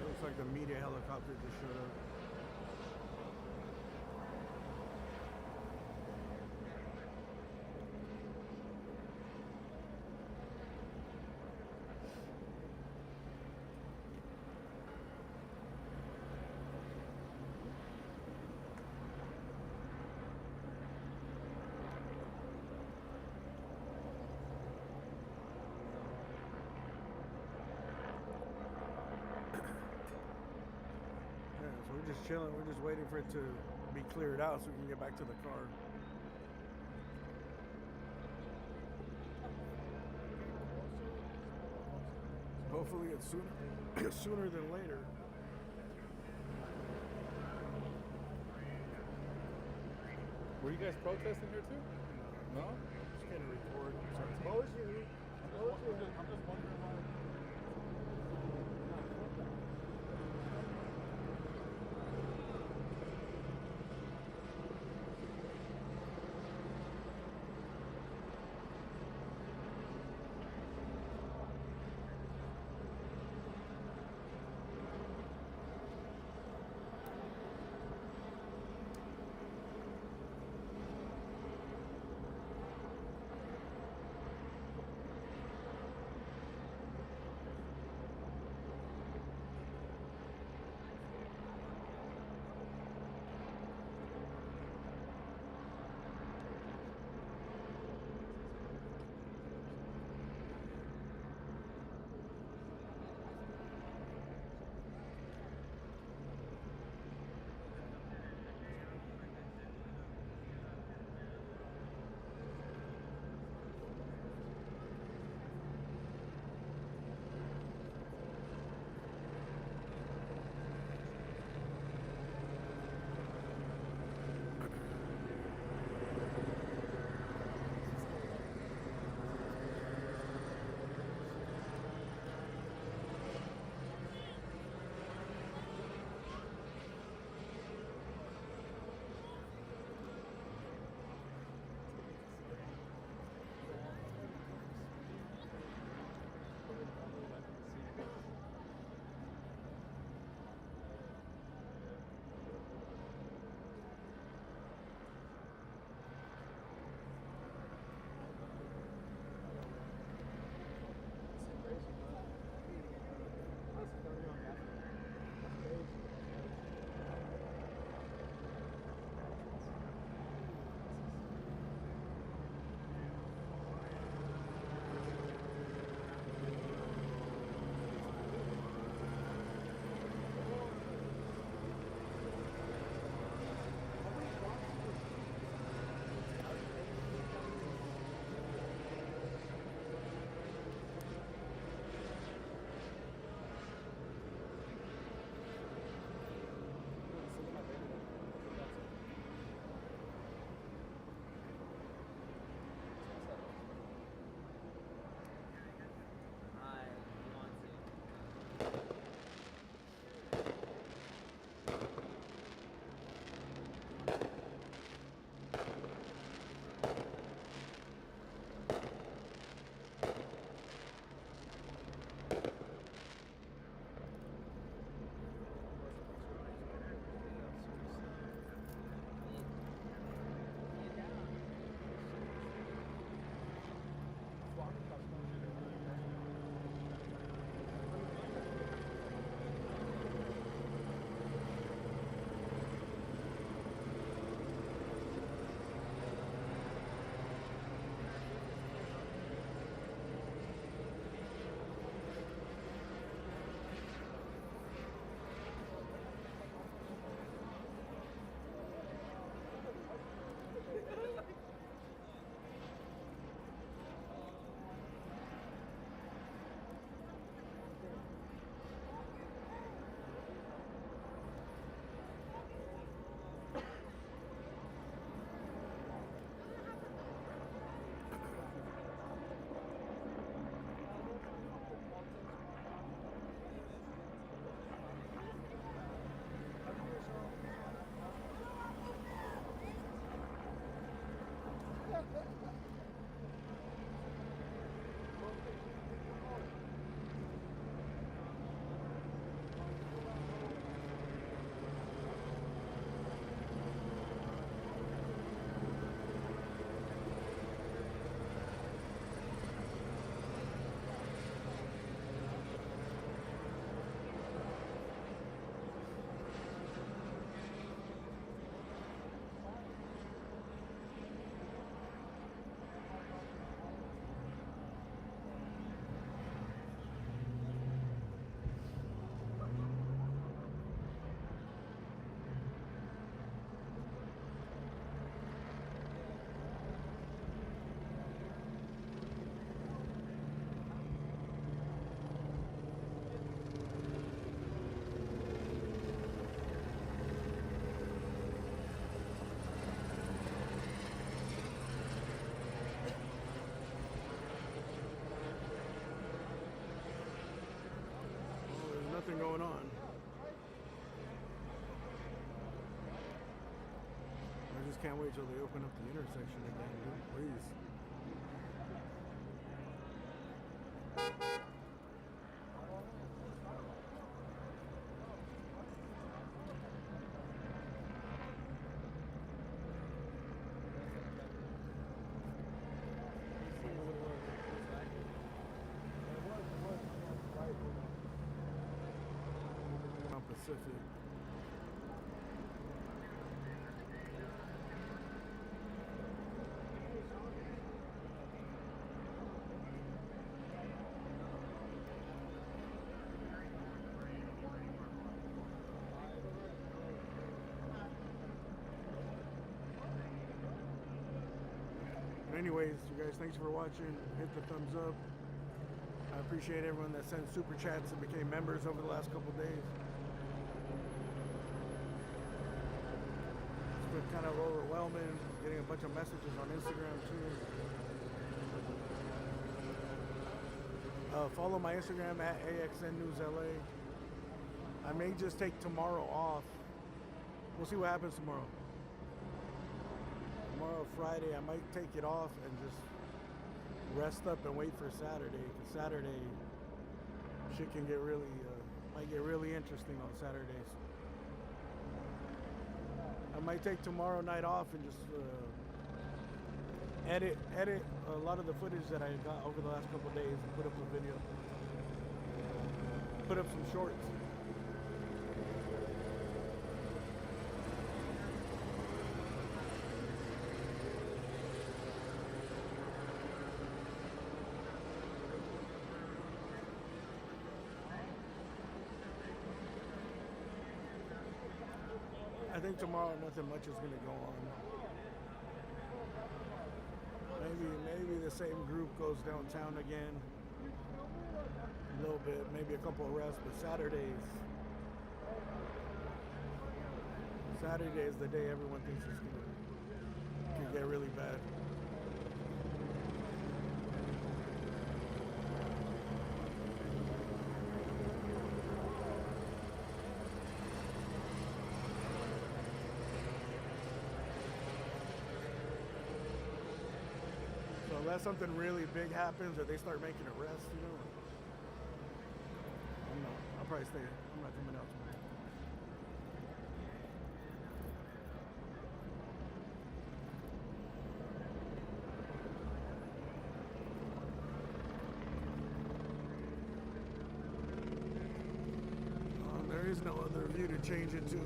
Looks like the media helicopter just showed up. So we're just chilling. We're just waiting for it to be cleared out so we can get back to the car. Hopefully it's sooner than later. Were you guys protesting here too? No? Just gonna record. I'm just wondering why. Nothing going on. I just can't wait till they open up the intersection again, dude. Please. Pacific. But anyways, you guys, thanks for watching. Hit the thumbs up. I appreciate everyone that sent super chats and became members over the last couple days. It's been kind of overwhelming, getting a bunch of messages on Instagram too. Follow my Instagram at AXNNewsLA. I may just take tomorrow off. We'll see what happens tomorrow. Tomorrow, Friday, I might take it off and just rest up and wait for Saturday. 'Cause Saturday, shit can get really, might get really interesting on Saturdays. I might take tomorrow night off and just edit a lot of the footage that I got over the last couple of days and put up a video. Put up some shorts. I think tomorrow nothing much is going to go on. Maybe the same group goes downtown again. A little bit, maybe a couple of rests, but Saturday is the day everyone thinks it's going to get really bad. Unless something really big happens or they start making arrests, you know, I'll probably stay. I'm not coming out tomorrow. There is no other view to change it to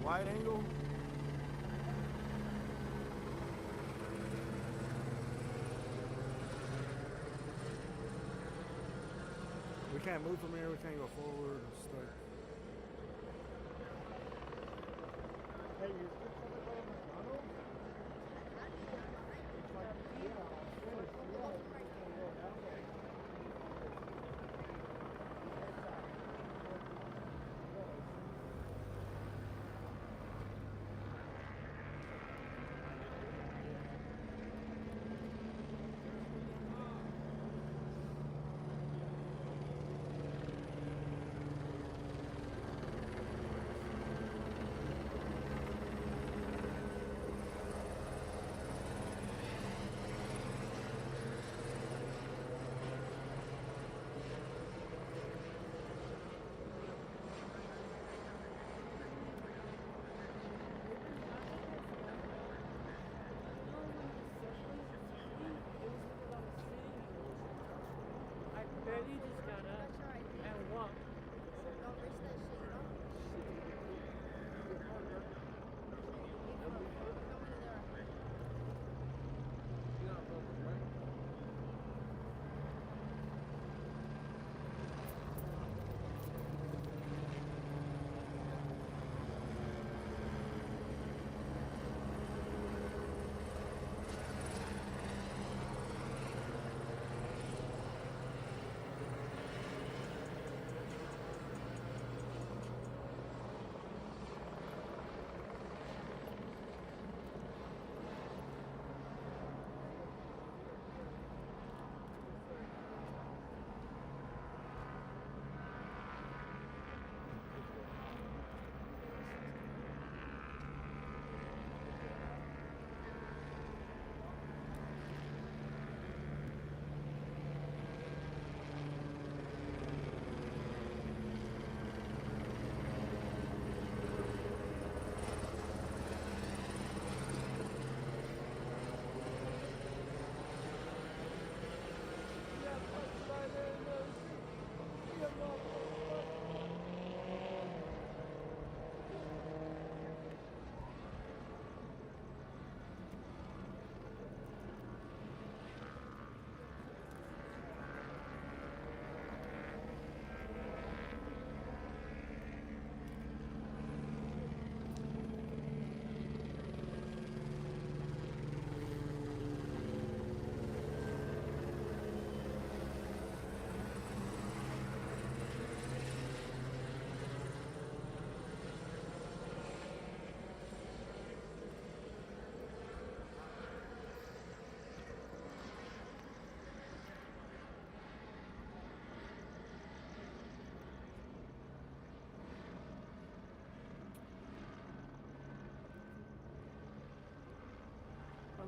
wide angle. We can't move from here, we can't go forward, we're stuck.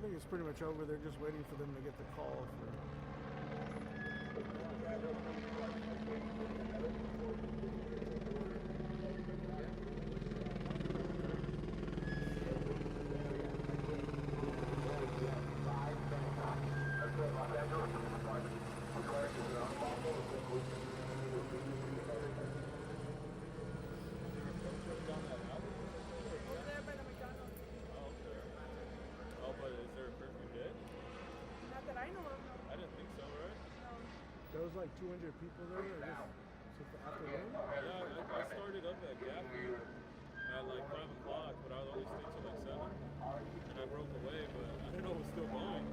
think it's pretty much over. They're just waiting for them to get the call for. There was like 200 people there just afternoon. Yeah, I started up at Gaffney at like 5 o'clock, but I only stayed till like 7. And I broke away, but I didn't know it was still going.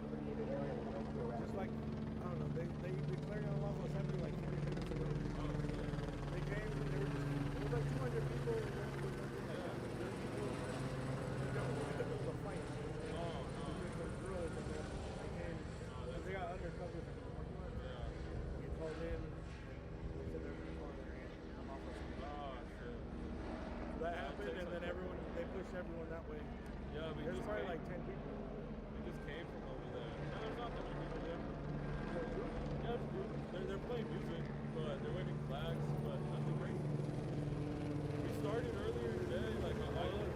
Just like, I don't know, they declared it off assembly like 40 minutes ago. They came, there was like 200 people. And then there was a fight. The girls, and then they came, they got undercover from the parking lot. We called in, and they said they were going to call their aunt. I'm off of something. So that happened, and then they pushed everyone that way. Yeah, There's probably like 10 people. We just came from over there. No, there's not that many people there. Yeah, it's good. They're playing music, but they're waving flags, but nothing crazy. We started earlier today, like on Wildland.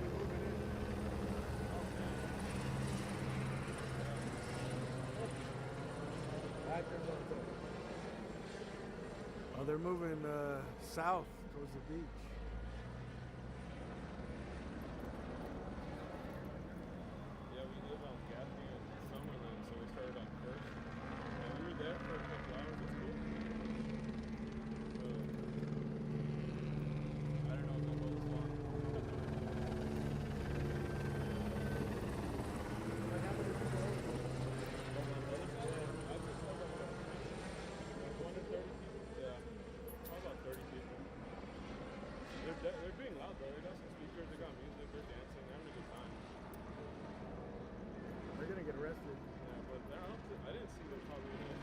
Oh, they're moving south towards the beach. Yeah, we live on Gaffney and Summerlin, so we started on First. And we were there for a couple hours at school. I don't know if the whole long. They're being loud though. They got some speakers, they got music, they're dancing, they're having a good time. They're gonna get arrested. Yeah, but I didn't see them call Riots.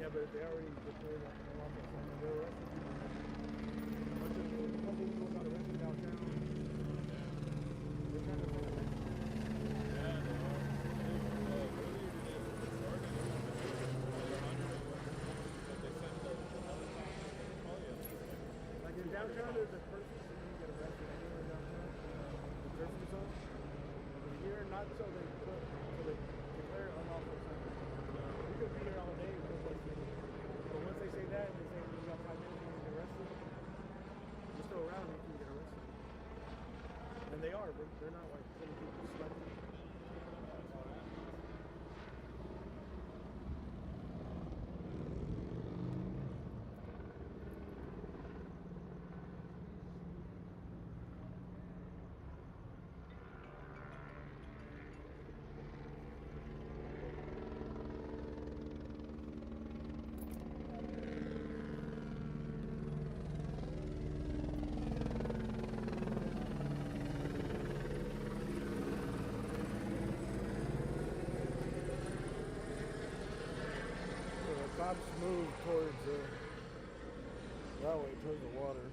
Yeah, but they already declared that they're arrested. A bunch of people got arrested downtown. They're trying to find them. Yeah, they are. Earlier today, when it started, it was but they sent the helicopter and the call you. Like in downtown, there's a person who can get arrested anywhere downtown. The curfew zone. But here, not so they declare unlawful assembly. We could be here all day, but once they say that and they say you got 5 minutes, you can get arrested. You're still around, you can get arrested. And they are. They're not like putting people selective. Cops move towards that way, towards the water.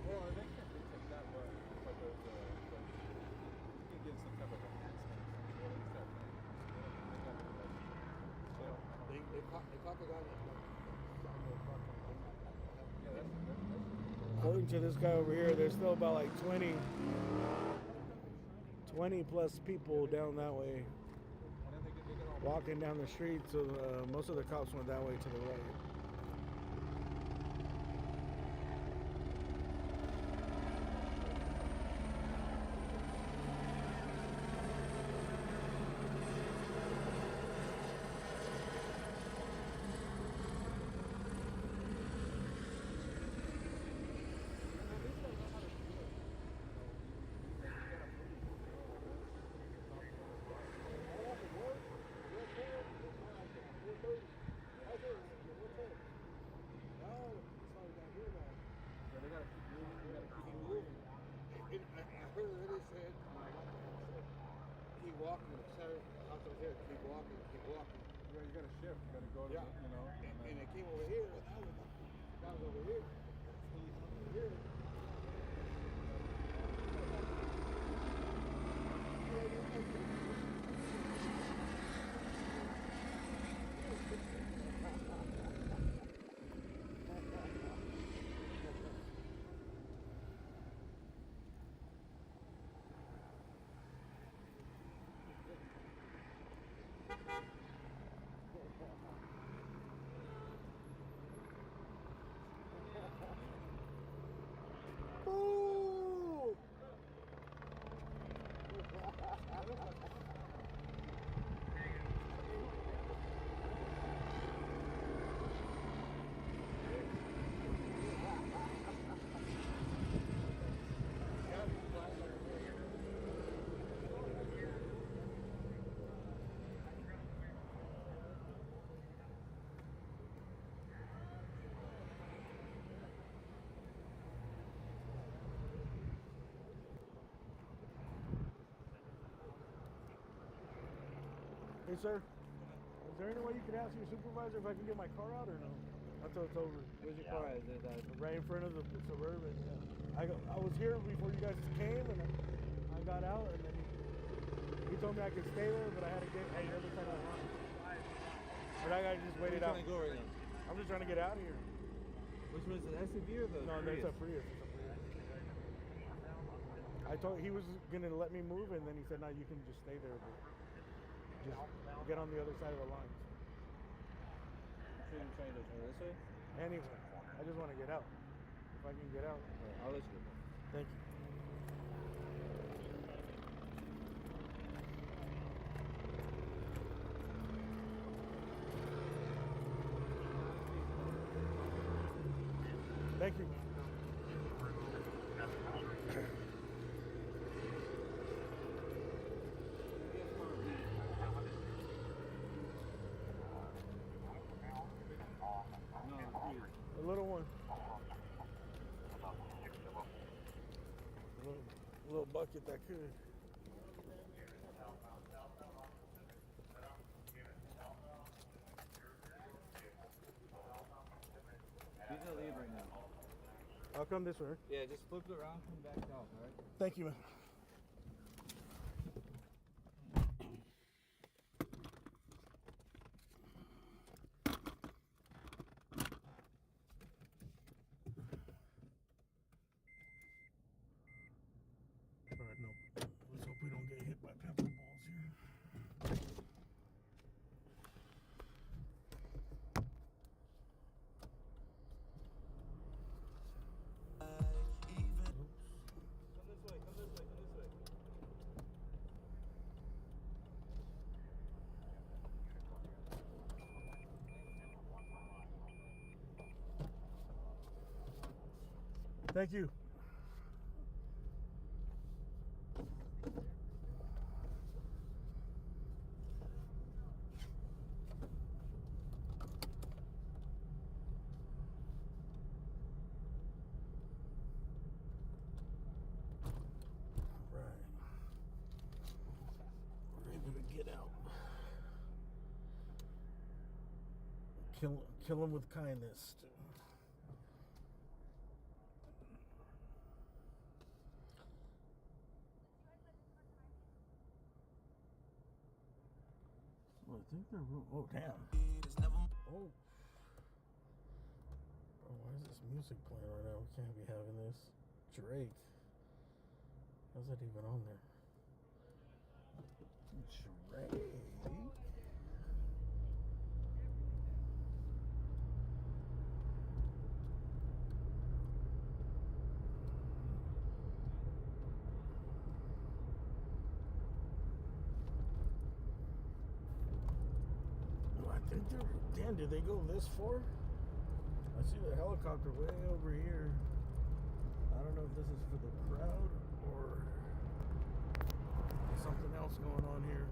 Well, they can't detect that, but there's you can get some type of enhancement. What is that? They caught the guy on Yeah, that's according to this guy over here, there's still about like 20 plus people down that way. Walking down the street, so most of the cops went that way to the right. Yeah, you gotta shift. You gotta go to, you know. And it came over here. That was over here. Over here. Hey, sir. Is there any way you could ask your supervisor if I can get my car out or no? Until it's over. Where's your car? Is it right in front of the Suburban? Yeah. I was here before you guys came, and I got out, and then he told me I could stay there, but I had to get on the other side of the line. But I gotta just wait it out. Where are you trying to go right now? I'm just trying to get out of here. Which one is it, SUV or the No, Prius? that's a Prius. I told he was gonna let me move, and then he said, "No, you can just stay there, but just get on the other side of the line." So you're trying to turn this way? Anyway, I just want to get out. If I can get out. I'll let you go. Thank you. Thank you. A little one. A little bucket that could. He's gonna leave right now. I'll come this way. Yeah, just flip it around, come back out, alright? Thank you, man. Alright, no. Let's hope we don't get hit by pepper balls here. Thank you. Right. We're able to get out. Kill him with kindness. I think they're. Oh, damn. Oh. Bro, why is this music playing right now? We can't be having this. Drake. How's that even on there? Drake. I think they're. Damn, did they go this far? I see the helicopter way over here. I don't know if this is for the crowd or something else going on here.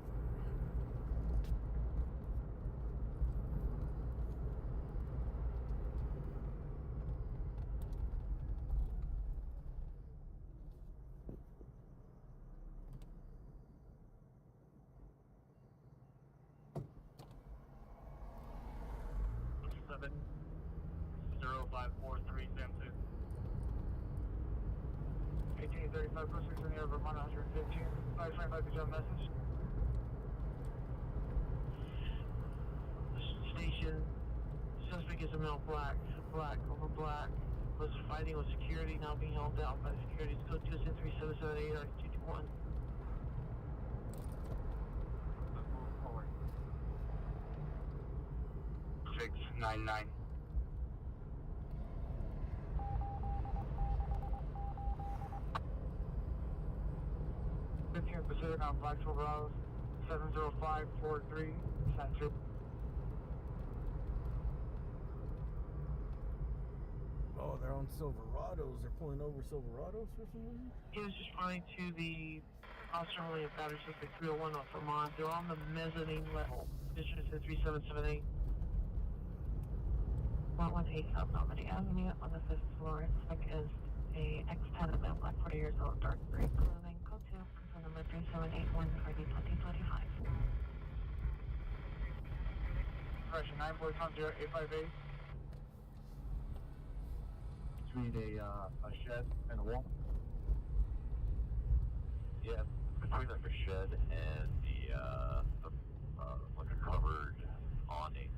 Seven 0543 Samson. 1835 Brooklyn, Virginia, Vermont 115. 525 is your message. Station. Suspect is a male black. Black over black. Was fighting with security, now being held down by security. Code 23778 221. Move forward. 699. Here Pacific on Black Silverados 70543 Central. Oh, they're on Silverados. They're pulling over Silverados for some reason? He was just running to the Australian Battery Suspect 301 off Vermont. They're on the mezzanine level. District 3778. 118 South Normandy Avenue on the 5th floor. Suspect is a ex-tenant male, black, 40 years old, dark gray clothing. Code 2, confirm number 3781 for the 2025. Fresh 9 boys on 0858. Between a shed and a wall? Yeah, between like a shed and like a covered awning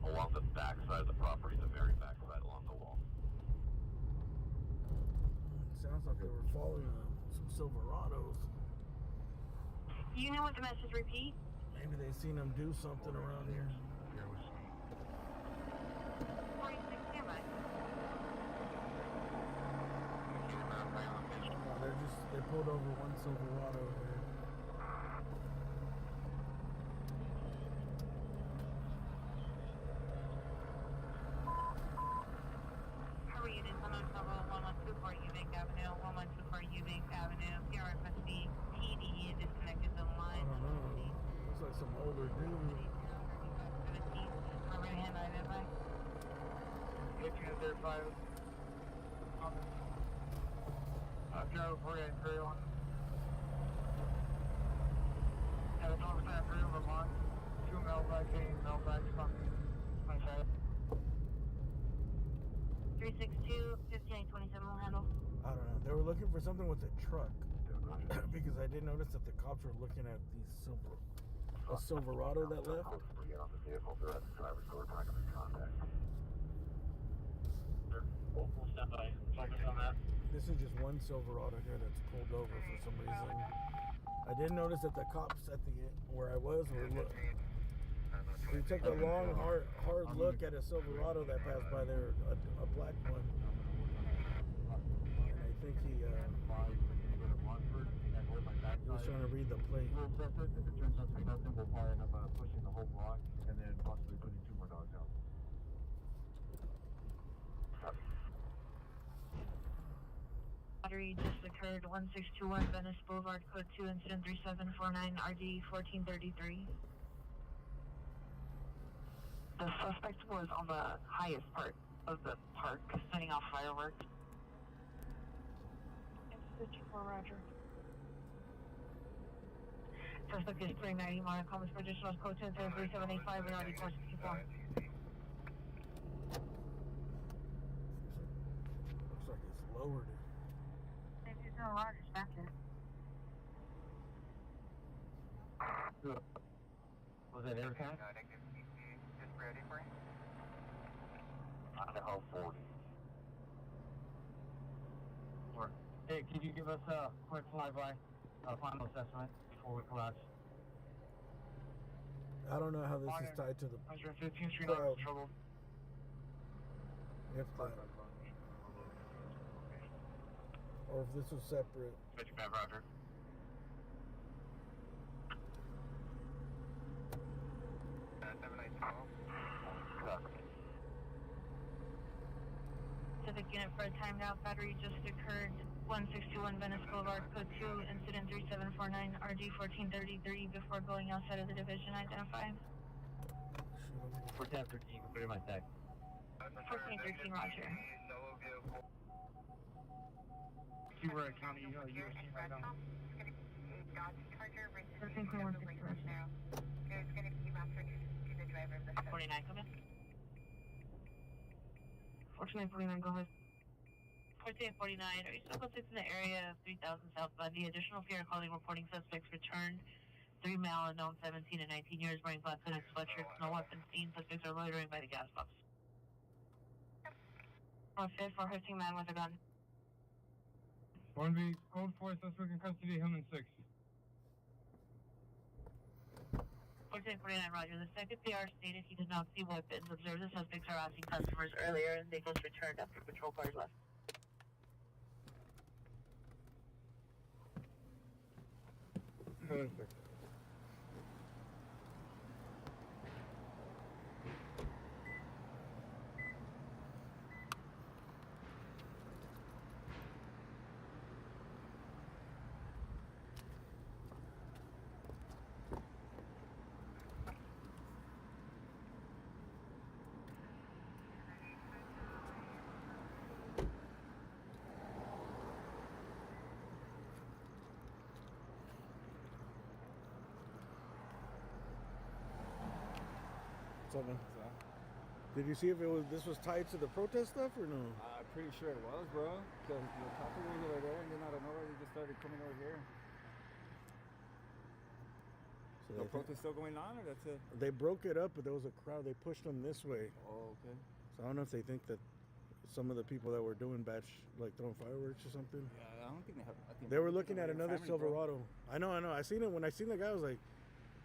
along the back side of the property, the very back side along the wall. Sounds like they were following some Silverados. You know what the message repeat? Maybe they seen them do something around here. They pulled over one Silverado here. Hurry, it is 1124 Eubank Avenue, 1124 Eubank Avenue. PRFSD PD disconnected the line. I don't know. Looks like some older dude. My right hand identify. 1835. Joe, 4831. And it's on stand 3 over Vermont. 2 mailbags, from my side. 362 5827 will handle. I don't know. They were looking for something with a truck. Because I did notice that the cops were looking at a Silverado that left. We'll stand by. Focus on that. This is just one Silverado here that's pulled over for some reason. I did notice that the cops at the where I was were we took a long, hard look at a Silverado that passed by there, a black one. And I think he was trying to read the plate. If it turns out to be nothing, we'll probably end up pushing the whole block and then possibly putting 2 more dogs out. Battery just occurred 1621 Venice Boulevard, code 2, incident 3749 RD 1433. The suspect was on the highest part of the park, setting off fireworks. It's 54, roger. Suspect is 390 Mile Commerce for additional code 2, incident 3785 and RD 464. Looks like it's lowered. Roger, back there. Was that aircraft? Idaho 40. Hey, could you give us a quick flyby, final assessment before we collapse? I don't know how this is tied to the 115th Street, crowd. trouble. If that, or if this was separate. Switch back, roger. Pacific unit for a timed out battery just occurred 1621 Venice Boulevard, code 2, incident 3749 RD 1433 before going outside of the division. Identify. 1413, completed my tag. 1413, roger. See where county you are right now. 1321 roger. 49, come in. 1449, go ahead. 1449, are you still posted in the area of 3000 South Bundy? Additional fear calling reporting suspects returned. 3 male unknown, 17 and 19 years, wearing black hooded sweatshirts, no weapons seen. Suspects are loitering by the gas pumps. 415 man with a gun. 1B, code 4, suspect in custody, Hillman 6. 1449, roger. The second PR stated he did not see weapons. Observe the suspects harassing customers earlier and vehicles returned after patrol cars left. Hillman 6. up, man? So, Did you see if this was tied to the protest stuff or no? I'm pretty sure it was, bro. Because the couple was over there, and then out of nowhere, they just started coming over here. So The protest still going on, or that's it? They broke it up, but there was a crowd. They pushed them this way. Oh, okay. So I don't know if they think that some of the people that were doing like throwing fireworks or something. Yeah, I don't think they have. I think They were looking at they're another family, bro. Silverado. I know. I seen it when I seen the guy. I was like,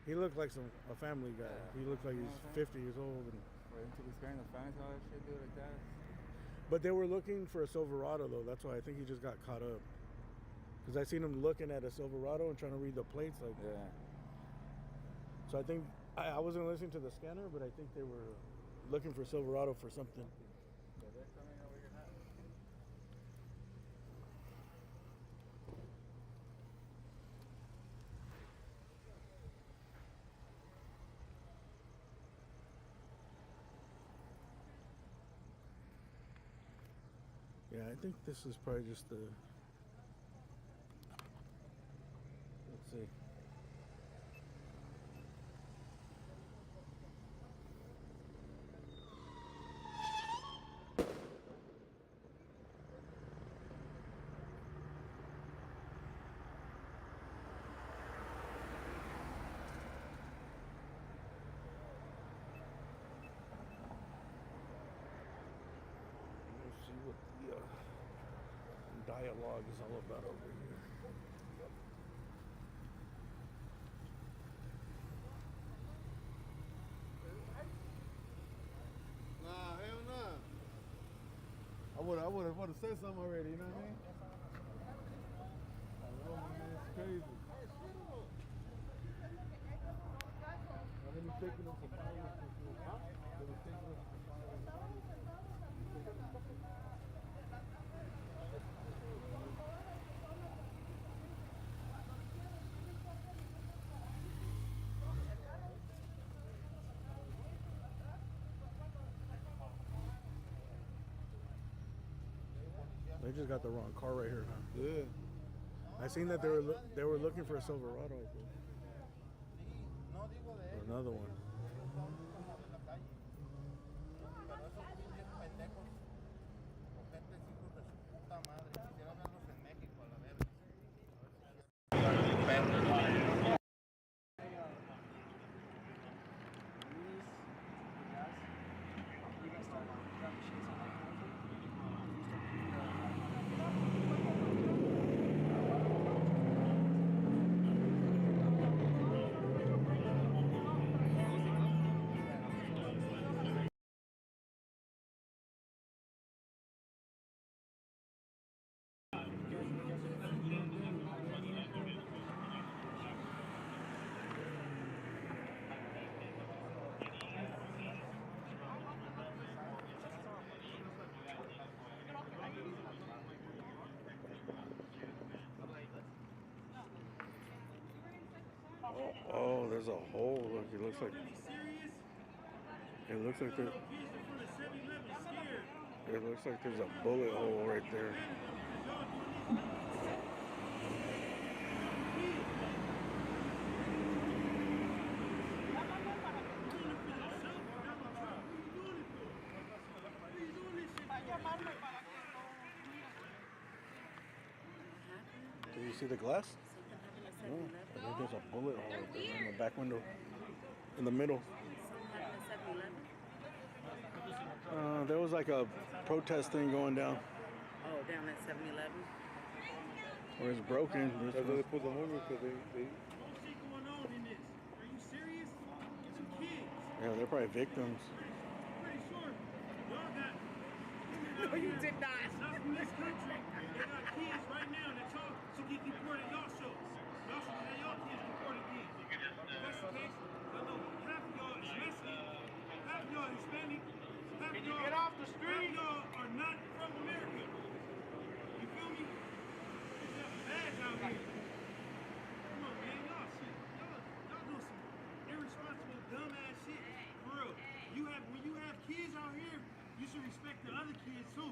he looked like a family guy. Yeah. He looked like he's 50 years old. And Right into the scaring the families, all that shit, dude, like that. but they were looking for a Silverado though. That's why I think he just got caught up. Because I seen him looking at a Silverado and trying to read the plates. Like, yeah. So I think I wasn't listening to the scanner, but I think they were looking for Silverado for something. Yeah, they're coming over here now. Yeah, I think this is probably just the. Let's see. Let's see what the dialogue is all about over here. Nah, hell nah. I would have said something already, you know what I mean? I know, man, it's crazy. Now they be taking them for fireworks and shit. They be taking them for fireworks. They just got the wrong car right here, huh? Yeah. I seen that they were looking for a Silverado, I think. Or another one. Oh, there's a hole. Look, it looks like there's a bullet hole right there. Do you see the glass? No, I think there's a bullet hole right there in the back window. In the middle. There was like a protest thing going down. Oh, down at 7-Eleven? Where it's broken. That's why they put them over because they Yeah, they're probably victims. No, you did not. Not from this country. They got kids right now that y'all should get deported. Y'all shows. Y'all should have y'all kids deported kids. If that's the case, I know half of y'all is Mexican, half of y'all Hispanic, half of y'all, get off the street? half of y'all are not from America. You feel me? It's just bad out here. Come on, man. Y'all shit. Y'all do some irresponsible, dumbass shit. For real. When you have kids out here, you should respect the other kids too.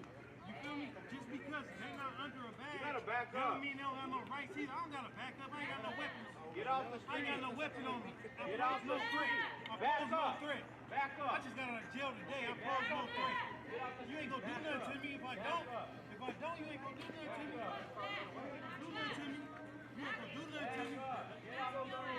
You feel me? Just because they're not under a bag, You gotta back that don't up. mean they don't have no rights either. I don't gotta back up. I ain't got no weapons. Get off the I ain't got street. no weapon on me. I Get promise off no the street. street. Back up. Back up. I just got out of jail today. I pose no threat. You ain't gonna do nothing to me if I don't. If I don't, you ain't gonna do nothing to me. You ain't gonna do nothing to me. You ain't gonna do nothing to me.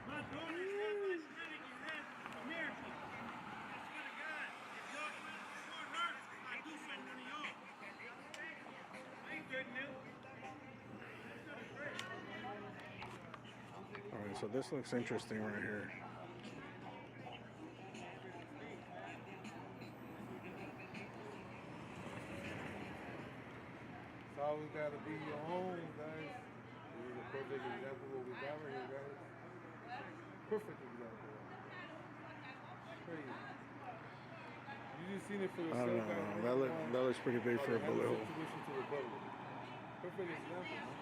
My daughter is half Hispanic and half American. I swear to God, if y'all short nerves, I do something to y'all. I ain't threatening them. That's not a threat. All right, so this looks interesting right here. It's always got to be your own, guys. This is a perfect example of what we got right here, guys. Perfect example. Crazy. You just seen it for I yourself, don't guys. know. That looks pretty big for a bullet hole. Situation to the bullet. Perfect example, man.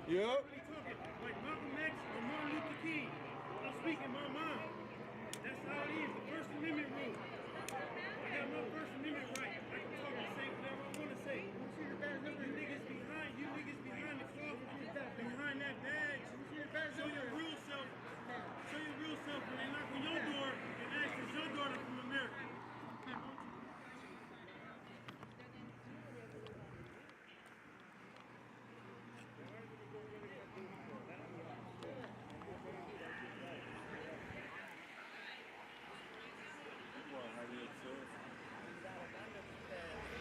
Yep. Like Malcolm X or Martin Luther King. I'm speaking my mind. That's how it is. The First Amendment rule. I got my First Amendment right. I can talk and say whatever I want to say. You niggas behind you, niggas behind the cloth, behind that badge. Show your real self. Show your real self when they knock on your door and ask, is your daughter from America? Yo.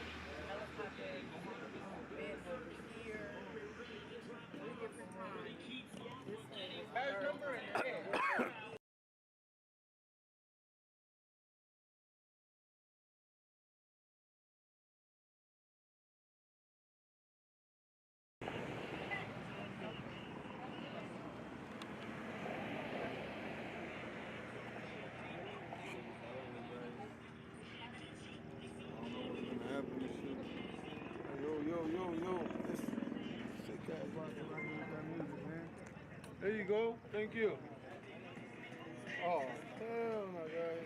This sick ass rockin' out here with that music, man. There you go. Thank you. Oh, hell no, guys.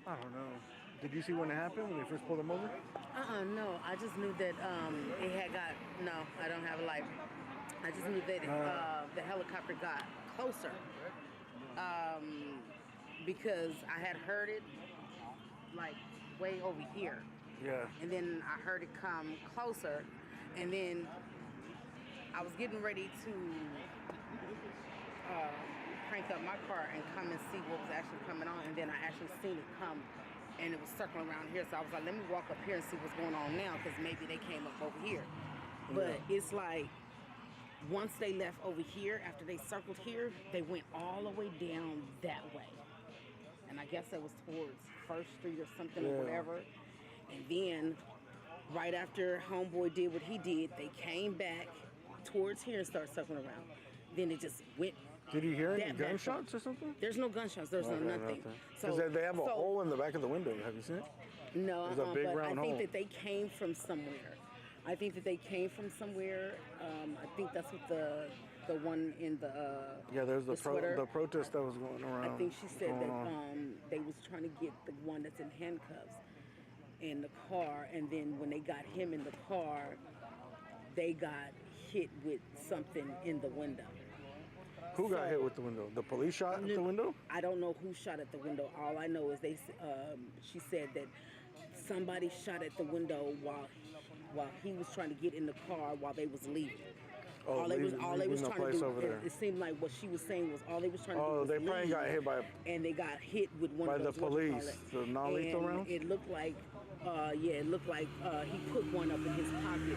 I don't know. Did you see when it happened, when they first pulled him over? No. I just knew that it had got, no, I don't have a life. I just knew that the helicopter got closer because I had heard it like way over here. Yeah. And then I heard it come closer, and then I was getting ready to crank up my car and come and see what was actually coming on, and then I actually seen it come, and it was circling around here, so I was like, let me walk up here and see what's going on now, because maybe they came up over here. But it's like, once they left over here, after they circled here, they went all the way down that way. and I guess it was towards First Street or something Yeah. or whatever. And then, right after Homeboy did what he did, they came back towards here and started circling around. Then it just went. Did you hear any that back. gunshots or something? There's no gunshots. There's no nothing. Because they have a hole in the back of the window. Have you seen it? No, There's a big but round I think hole. that they came from somewhere. I think that's what the one in the Yeah, there's the sweater. protest that was going around. I think she said going that on. they was trying to get the one that's in handcuffs in the car, and then when they got him in the car, they got hit with something in the window. Who got hit with the window? The police shot at the window? I don't know who shot at the window. All I know is she said that somebody shot at the window while he was trying to get in the car while they was leaving. Oh, all they was the trying place to over do. there. It seemed like what she was saying was all they was trying to do. Oh, was they probably leave, got hit by. and they got hit with one by of the those, what you call police, it. the non-lethal And rounds? It looked like, he put one up in his pocket.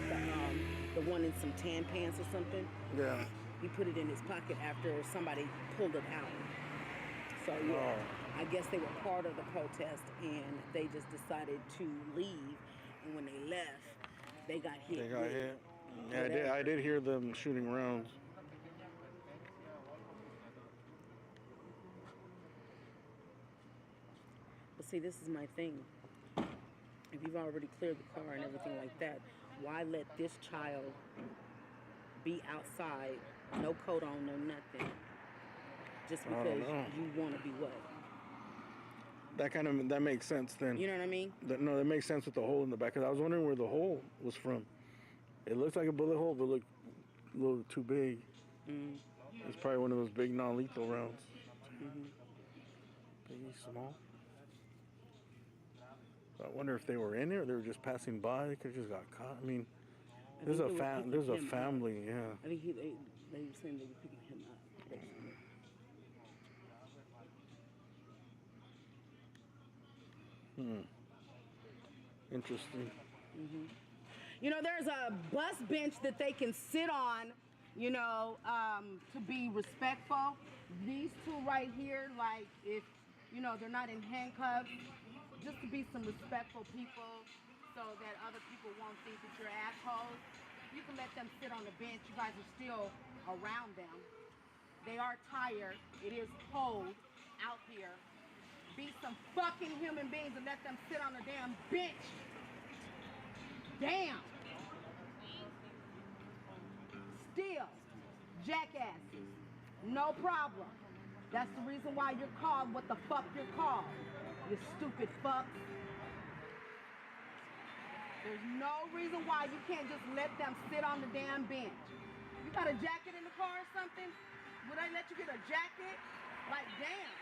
The one in some tan pants or something. Yeah. He put it in his pocket after somebody pulled it out. So yeah, Oh. I guess they were part of the protest and they just decided to leave. And when they left, they got hit. They got with hit. Yeah, whatever. I did hear them shooting rounds. But see, this is my thing. If you've already cleared the car and everything like that, why let this child be outside, no coat on, no nothing, just I don't because know. you want to be what? That makes sense then. You know what I mean? That makes sense with the hole in the back. 'Cause I was wondering where the hole was from. It looks like a bullet hole, but look a little too big. Mm. It's probably one of those big non-lethal rounds. Mm-hmm. Big, small. I wonder if they were in there or they were just passing by. They could have just got caught. I mean, there's a family, yeah. I think they were saying they were picking him up, basically. Interesting. Mm-hmm. You know, there's a bus bench that they can sit on, to be respectful. These two right here, like, if, they're not in handcuffs, just to be some respectful people so that other people won't think that you're assholes. You can let them sit on the bench. You guys are still around them. They are tired. It is cold out here. Be some fucking human beings and let them sit on the damn bench. Damn. Still, jackasses. No problem. That's the reason why you're called what the fuck you're called. You stupid fucks. There's no reason why you can't just let them sit on the damn bench. You got a jacket in the car or something? Would I let you get a jacket? Like, damn.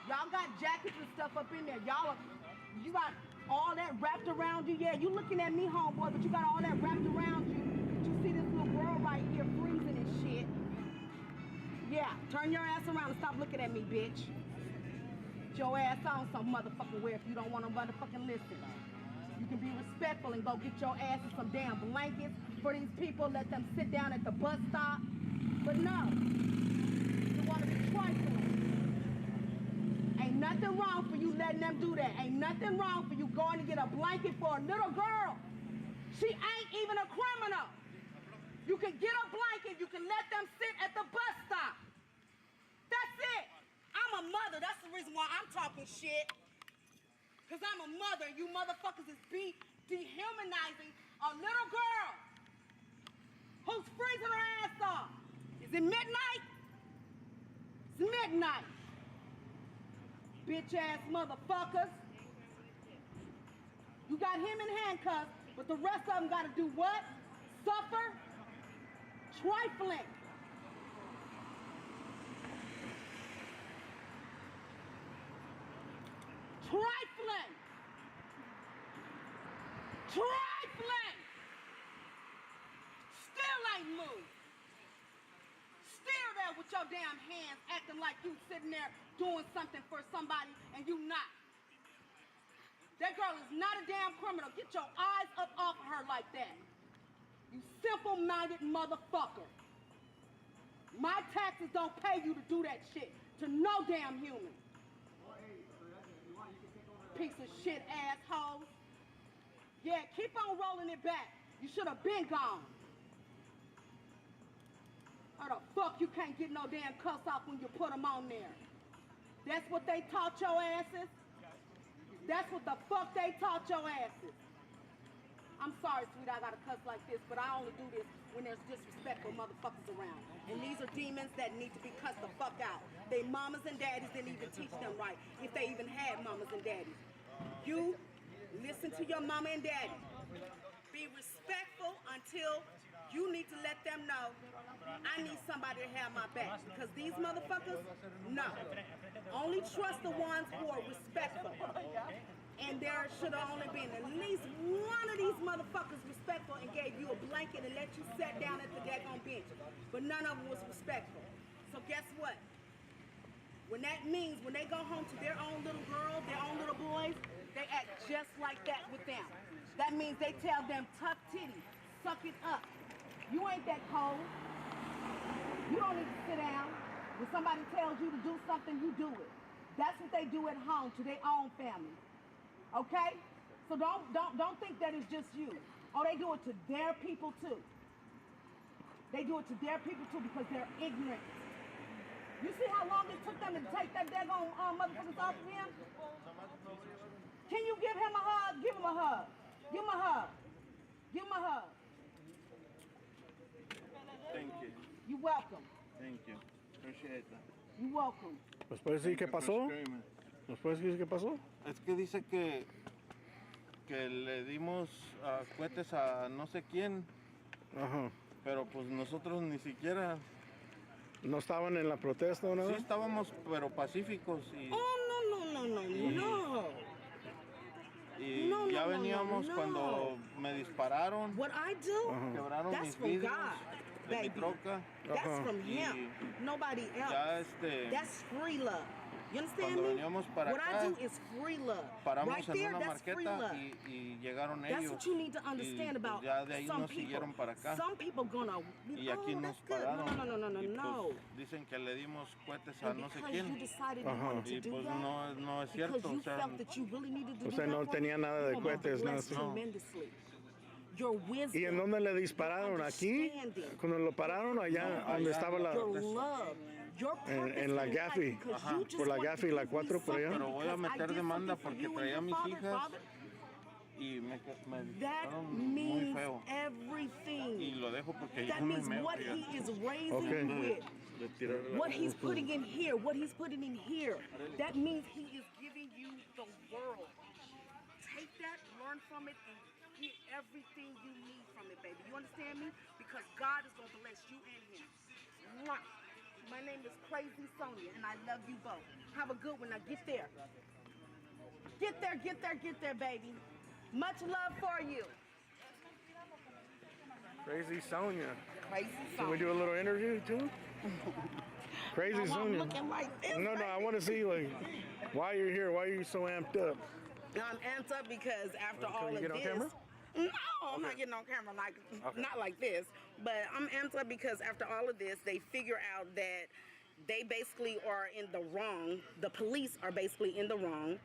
Y'all got jackets and stuff up in there. You got all that wrapped around you. Yeah, you looking at me, homeboy, but you got all that wrapped around you. But you see this little girl right here freezing and shit. Yeah, turn your ass around and stop looking at me, bitch. Get your ass on some motherfucking way if you don't want to motherfucking listen. You can be respectful and go get your ass in some damn blankets for these people. Let them sit down at the bus stop. But no, you want to be trifling. Ain't nothing wrong for you letting them do that. Ain't nothing wrong for you going to get a blanket for a little girl. She ain't even a criminal. You can get a blanket. You can let them sit at the bus stop. That's it. I'm a mother. That's the reason why I'm talking shit. Because I'm a mother and you motherfuckers is dehumanizing a little girl who's freezing her ass off. Is it midnight? It's midnight. Bitch ass motherfuckers. You got him in handcuffs, but the rest of them got to do what? Suffer? Trifling. Trifling. Trifling. Still ain't moved. Still there with your damn hands acting like you sitting there doing something for somebody and you not. That girl is not a damn criminal. Get your eyes up off of her like that. You simple-minded motherfucker. My taxes don't pay you to do that shit to no damn human. piece of shit assholes. Yeah, keep on rolling it back. You should have been gone. How the fuck you can't get no damn cuss off when you put them on there? That's what they taught your asses? That's what the fuck they taught your asses. I'm sorry, sweet, I gotta cuss like this, but I only do this when there's disrespectful motherfuckers around. And these are demons that need to be cussed the fuck out. They mamas and daddies didn't even teach them right, if they even had mamas and daddies. You listen to your mama and daddy. Be respectful until you need to let them know I need somebody to have my back. Because these motherfuckers, no. Only trust the ones who are respectful. And there should have only been at least one of these motherfuckers respectful and gave you a blanket and let you sit down at the daggone bench. But none of them was respectful. So guess what? When that means when they go home to their own little girls, their own little boys, they act just like that with them. That means they tell them, tough titty, suck it up. You ain't that cold. You don't need to sit down. When somebody tells you to do something, you do it. That's what they do at home to their own family. Okay? So don't think that it's just you. Oh, they do it to their people too. They do it to their people too because they're ignorant. You see how long it took them to take that daggone motherfuckers off of him? Can you give him a hug? Give him a hug. Give him a hug. Give him a hug. Thank you. You're welcome. Thank you. Appreciate that. You're welcome. ¿Nos puedes decir qué pasó? ¿Nos puedes decir qué pasó? Es que dice que le dimos cohetes a no sé quién. Ajá. Pero pues nosotros ni siquiera. ¿No estaban en la protesta o nada? Sí estábamos, pero pacíficos y. Oh, no. Y No, ya no, veníamos no. cuando me dispararon. What I do, Quebraron that's mis from vidrios God, de mi baby. troca. That's from him. Nobody else. Ya That's free love. You understand cuando me? veníamos para What acá, I do is free love. paramos Right en there, una that's free marqueta love. y llegaron That's ellos. what you need to understand y pues about ya de ahí some nos people. siguieron para acá. Some people gonna, Y aquí oh, nos that's good. pararon. No. Y pues dicen que le dimos cohetes a And no sé because quién. you decided you wanted to Y do pues that, no es because cierto. you O sea, felt that you really needed to O do sea, that no for tenía me, nada de you're gonna be cohetes, nada blessed así. tremendously. Your wisdom, ¿Y en dónde le dispararon? ¿Aquí? understanding, Cuando lo pararon, allá donde estaba la... your love, your En la purpose in Gaffy. life, because Ajá. you just Por la want to Gaffy, la give me 4 por allá. something Pero voy a because I meter did demanda something for porque you and traía a your mis father, hijas father. y me That dispararon muy means feo. everything. Y lo dejo porque That yo me means meo. what fíjate. he is raising Okay. with, what he's putting in here, what he's putting in here. That means he is giving you the world. Take that, learn from it, and get everything you need from it, baby. You understand me? Because God is going to bless you and him. Mwah. My name is Crazy Sonia, and I love you both. Have a good one. Now get there. Get there, baby. Much love for you. Crazy Sonia. Crazy Can we Sonia. do a little interview too? Crazy I'm Sonia. looking like this, No, I want to see like why you're here. Why are you so amped up? I'm amped up because after Can all you of get on this, camera? no, I'm not getting on camera not like this. But I'm amped up because after all of this, they figure out that they basically are in the wrong. The police are basically in the wrong.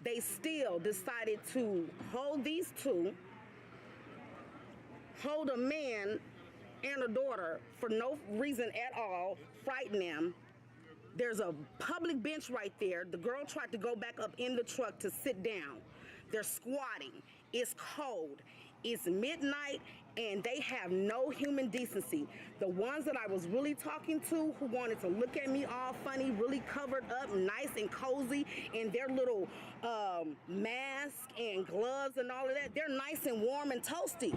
They still decided to hold these two, hold a man and a daughter for no reason at all, frighten them. There's a public bench right there. The girl tried to go back up in the truck to sit down. They're squatting. It's cold. It's midnight, and they have no human decency. The ones that I was really talking to who wanted to look at me all funny, really covered up, nice and cozy in their little mask and gloves and all of that, they're nice and warm and toasty.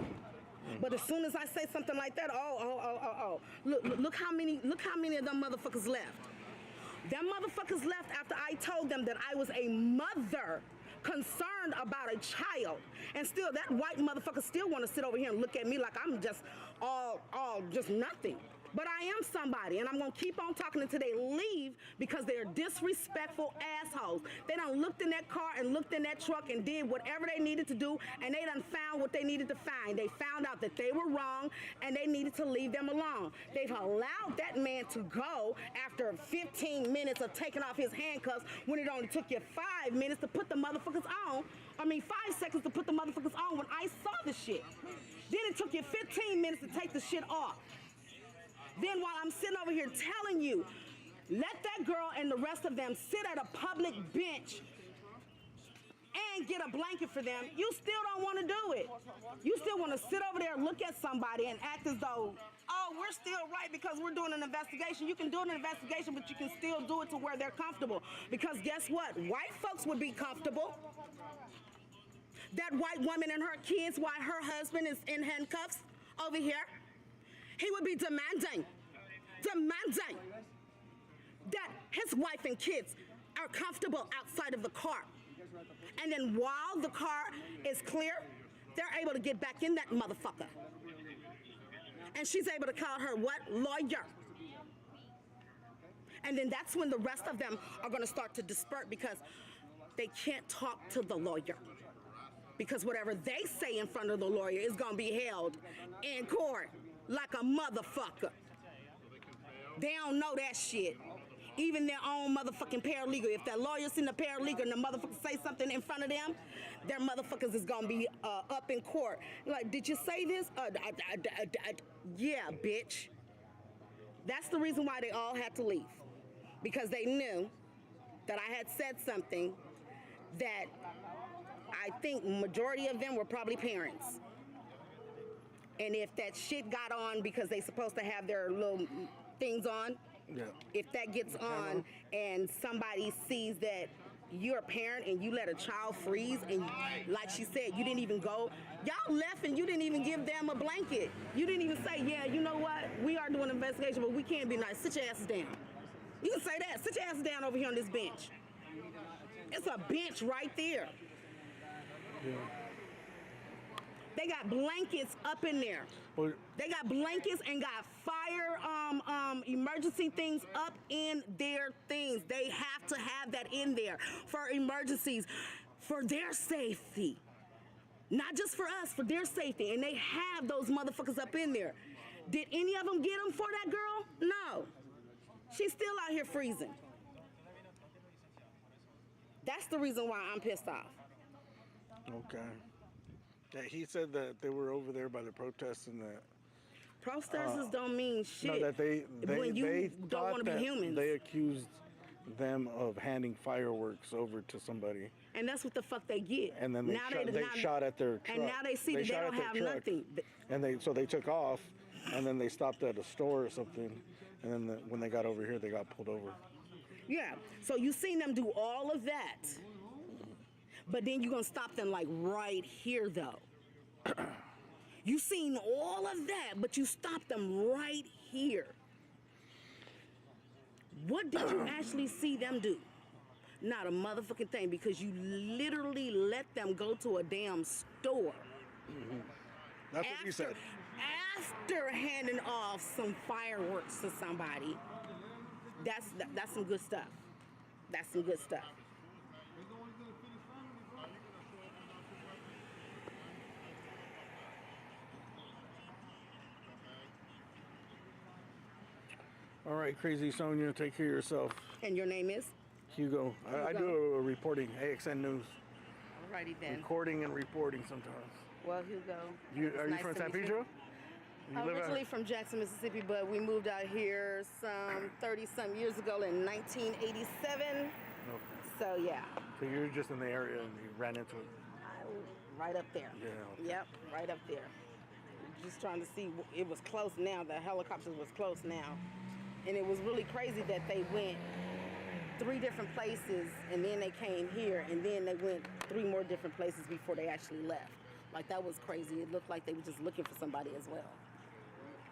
But as soon as I say something like that, look how many of them motherfuckers left. Them motherfuckers left after I told them that I was a mother concerned about a child. And still, that white motherfucker still want to sit over here and look at me like I'm just all just nothing. But I am somebody, and I'm going to keep on talking until they leave because they're disrespectful assholes. They done looked in that car and looked in that truck and did whatever they needed to do, and they done found what they needed to find. They found out that they were wrong, and they needed to leave them alone. They've allowed that man to go after 15 minutes of taking off his handcuffs when it only took you 5 minutes to put the motherfuckers on. 5 seconds to put the motherfuckers on when I saw the shit. Then it took you 15 minutes to take the shit off. Then while I'm sitting over here telling you, let that girl and the rest of them sit at a public bench and get a blanket for them, you still don't want to do it. You still want to sit over there, look at somebody and act as though, oh, we're still right because we're doing an investigation. You can do an investigation, but you can still do it to where they're comfortable. Because guess what? White folks would be comfortable. That white woman and her kids while her husband is in handcuffs over here, he would be demanding that his wife and kids are comfortable outside of the car. And then while the car is clear, they're able to get back in that motherfucker. And she's able to call her what? Lawyer. And then that's when the rest of them are going to start to disperse because they can't talk to the lawyer. Because whatever they say in front of the lawyer is going to be held in court like a motherfucker. They don't know that shit. Even their own motherfucking paralegal. If that lawyer seen the paralegal and the motherfucker say something in front of them, their motherfuckers is going to be up in court. Like, did you say this? Yeah, bitch. That's the reason why they all had to leave. Because they knew that I had said something that I think majority of them were probably parents. And if that shit got on because they supposed to have their little things on, yeah. If that gets on and somebody sees that you're a parent and you let a child freeze and like she said, you didn't even go, y'all left and you didn't even give them a blanket. You didn't even say, yeah, you know what? We are doing an investigation, but we can't be nice. Sit your asses down. You can say that. Sit your asses down over here on this bench. It's a bench right there. Yeah. They got blankets up in there. They got blankets and got fire emergency things up in their things. They have to have that in there for emergencies, for their safety. Not just for us, for their safety. And they have those motherfuckers up in there. Did any of them get them for that girl? No. She's still out here freezing. That's the reason why I'm pissed off. Okay. Yeah, he said that they were over there by the protests and that. Protesters don't mean shit. No, that they when you don't want to be humans. They accused them of handing fireworks over to somebody. And that's what the fuck they get. And then they shot at their truck. And now they see that they don't have nothing. And they took off, and then they stopped at a store or something. And then when they got over here, they got pulled over. Yeah. So you seen them do all of that. But then you're going to stop them like right here, though. You seen all of that, but you stopped them right here. What did you actually see them do? Not a motherfucking thing, because you literally let them go to a damn store. Mm-hmm. That's what you said. After handing off some fireworks to somebody, that's some good stuff. That's some good stuff. All right, Crazy Sonia, take care of yourself. And your name is? Hugo. I do a reporting, AXN News. Alrighty then. Recording and reporting sometimes. Well, Hugo. Are you from San Pedro? Originally from Jackson, Mississippi, but we moved out here some 30-some years ago in 1987. Okay. So, yeah. So you're just in the area and you ran into it? Right up there. Yeah. Okay. Yep, right up there. Just trying to see, it was close now. The helicopter was close now. And it was really crazy that they went 3 different places and then they came here and then they went 3 more different places before they actually left. Like, that was crazy. It looked like they were just looking for somebody as well.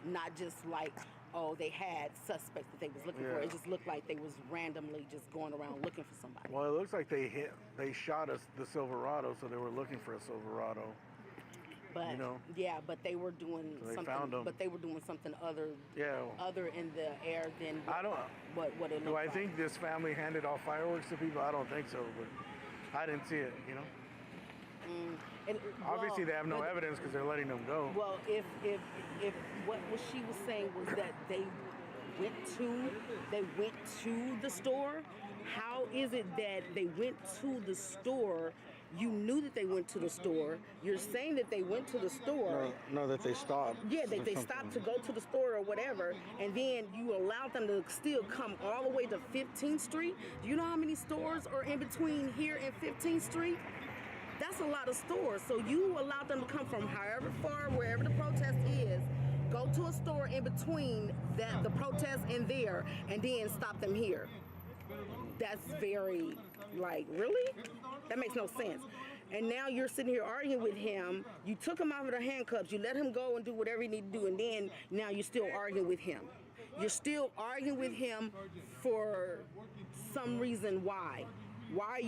Not just like, oh, they had suspects that they was looking for. It just looked like they was randomly just going around looking for somebody. Well, it looks like they shot us the Silverado, so they were looking for a Silverado. But you know. yeah, but they were doing So they something. found 'em. But they were doing something other Yeah. other in the air than I don't. what it Do looked I like. think this family handed off fireworks to people? I don't think so, but I didn't see it. You know. And, Obviously, they have no well, evidence because they're letting them go. Well, if what she was saying was that they went to the store, how is it that they went to the store? You knew that they went to the store. You're saying that they went to the store. No, that they stopped. Yeah, or they stopped to go to the store or whatever, and then you allowed them to still come all the way to 15th Street. Do you know how many stores are in between here and 15th Street? That's a lot of stores. So you allowed them to come from however far, wherever the protest is, go to a store in between the protest and there, and then stop them here. That's very, like, really? That makes no sense. And now you're sitting here arguing with him. You took him out of the handcuffs. You let him go and do whatever he needed to do, and then now you're still arguing with him. You're still arguing with him for some reason. Why? Why are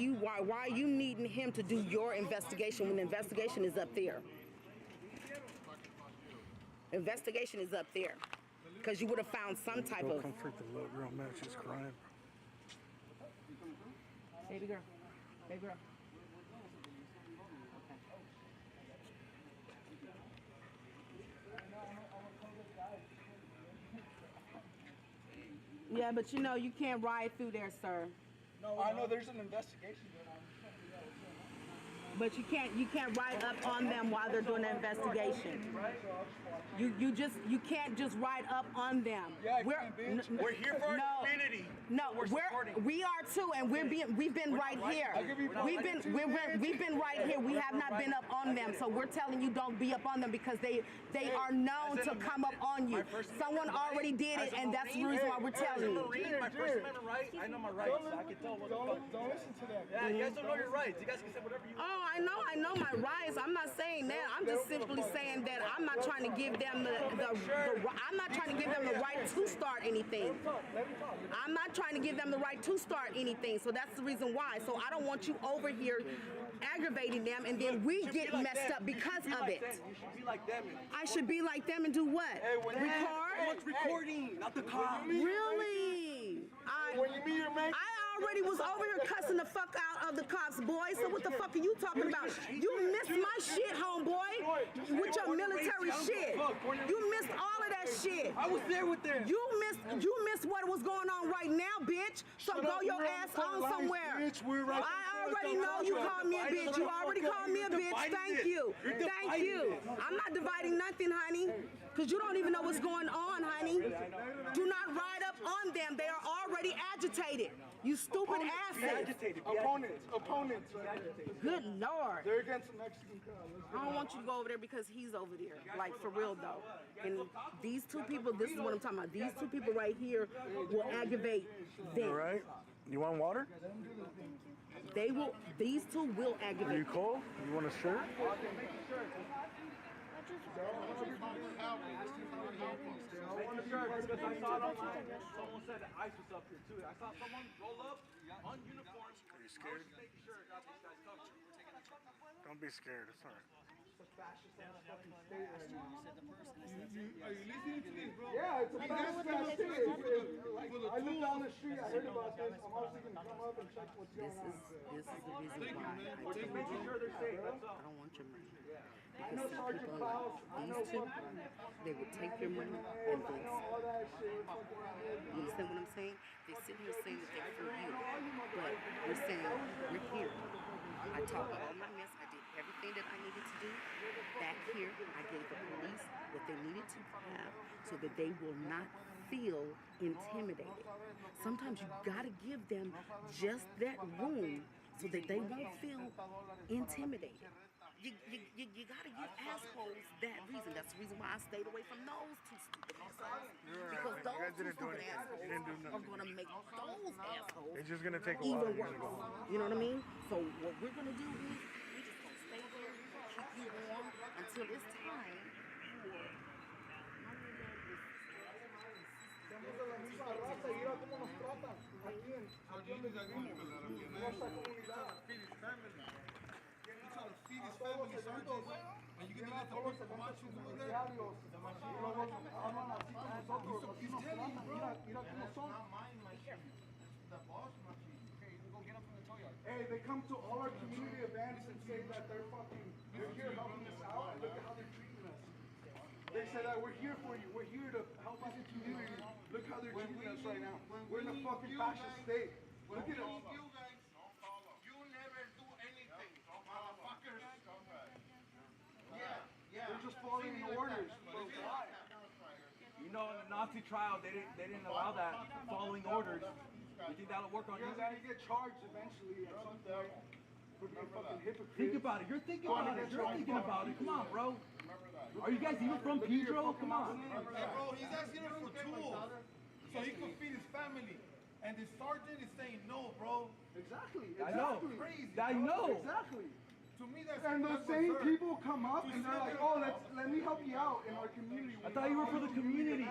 you needing him to do your investigation when the investigation is up there? Investigation is up there. Because you would have found some type Go of... comfort the little girl, man. She's crying. Baby girl. Baby girl. Yeah, but you know, you can't ride through there, sir. No, I know there's an investigation going on. But you can't ride up on them while they're doing the investigation. You can't just ride up on them. Yeah, we're here for our community. No, we are too, and we've been right here. We've been right here. We have not been up on them, so we're telling you don't be up on them because they are known to come up on you. Someone already did it, and that's the reason why we're telling you. My First Amendment right, I know my rights, so I can tell what the fuck. Don't listen to them. Yeah, you guys don't know your rights. You guys can say whatever you want. Oh, I know my rights. I'm not saying that. I'm just simply saying that I'm not trying to give them I'm not trying to give them the right to start anything. I'm not trying to give them the right to start anything. So that's the reason why. So I don't want you over here aggravating them and then we get messed up because of it. You should be like them. I should be like them and do what? Record? What's recording? Not the cops. Really? When you meet your man. I already was over here cussing the fuck out of the cops, boy. So what the fuck are you talking about? You missed my shit, homeboy, with your military shit. You missed all of that shit. I was there with them. You missed what was going on right now, bitch. So go your ass on somewhere. I already know you called me a bitch. You already called me a bitch. Thank you. Thank you. I'm not dividing nothing, honey. Because you don't even know what's going on, honey. Do not ride up on them. They are already agitated. You stupid asses. Opponents. Good Lord. They're against the Mexican crowd. I don't want you to go over there because he's over there. Like, for real, though. And these two people, this is what I'm talking about. These two people right here will aggravate them. All right. You want water? These two will aggravate. Are you cold? You want a shirt? I want to be because I saw it online. Someone said that ICE was up here too. I saw someone roll up on uniforms. Are you scared? Making sure I got these guys covered. Don't be scared. It's all right. It's a fascist ass fucking state right now. Are you listening to this, bro? Yeah, it's a fascist ass state. I live down the street. I heard about this. I'm obviously going to come up and check what's going on. This is the reason why We're just making sure they're safe. That's all. I don't want your money. I know Sergeant Klaus. These two, they would take your money and then you understand what I'm saying? They sit here saying that they're for you, but we're saying we're here. I talked all my mess. I did everything that I needed to do. Back here, I gave the police what they needed to have so that they will not feel intimidated. Sometimes you gotta give them just that room so that they won't feel intimidated. You gotta give assholes that reason. That's the reason why I stayed away from those two stupid assholes. Because those two stupid assholes are gonna make those assholes It's just gonna take a while. even worse. You know what I mean? So what we're gonna do is we're just gonna stay here, keep you warm until it's time for Nuestra comunidad. los eventos. And you gonna let the people watch you do that? diarios. Y luego hablan así con nosotros. Así nos tratan. Mira cómo son. Hey, they come to all our community events and say that they're here helping us out, and look at how they're treating us. They say that we're here for you. We're here to help out the community. Look how they're treating us right now. We're in a fucking fascist state. Look at us. You guys, you never do anything, motherfuckers. Yeah. They're just following the orders. You know, in the Nazi trial, they didn't allow that, following orders. You think that'll work on you guys? You get charged eventually at some point for being fucking hypocrites. Think about it. You're thinking about it. You're thinking about it. Come on, bro. Are you guys even from Pedro? Come on. Hey, bro, he's asking us for tools so he can feed his family. And the sergeant is saying no, bro. Exactly. I know. Crazy. I know. Exactly. To me, that's and those same people come up and they're like, oh, let me help you out in our community. I thought you were for the community.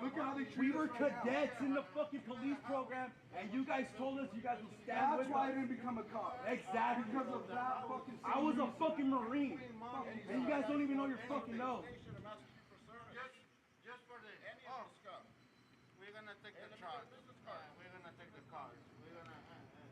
Look at how they treat We were us right cadets now. in the fucking police program, and you guys told us you guys would stand with us. That's why I didn't become a cop. Exactly. Because of that fucking I was a fucking Marine, and you guys don't even know your fucking nose. Just for the stuff. We're gonna take the truck. We're gonna take the cars. We're gonna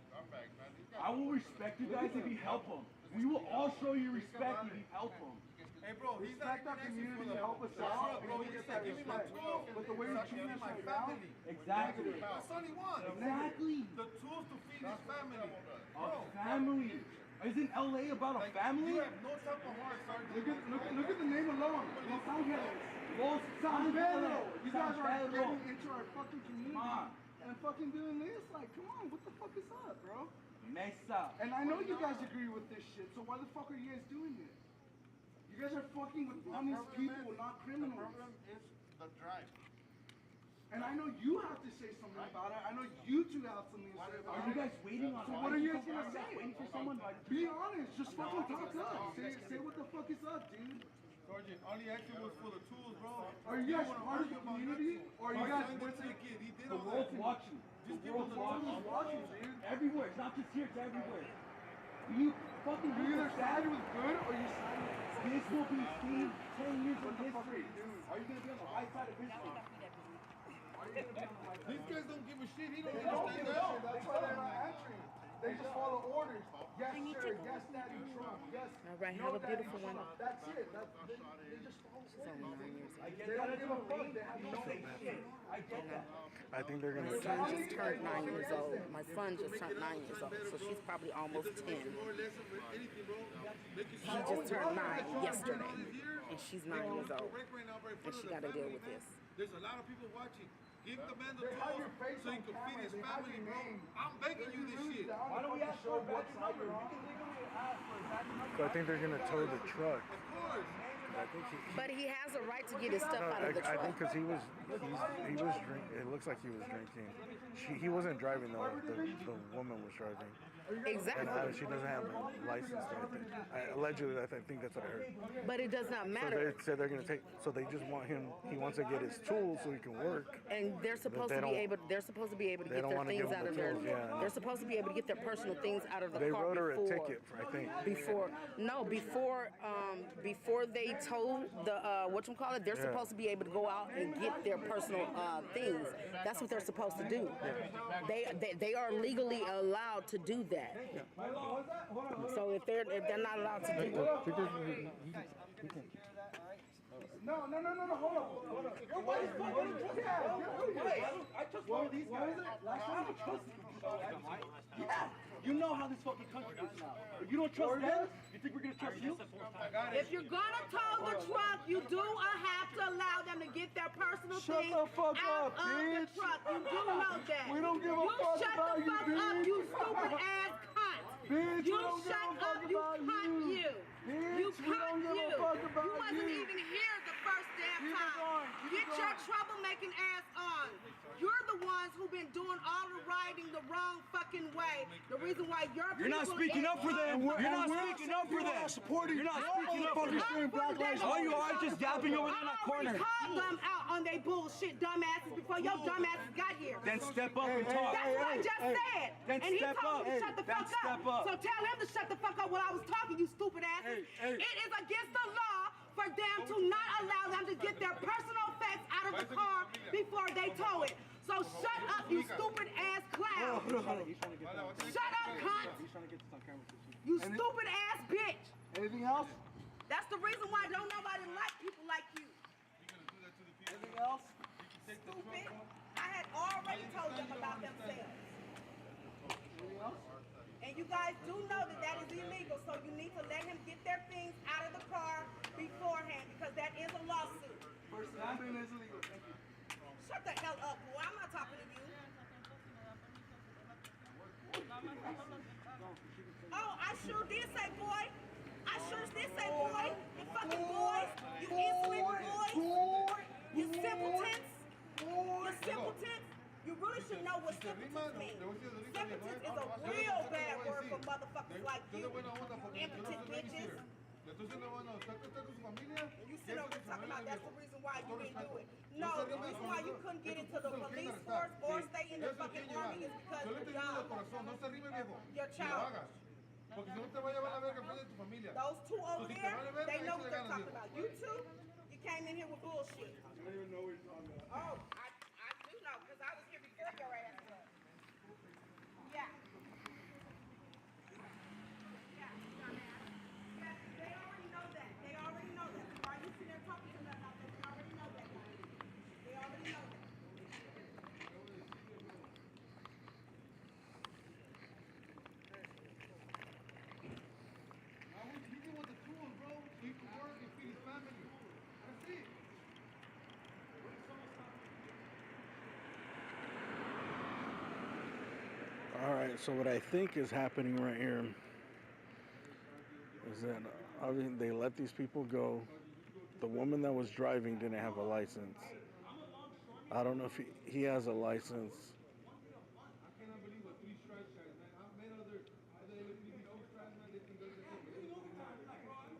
come back, man. I will respect you guys if you help them. We will all show you respect if you help them. Hey, bro, he's not our community for to help us out. bro. He's like, give me my tools. But the way you're treating us my right now, family. Exactly. That's all he wants. Exactly. The tools to feed his family. A family. Isn't LA about a family? You have no type of heart, sergeant. look at the name alone. Los Angeles. Los Angeles. You guys are getting into our fucking community and fucking doing this. Like, come on, what the fuck is up, bro? Mesa. And I know you guys agree with this shit, so why the fuck are you guys doing it? You guys are fucking with honest people, not criminals. The problem is the drive. And I know you have to say something about it. I know you two have something to say about it. Are you guys waiting on? So what are you guys gonna say? Waiting for someone? Be honest. Just fucking talk up. Say what the fuck is up, dude. Sergeant, all he asked you was for the tools, bro. Are you guys part of the community? Or are you guys with the kid? He did The all world's that. watching. The world's watching. dude. Everywhere. It's not just here. It's everywhere. You fucking You either side with good or you side with bad. This will be seen 10 years in history. Are you going to be on the right side of history? These guys don't give a shit. He don't They don't understand give a that. shit. That's why they're not answering. They just follow orders. Yes, sir. Yes, Daddy Trump. Yes. All right, no, have a Daddy beautiful one. Trump. That's it. They just follow She's only 9 years old. I get They that don't as give a a fuck. Marine. They have You no say shit. I get that. I think they're My gonna. son just turned 9 years old. My son just turned 9 years old, so she's probably almost 10. She just turned 9 yesterday, and she's 9 years old, and she got to deal with this. There's a lot of people watching. Give the man the tools so he can feed his family, bro. I'm begging you this shit. Why don't we ask for a badge number? We can legally ask for a badge number. So I think they're gonna tow the truck. Of course. I think But he has a right to get his stuff out of the I truck. think because he was drinking. It looks like he was drinking. He wasn't driving though. The woman was driving. Exactly. And she doesn't have a license or anything. Allegedly, I think that's what I heard. But it does not So matter. they said they're gonna take. So they just want him. He wants to get his tools so he can work. And they're supposed They to be don't- able. They're supposed to be able to they get don't their wanna things give them out the of their. tools, yeah. They're supposed to be able to get their personal things out of the They car wrote her before. a ticket, I think. Before they tow the whatchamacallit, they're Yeah. supposed to be able to go out and get their personal things. That's what they're supposed to do. They are legally allowed to do that. So if they're not allowed to do that. No, hold up. I trust one of these guys. Last time I trusted you. Yeah. You know how this fucking country is now. If you don't trust them, you think we're gonna trust you? If you're gonna tow the truck, you do have to allow them to get their personal Shut things the fuck out up, of bitch. the truck. You do know that. We don't give a fuck shut about the you, fuck bitch. up, you stupid ass cunt. Bitch, you we don't give shut a fuck up, you about cunt, you. you. Bitch, You we don't cunt, give a you. fuck about You wasn't you. even here the first damn Keep it time. going, keep Get it your going. troublemaking ass on. You're the ones who've been doing all the riding the wrong fucking way. The reason why You're not speaking up for them. You're not speaking up for them. You're not speaking up for them. All you are just yapping over there in that corner. Called them out on they bullshit dumbasses before your dumbasses got here. Then step up and talk. That's what I just said. Then And he step told up. me to shut the Then fuck step up. up. So tell him to shut the fuck up while I was talking, you stupid ass. It is against the law for them to not allow them to get their personal effects out of the car before they tow it. So shut up, you stupid ass clown. Shut up, cunt. You stupid ass bitch. Anything else? That's the reason why don't nobody like people like you. Anything else? Stupid. I had already told them about themselves. Anything else? And you guys do know that that is illegal, so you need to let him get their things out of the car beforehand because that is a lawsuit. For stamping is illegal. Thank you. Shut the hell up, boy. I'm not talking to you. Oh, I sure did say boy. I sure did say boy. You fucking boys. You insolent boys. You simpletons. You simpletons. You really should know what simpletons mean. Simpletons is a real bad word for motherfuckers like you. Impotent bitches. You sit over there talking about that's the reason why you didn't do it. No, the reason why you couldn't get into the police force or stay in the fucking army is because you're young. Your child. Those two over there, they know what they're talking about. You two, you came in here with bullshit. Oh, I do know, because I was here before your ass was. Yeah. Yeah, dumbass. Yeah, they already know that. They already know that. Why are you sitting there talking to them about that? They already know that, guys. They already know that. All right, so what I think is happening right here is that obviously they let these people go. The woman that was driving didn't have a license. I don't know if he has a license.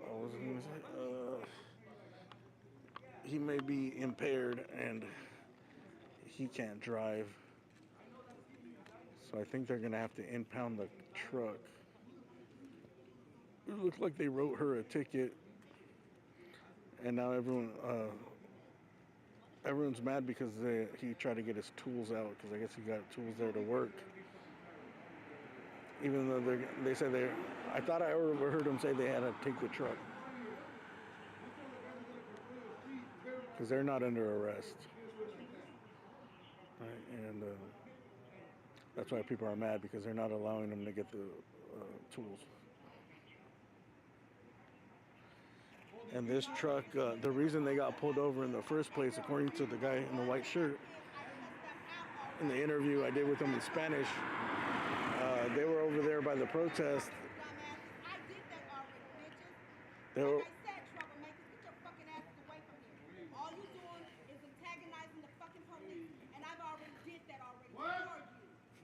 I was gonna say, he may be impaired and he can't drive. So I think they're gonna have to impound the truck. It looks like they wrote her a ticket, and now everyone's mad because he tried to get his tools out because I guess he got tools there to work. Even though they said I thought I overheard them say they had to take the truck because they're not under arrest, right? And that's why people are mad because they're not allowing them to get the tools. And this truck, the reason they got pulled over in the first place, according to the guy in the white shirt, in the interview I did with him in Spanish, they were over there by the protest. They were. All you doing is antagonizing the fucking police, and I've already did that already before you.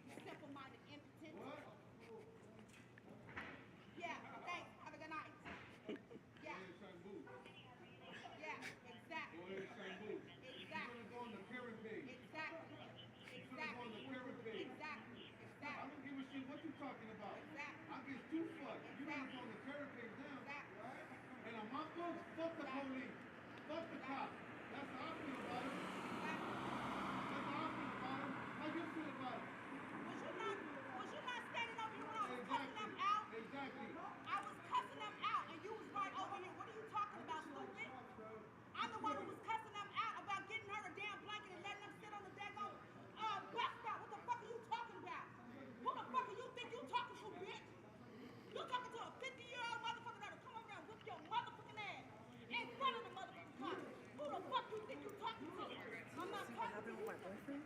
You simple-minded impotent. Yeah, thanks. Have a good night. Yeah. Yeah, exactly. Exactly. Exactly. Exactly. Exactly. I don't give a shit what you talking about. Exactly. I get two fucks. You want to go on the carrot page down. Exactly. Right? And on my folks, fuck the police. Fuck the cops. That's how I feel about it. That's how I feel about it. How you feel about it? Was you not standing over here when I was cussing them out? Exactly. I was cussing them out, and you was right over here. What are you talking about, stupid? I'm the one who was cussing them out about getting her a damn blanket and letting them sit on the daggone bus stop. What the fuck are you talking about? Who the fuck do you think you talking to, bitch? You talking to a 50-year-old motherfucker that'll come over and whip your motherfucking ass in front of the motherfucking cops. Who the fuck you think you talking to? I'm not talking to you. My boyfriend?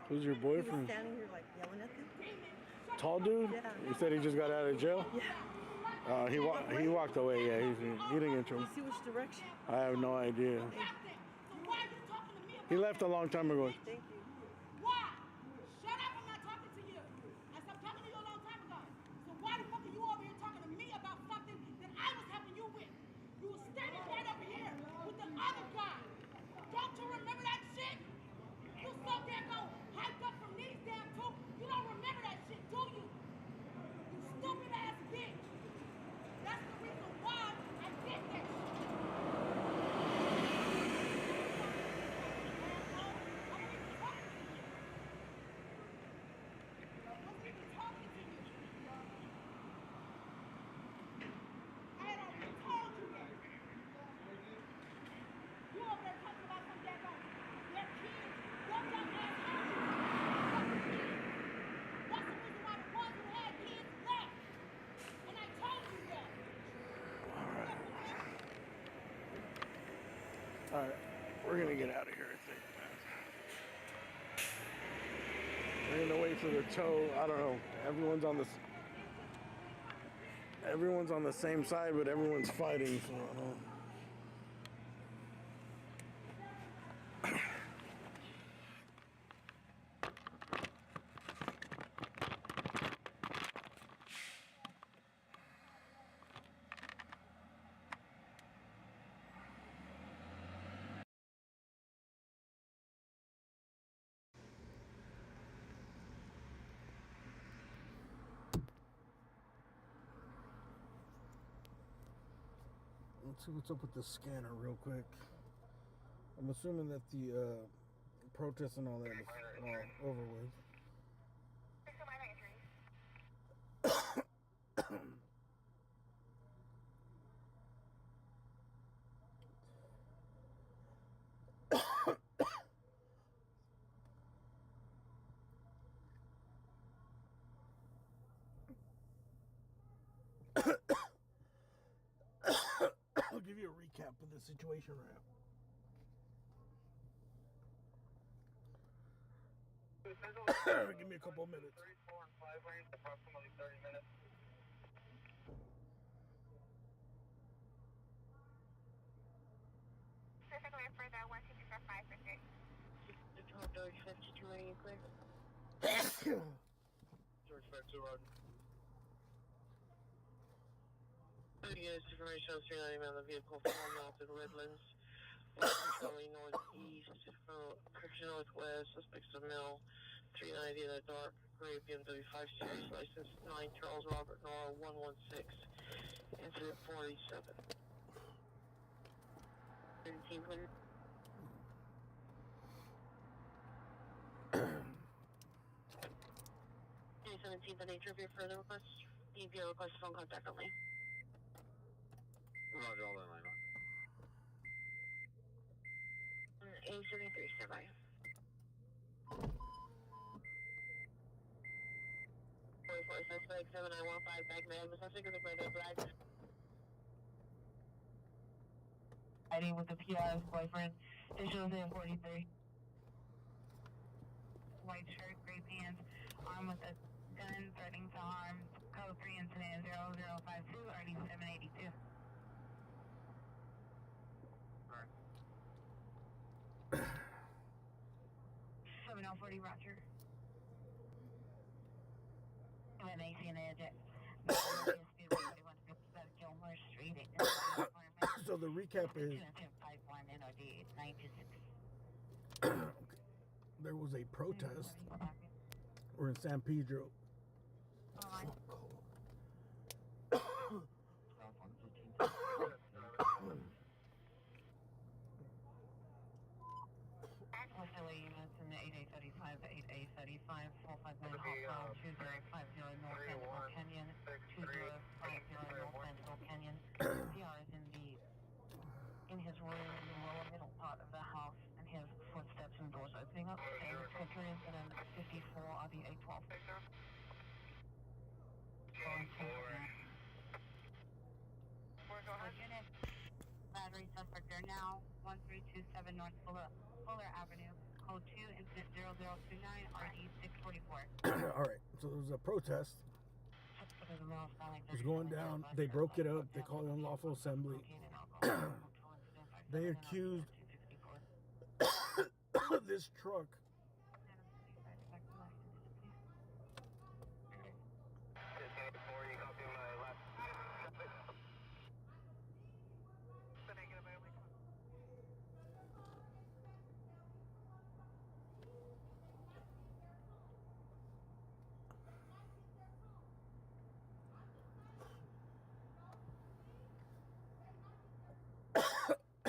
Who's your boyfriend? He's standing here like yelling at them. Tall dude? Yeah. You said he just got out of jail? Yeah. He walked away. Yeah, he didn't get to him. You see which direction? I have no idea. He left a long time ago. Thank you. Why? Shut up, I'm not talking to you. I stopped talking to you a long time ago. So why the fuck are you over here talking to me about something that I was helping you with? You were standing right over here with the other guy. Don't you remember that shit? You so daggone hyped up from these damn two. You don't remember that shit, do you? You stupid ass bitch. That's the reason why All right, we're gonna get out of here. I think. We're gonna wait for the tow. I don't know. Everyone's on the same side, but everyone's fighting. So I don't know. Let's see what's up with the scanner real quick. I'm assuming that the protests and all that is all over with. I'll give you a recap of the situation right now. Give me a couple of minutes. 3, 4, and 5 lanes, approximately 30 minutes. Specifically for the 165 district. George 52, any clear? George 52, road. 30 units information on 390 on the vehicle from north to Redlands. Controlling northeast, correction northwest, suspects of mill, 390 in the dark, gray BMW 5 Series, license 9 Charles Robert Nora 116, incident 47. 17, please. 17, the nature of your further request. EPO request phone contact only. Roger, all that line. A73, stand by. 44 suspect 7915 back man, was suspect in the gray black. Fighting with the PI's boyfriend. Visuals in 43. White shirt, gray pants, armed with a gun, threatening to harm. Code 3 incident 0052, earning 782. 7040, roger. An AC and edge. Gilmore Street. So the recap is there was a protest. We're in San Pedro. Units in the 8835 to 8835, 459 Hawthorne, 2050 North Central Canyon, 2050 North Central Canyon. PR is in his room in the lower middle part of the house, and his footsteps and doors opening up. And Twitter incident 54 RD 812. Unit, battery subject now, 1327 North Fuller Avenue. Code 2, incident 0029, RD 644. All right, so there was a protest. It was going down. They broke it up. They called it unlawful assembly. They accused this truck.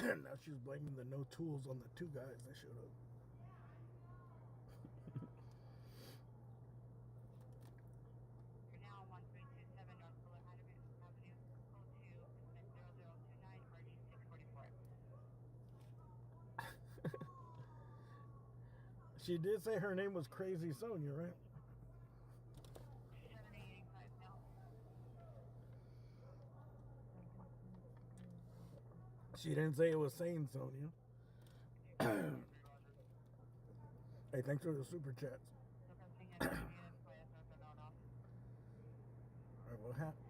Now she's blaming the no tools on the two guys that showed up. Now 1327 North Fuller Avenue, code 2, incident 0029, RD 644. She did say her name was Crazy Sonia, right? 7885 now. She didn't say it was Sane Sonia. Hey, thanks for the super chats.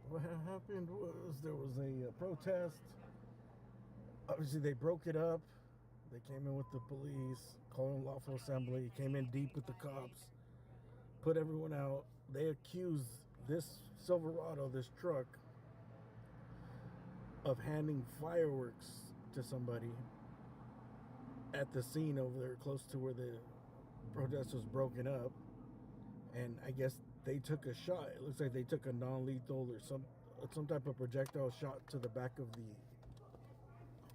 What happened was there was a protest. Obviously, they broke it up. They came in with the police, called a lawful assembly, came in deep with the cops, put everyone out. They accused this Silverado, this truck, of handing fireworks to somebody at the scene over there close to where the protest was broken up. And I guess they took a shot. It looks like they took a non-lethal or some type of projectile shot to the back of the...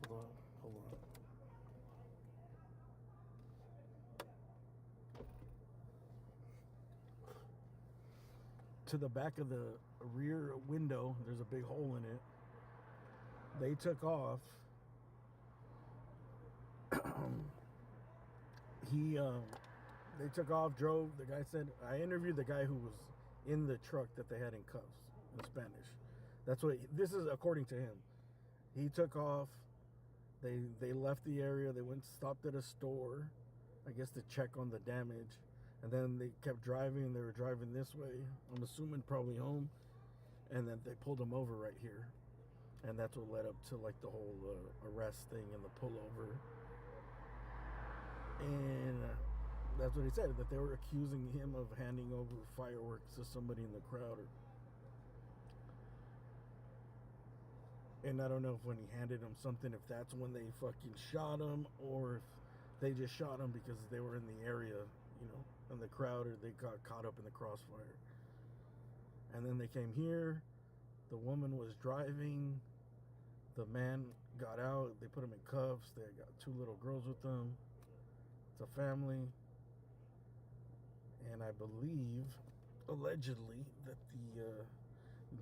Hold on. To the back of the rear window. There's a big hole in it. They took off. They took off, drove. The guy said, I interviewed the guy who was in the truck that they had in cuffs in Spanish. That's what, this is according to him. He took off. They left the area. They went, stopped at a store, I guess to check on the damage. And then they kept driving. They were driving this way. I'm assuming probably home. And then they pulled them over right here. And that's what led up to like the whole arrest thing and the pullover. And that's what he said, that they were accusing him of handing over fireworks to somebody in the crowd. And I don't know if when he handed him something, if that's when they fucking shot him, or if they just shot him because they were in the area, you know, in the crowd, or they got caught up in the crossfire. And then they came here. The woman was driving. The man got out. They put him in cuffs. They got 2 little girls with them. It's a family. And I believe, allegedly, that the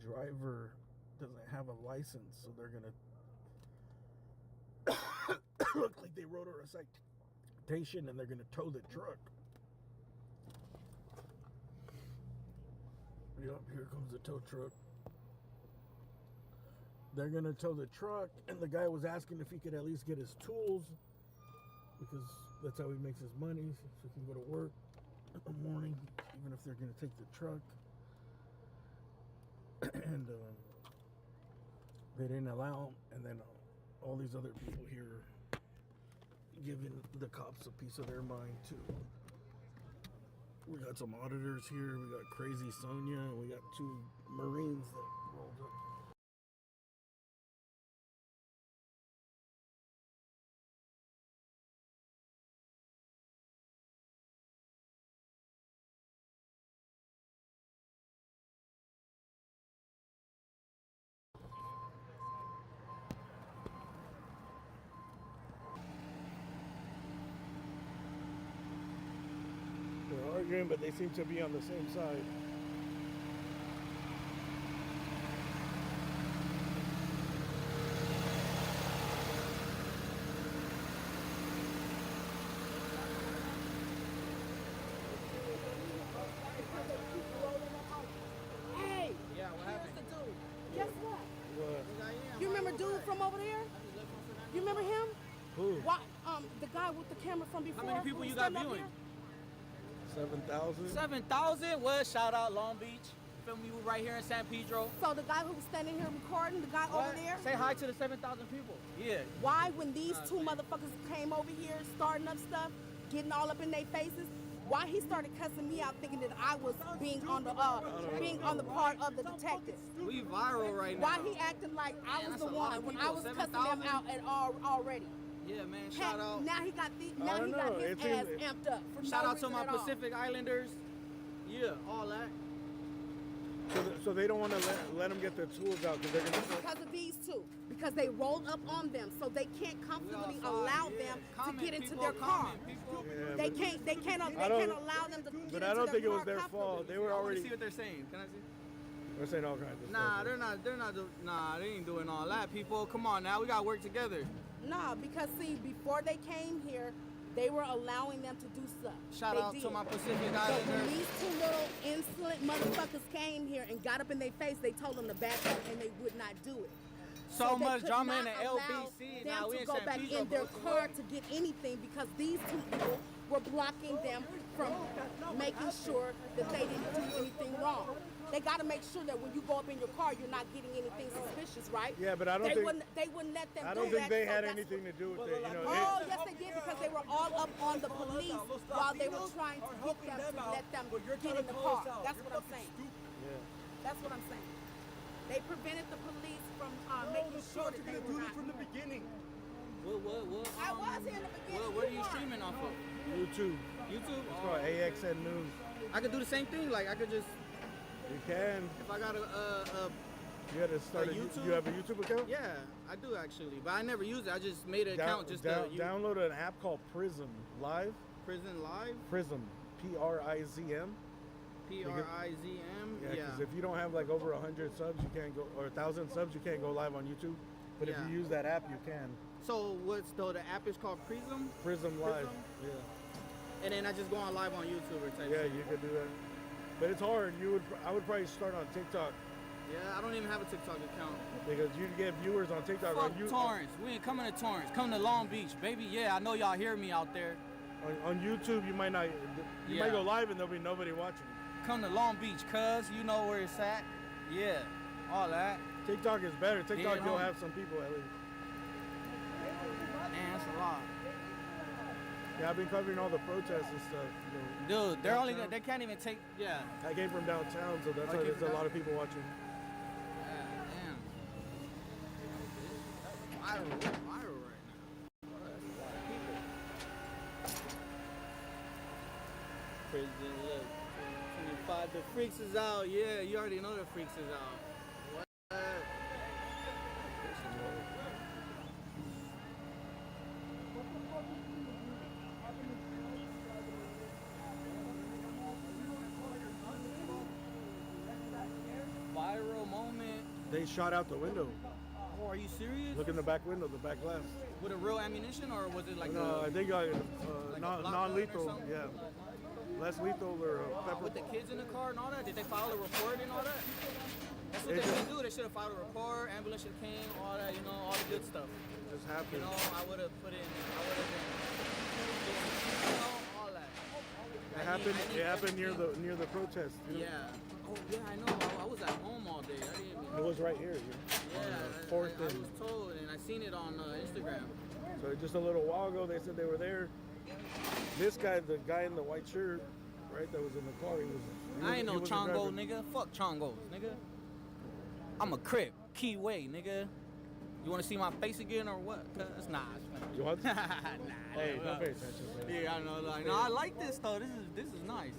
driver doesn't have a license, so they're gonna look like they wrote her a citation, and they're gonna tow the truck. Yep, here comes the tow truck. They're gonna tow the truck, and the guy was asking if he could at least get his tools, because that's how he makes his money, so he can go to work in the morning, even if they're gonna take the truck. And they didn't allow him, and then all these other people here giving the cops a piece of their mind too. We got some auditors here. We got Crazy Sonia, and we got 2 Marines that rolled up. They're arguing, but they seem to be on the same side. Hey! Yeah, what happened? Here's the dude. Guess what? What? You remember dude from over there? You remember him? Who? What? The guy with the camera from before. How many people who you was got standing up viewing? here? 7,000? 7,000? Well, shout out Long Beach. Feel me? We're right here in San Pedro. So the guy who was standing here recording, the guy over there? Say hi to the 7,000 people. Yeah. Why, when these 2 motherfuckers came over here starting up stuff, getting all up in their faces, why he started cussing me out, thinking that I was being on the part of the detectives? We viral right now. Why he acting like I was the one when I was cussing them out already? Yeah, man. Shout out. Now he got his ass amped up. For Shout no out to reason my at all. Pacific Islanders. Yeah, all that. So they don't want to let them get their tools out because they're going to... Because of these 2. Because they rolled up on them, so they can't comfortably allow them to get into their car. They can't allow them to get into But I don't think it was their comfortably. fault. They were already... See what they're saying. Can I see? They're saying all kinds of Nah, stuff. they ain't doing all that, people. Come on now, we gotta work together. Nah, because see, before they came here, they were allowing them to do stuff. Shout out to my Pacific So when Islanders. these 2 little insolent motherfuckers came here and got up in their face, they told them to back up and they would not do it. So they much could drama in not the allow LBC. them Now we to in go San back Pedro, in their bro. car to get anything because these two people were blocking them from making sure that they didn't do anything wrong. They got to make sure that when you go up in your car, you're not getting anything suspicious, right? Yeah, but I don't they think they wouldn't let them I do don't think that, they so had that's anything to do with it. You know, Oh, yes, they did because they were all up on the police while they were trying to get them to let them get in the car. That's what I'm saying. That's what I'm saying. They prevented the police from making sure that they were not. From the beginning. What? I was here in the beginning. What are you streaming off of? YouTube. YouTube? It's called AXN News. I could do the same thing. Like I could just. You can. If I got you got to start a YouTube. You have a YouTube account? Yeah, I do actually, but I never use it. I just made an account just to download an app called Prism Live. Prism Live. Prism, PRIZM. PRIZM. Yeah, because if you don't have like over 100 subs, you can't go, or 1,000 subs, you can't go live on YouTube. But if you use that app, you can. So the app is called Prism? Prism Live. Yeah. And then I just go on live on YouTube or type. Yeah, you could do that. But it's hard. I would probably start on TikTok. Yeah, I don't even have a TikTok account. Because you get viewers on TikTok. Fuck Torrance. We ain't coming to Torrance. Come to Long Beach, baby. Yeah, I know y'all hear me out there. On YouTube, you might not. You might go live and there'll be nobody watching. Come to Long Beach, cuz you know where it's at. Yeah, all that. TikTok is better. TikTok, you'll have some people at least. Man, that's a lot. Yeah, I've been covering all the protests and stuff. You know, dude, they can't even take. Yeah. I came from downtown, so that's why there's a lot of people watching. Damn. Viral right now. That's a lot of people. Prison, look. 25, the Freaks is out. Yeah, you already know the Freaks is out. What? Viral moment. They shot out the window. Oh, are you serious? Look in the back window, the back left. With a real ammunition, or was it like no? I think like non-lethal. Yeah, less lethal or pepper. With the kids in the car and all that, did they file a report and all that? That's what they should do. They should have filed a report. Ambulance should have came. All that, you know, all the good stuff. It just happened. You know, I would have put in. I would have been. You know, all that. It happened near the protest. You know? Yeah. Oh yeah, I know. I was at home all day. I didn't even. It was right here. You know, yeah, I was told, and I seen it on Instagram. So just a little while ago, they said they were there. This guy, the guy in the white shirt, right, that was in the car, he was I ain't no Chongo, nigga. Fuck Chongos, nigga. I'm a Crip, Key Way, nigga. You want to see my face again or what? Cause nah. You want? Nah. Hey, don't pay attention. Man. Yeah, I know. Like, no, I like this though. This is nice.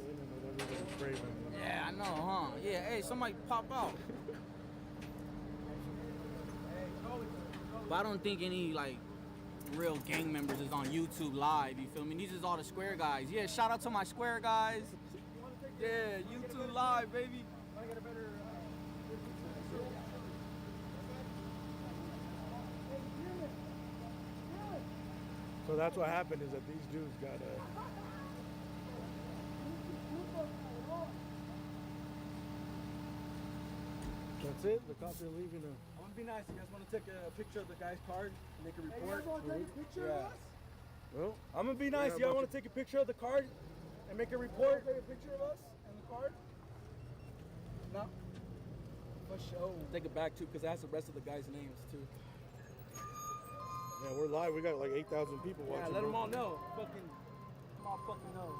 Yeah, I know, huh? Yeah. Hey, somebody pop out. But I don't think any like real gang members is on YouTube live. You feel me? These is all the Square guys. Yeah. Shout out to my Square guys. Yeah, YouTube live, baby. So that's what happened is that these dudes got That's it? The cops are leaving I want to be nice. You guys want to take a picture of the guy's card and make a report? Hey, you guys want to take a picture of us? Well, I'm going to be nice. Y'all want to take a picture of the card and make a report? Take a picture of us and the card? No. For sure. Take it back too, because it has the rest of the guys' names too. Yeah, we're live. We got like 8,000 people watching. Yeah, let them all know. Fucking, all fucking know.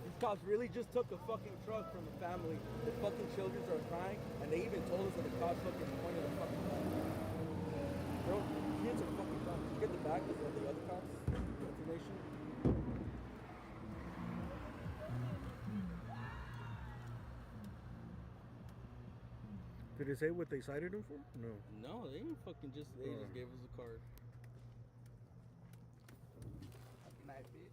These cops really just took a fucking truck from a family. The fucking children are crying, and they even told us that the cops fucking pointed the fucking gun. Bro, kids are fucking dumb. Did you get the back of the other cops? Information? Did they say what they cited him for? No. No, they didn't fucking just. They just gave us a card. Fucking night, bitch.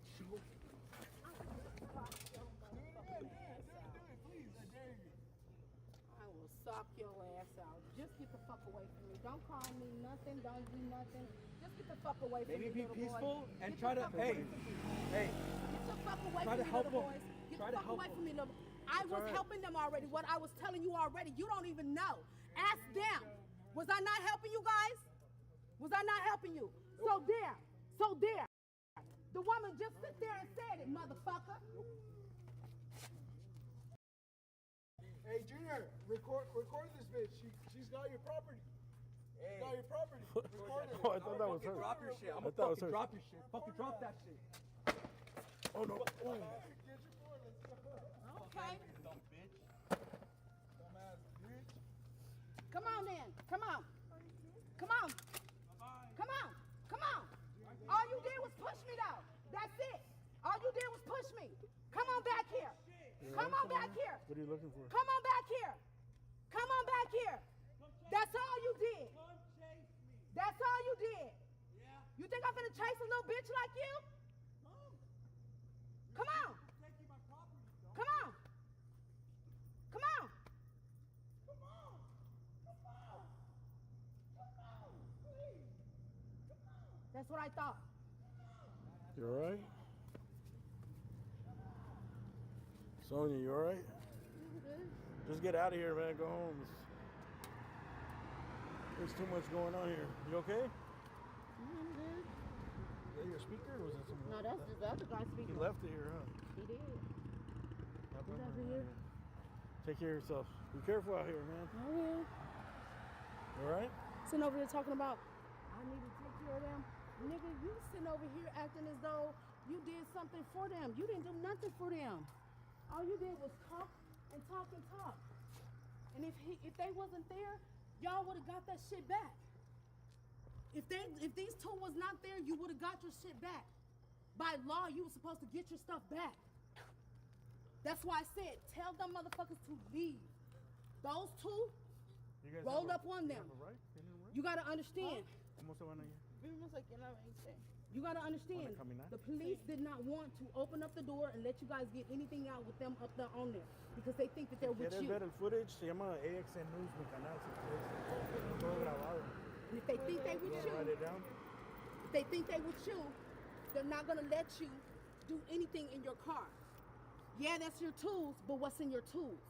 I will sock your ass out. Just get the fuck away from me. Don't call me nothing. Don't do nothing. Just get the fuck away from me, Maybe be little peaceful boy. and Get try the to. fuck Hey, away from me. hey. Get the fuck away Try from to me, help little them. boys. Get Try the to fuck help away them. from me, little. I was helping them already. What I was telling you already. You don't even know. Ask them. Was I not helping you guys? stopping you. So there. The woman just sit there and said it, motherfucker. Hey, Junior, record this bitch. She's got your property. She's got your property. Record it. Oh, I thought that was her. Drop your shit. I'm I gonna thought it was fucking her. drop your shit. Fucking drop that shit. Oh no. Oh. Okay. Dumb bitch. Dumbass bitch. Come on then. Come on. Come on. Come on. Come on. All you did was push me though. That's it. All you did was push me. Come on back here. Come on back here. What are you looking for? Come on back here. Come on back here. That's all you did. That's all you did. You think I'm gonna chase a little bitch like you? Come on. Come on. Come on. That's what I thought. You alright? Sonia, you alright? Just get out of here, man. Go home. There's too much going on here. You okay? I'm good. Is that your speaker or was that someone? No, that's the other guy speaking. He left it here, huh? He did. He's over here. Take care of yourself. Be careful out here, man. I will. You alright? Sitting over here talking about, I need to take care of them. Nigga, you sitting over here acting as though you did something for them. You didn't do nothing for them. All you did was talk and talk and talk. And if they wasn't there, y'all would have got that shit back. If these two was not there, you would have got your shit back. By law, you were supposed to get your stuff back. That's why I said, tell them motherfuckers to leave. Those two, rolled up on them. You gotta understand. You gotta understand, the police did not want to open up the door and let you guys get anything out with them up there on there because they think that they're with you. ver el footage, se llama AXN News, mi canal, todo grabado. And if they think they with you, Write it down. if they think they with you, they're not gonna let you do anything in your car. Yeah, that's your tools, but what's in your tools?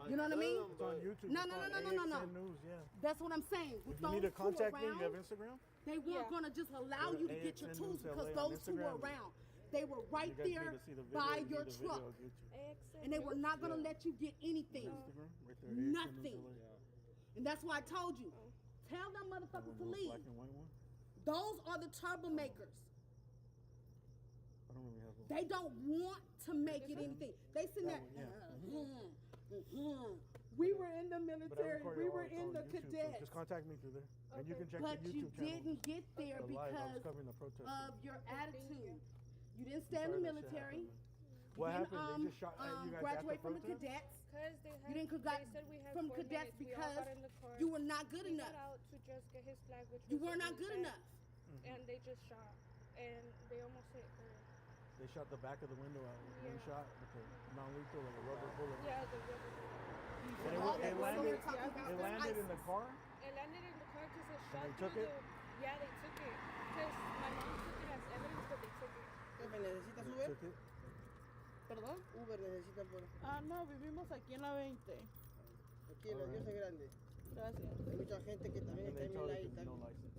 You know what I mean? It's on YouTube. No. AXN News, yeah. That's what I'm saying. With If you need to those two contact me, around, you have Instagram? they weren't gonna just allow Go to you to get your AXN tools News because LA on those two were Instagram. around. They were right You guys there need to see the video, by you your need the video truck. on YouTube. And they were not gonna let you get anything. Instagram, right there. AXN News Nothing. LA. And that's why I told you, tell them motherfuckers to leave. Black and white one? Those are the troublemakers. I don't really have one. They don't want to make it anything. They sitting there. We were in the military. We were in the cadets. Just contact me through there. And you can check But the you YouTube channel. didn't get there The live, I was because covering the protest. of your attitude. You didn't stay in the military. What You happened? They just shot you guys graduate after from the protest? cadets. You didn't They said we had from 4 cadets minutes. We all because got in the car. you were not good We enough. got out to just get his flag, which You was were not really good bad. enough. And they just shot. And they almost hit her. They shot the back of the window out. One shot with a non-lethal, like a rubber bullet. Yeah, the rubber. And it landed in the car? It landed in the car because it shot they took through it? Yeah, they took it. Because my mom took it as evidence, but they took it. ¿Necesitas They Uber? took it? ¿Perdón? Uber necesita por... no, vivimos aquí en la 20. Aquí en la Dios es grande. Gracias. Hay mucha gente que también And está they told ahí. you there's no license.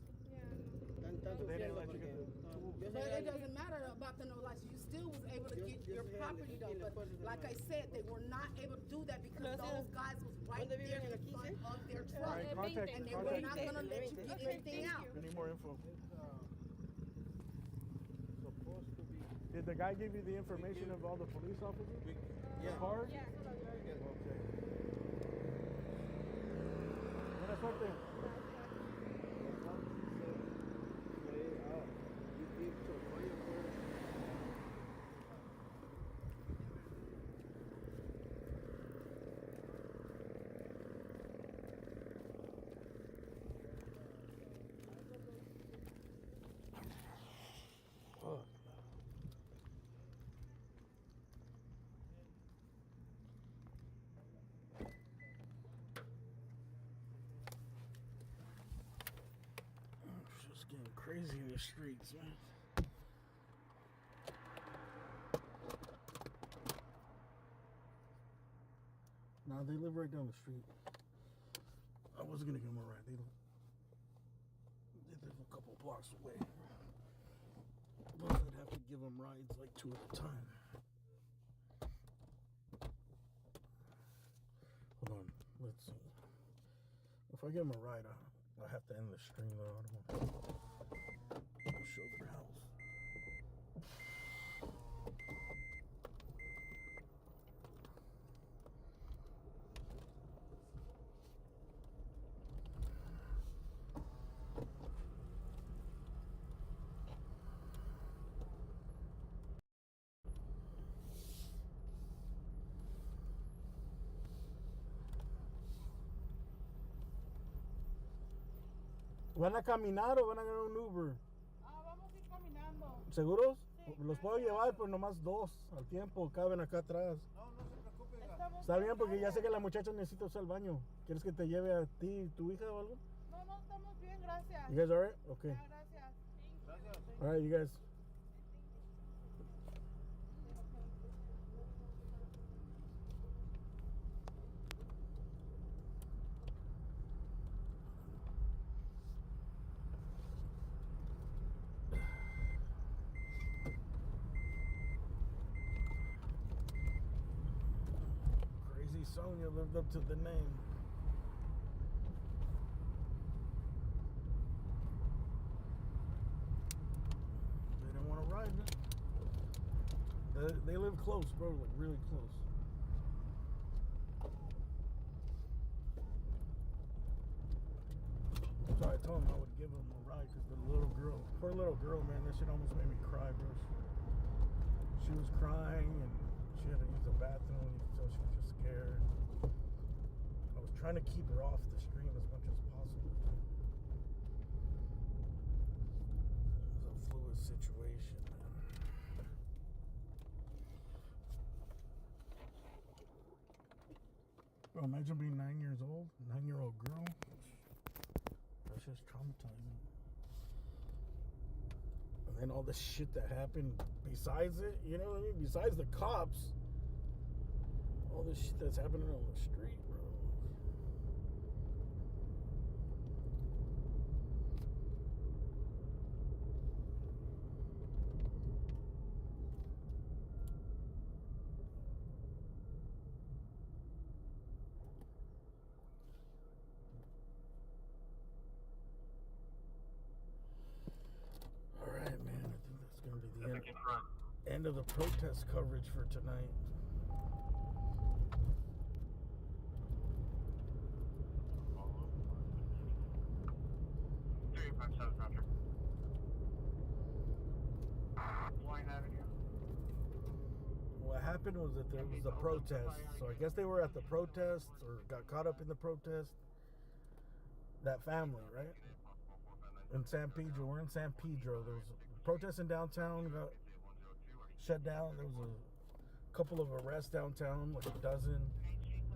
Están They didn't sufriendo let you porque... get the tool. But it doesn't matter about the no license. You still was able to get your property though. But like I said, they were not able to do that because those guys was right there in front of their truck. Alright, contact- And they were not contact- going to let you get anything out. We need more info. Did the guy give you the information of all the police officers? The cars? Yeah. Okay. Buena suerte. Fuck. It's just getting crazy in the streets, man. Nah, they live right down the street. I wasn't gonna give them a ride. They live a couple blocks away. But I'd have to give them rides like 2 at a time. Hold on, let's see. If I give them a ride, I'll have to end the stream though. I don't want to show their house. ¿Van a caminar o van a agarrar un Uber? Vamos a ir caminando. ¿Seguros? Los puedo llevar, pero nomás 2 al tiempo. Caben acá atrás. No se preocupe. Está bien, porque ya sé que la muchacha necesita usar el baño. ¿Quieres que te lleve a ti y tu hija o algo? No, estamos bien, gracias. You guys alright? Okay. Gracias. Alright, you guys. Crazy Sonia lived up to the name. They didn't want to ride, man. They live close, bro, like really close. So I told him I would give him a ride because the little girl, poor little girl, man, that shit almost made me cry, bro. She was crying and she had to use the bathroom, so she was just scared. I was trying to keep her off the stream as much as possible. It was a fluid situation, man. Bro, imagine being 9 years old, 9-year-old girl. That's just traumatizing. And then all the shit that happened besides it, you know what I mean? Besides the cops, all this shit that's happening on the street, bro. All right, man. I think that's going to be the end of the protest coverage for tonight. What happened was that there was a protest. So I guess they were at the protest or got caught up in the protest. That family, right? In San Pedro. We're in San Pedro. There was a protest in downtown, got shut down. There was a couple of arrests downtown, like a dozen.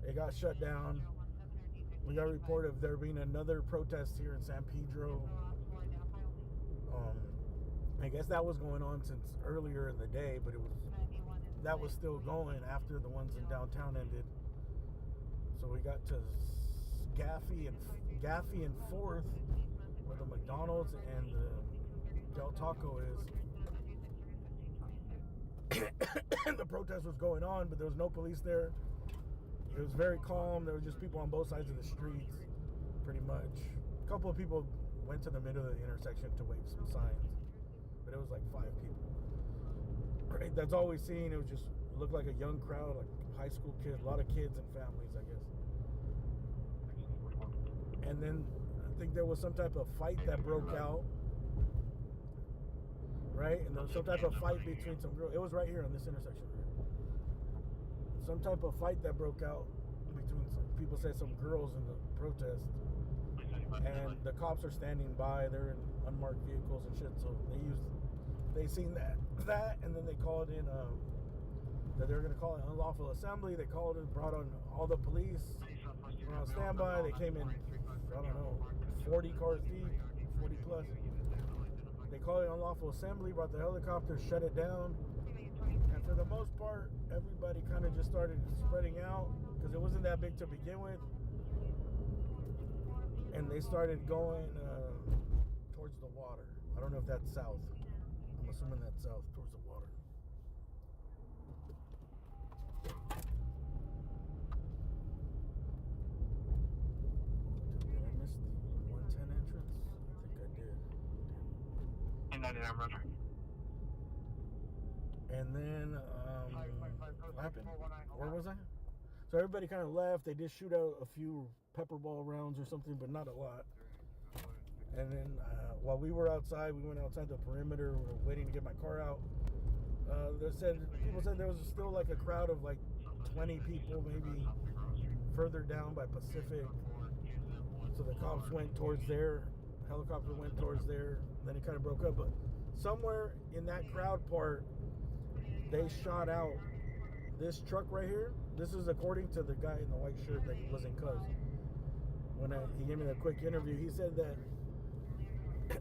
It got shut down. We got a report of there being another protest here in San Pedro. I guess that was going on since earlier in the day, but that was still going after the ones in downtown ended. So we got to Gaffey and 4th, where the McDonald's and the Del Taco is. The protest was going on, but there was no police there. It was very calm. There were just people on both sides of the streets, pretty much. A couple of people went to the middle of the intersection to wave some signs, but it was like 5 people. Right? That's all we seen. It looked like a young crowd, like high school kids, a lot of kids and families, I guess. And then I think there was some type of fight that broke out, right? And there was some type of fight between some girls. It was right here on this intersection. Some type of fight that broke out between people said some girls in the protest, and the cops are standing by. They're in unmarked vehicles and shit. So they seen that, and then they called in that they were gonna call an unlawful assembly. They called and brought on all the police. Were on standby. They came in, I don't know, 40 cars deep, 40 plus. They called it unlawful assembly. Brought the helicopter, shut it down. And for the most part, everybody kind of just started spreading out because it wasn't that big to begin with. And they started going towards the Y. don't know if that's south. I'm assuming that's south towards the water. Did I miss the 110 entrance? I think I did. 99 Roger. And then, what happened? Where was I? So everybody kind of left. They did shoot out a few pepper ball rounds or something, but not a lot. And then while we were outside, we went outside the perimeter. We were waiting to get my car out. People said there was still like a crowd of like 20 people, maybe further down by Pacific. So the cops went towards there. Helicopter went towards there. Then it kind of broke up. But somewhere in that crowd part, they shot out this truck right here. This is according to the guy in the white shirt that was in Cuz. When he gave me a quick interview, he said that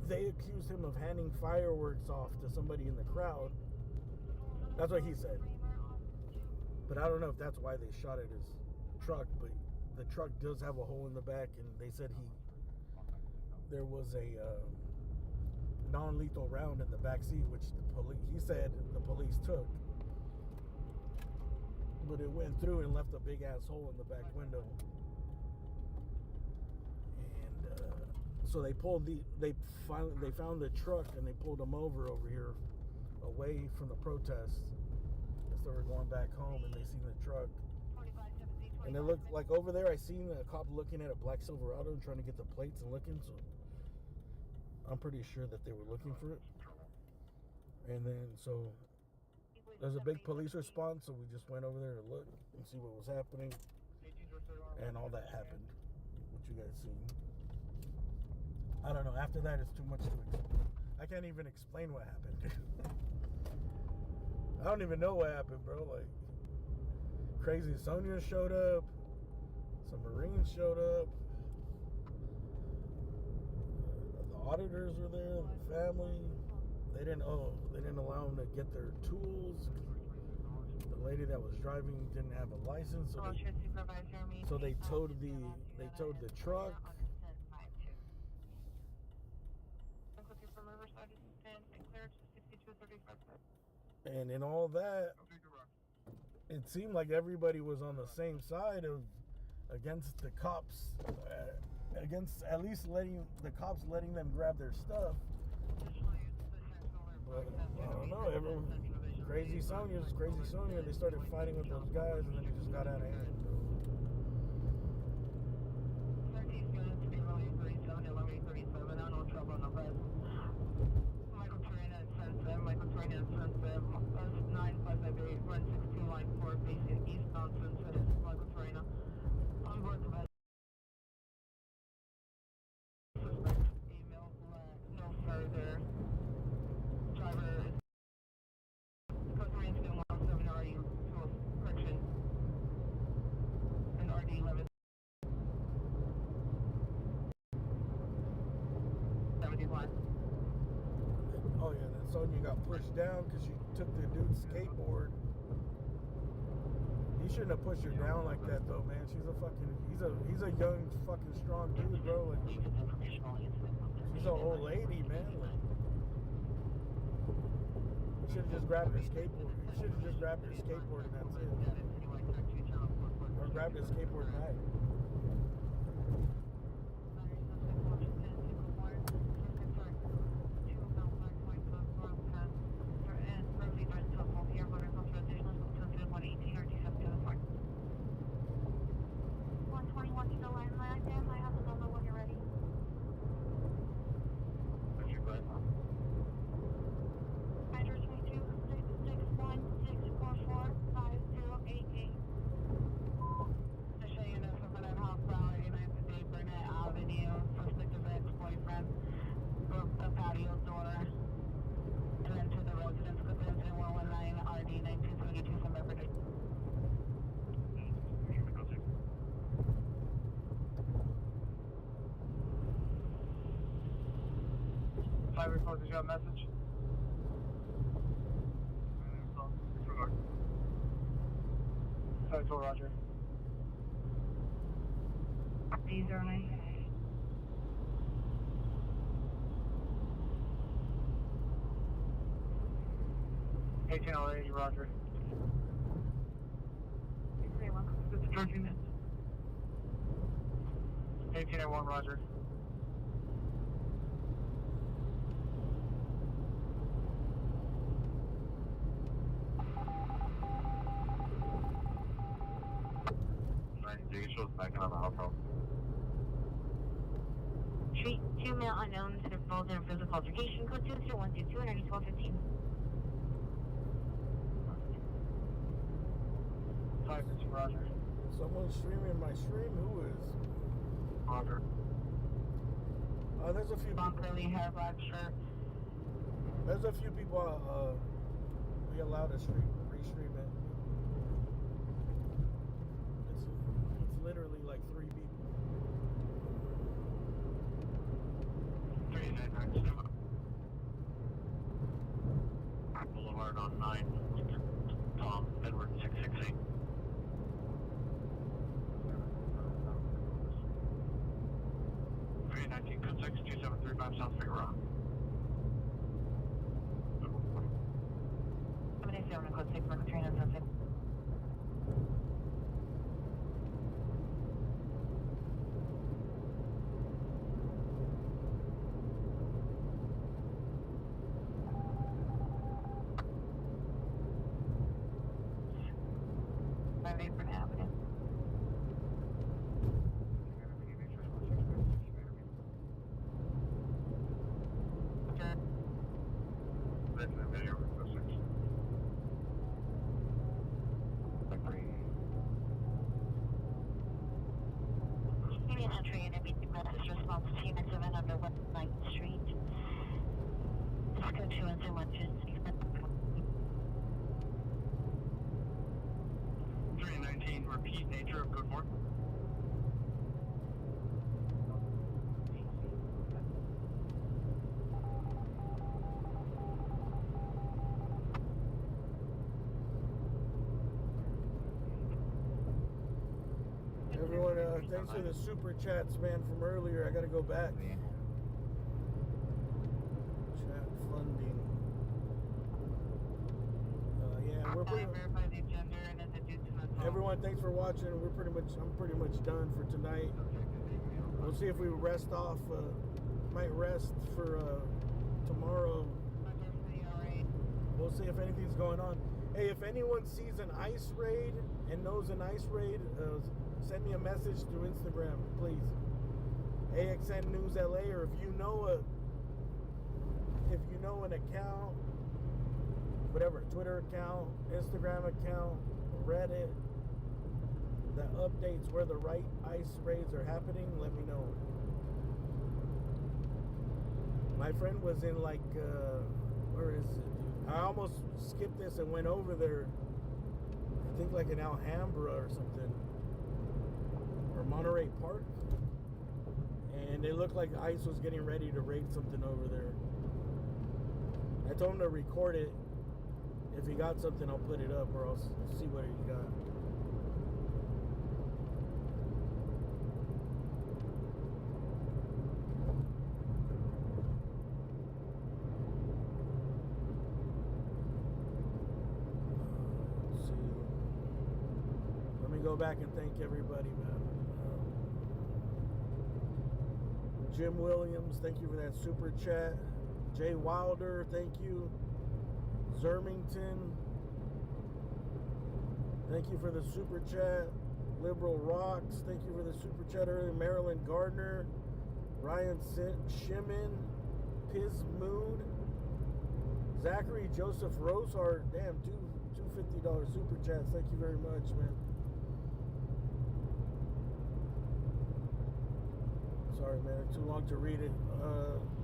they accused him of handing fireworks off to somebody in the crowd. That's what he said. But I don't know if that's why they shot at his truck. But the truck does have a hole in the back, and they said there was a non-lethal round in the back seat, which he said the police took. But it went through and left a big ass hole in the back window. And so they found the truck and they pulled them over here away from the protest. Guess they were going back home and they seen the truck. And it looked like over there I seen a cop looking at a black Silverado and trying to get the plates and looking, so I'm pretty sure that they were looking for it. And then so there's a big police response, so we just went over there to look and see what was happening. And all that happened, what you guys seen. I don't know, after that it's too much to explain. I can't even explain what happened. I don't even know what happened, bro. Like, Crazy Sonia showed up, some Marines showed up, the auditors were there, the family. They didn't allow them to get their tools. The lady that was driving didn't have a license, so they towed the truck. And in all that, it seemed like everybody was on the same side against the cops, against at least letting them grab their stuff. But I don't know, Crazy Sonia, they started fighting with those guys and then it just got out of hand. Oh yeah, then Sonia got pushed down because she took the dude's skateboard. He shouldn't have pushed her down like that though, man. He's a young fucking strong dude, bro. Like, she's an old lady, man. Like, he should have just grabbed her skateboard. He should have just grabbed her skateboard and that's it. Or grabbed his skateboard bag. Did you have a message? Disregard. Sorry, Roger. 809. 1808, roger. 1801, roger. Shows backing on the house. Treat 2 male unknowns involved in a physical altercation. Code 20122 and 1215. 5-6, roger. Someone's streaming my stream. Who is? Roger. There's a few Long people. curly hair, black shirt. There's a few people we allow to restream it. It's literally like 3 people. 399 Boulevard on 9. Tom Edward 668. Code 6, 2735 South Figueroa. 77 code 6, Mark 396. My apron Avenue. Immediate entry and immediate message response team at 7 under West 9th Street. This is code 2121. 319, repeat nature of code 4. Everyone, thanks for the super chats, man, from earlier. I gotta go back. Chat funding. Yeah, we're pretty. Everyone, thanks for watching. I'm pretty much done for tonight. We'll see if we rest off. Might rest for tomorrow. We'll see if anything's going on. Hey, if anyone sees an ice raid and knows an ice raid, send me a message through Instagram, please. AXN News LA, or if you know an account, whatever, Twitter account, Instagram account, Reddit, that updates where the right ice raids are happening, let me know. My friend was in like, where is it, dude? I almost skipped this and went over there. I think like in Alhambra or something. Or Monterey Park. And it looked like ICE was getting ready to raid something over there. I told him to record it. If he got something, I'll put it up, or I'll see what he got. Let's see. Let me go back and thank everybody, man. Jim Williams, thank you for that super chat. Jay Wilder, thank you. Zermington, thank you for the super chat. Liberal Rocks, thank you for the super chat earlier. Marilyn Gardner, Ryan Shimon, Piz Mood, Zachary Joseph Rosehart, damn, two $50 super chats. Thank you very much, man. Sorry, man, too long to read it.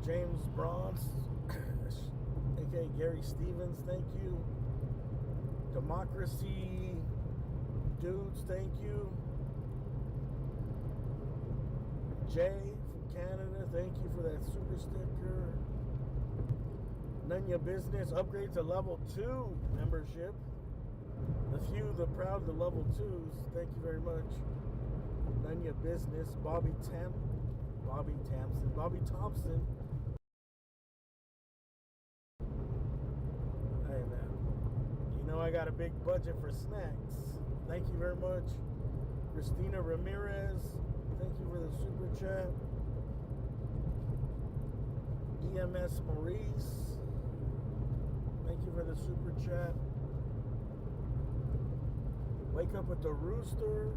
James Bronze, aka Gary Stevens, thank you. Democracy Dudes, thank you. Jay from Canada, thank you for that super sticker. Nunya Business, upgrade to level 2 membership. The few, the proud, the level 2s, thank you very much. Nunya Business, Bobby Thompson. Hey, man. I got a big budget for snacks. Thank you very much. Christina Ramirez, thank you for the super chat. EMS Maurice, thank you for the super chat. Wake Up with the Rooster,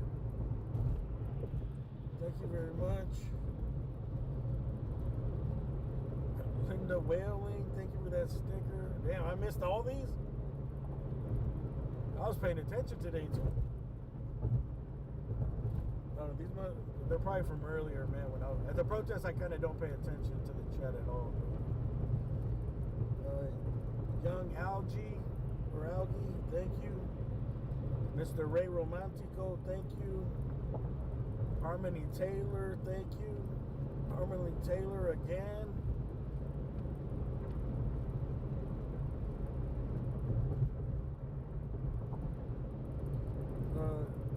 thank you very much. Linda Whaling, thank you for that sticker. Damn, I missed all these? I was paying attention today too. They're probably from earlier, man. When I was at the protest, I kind of don't pay attention to the chat at all. Young Algie, thank you. Mr. Ray Romantico, thank you. Harmony Taylor, thank you. Harmony Taylor again.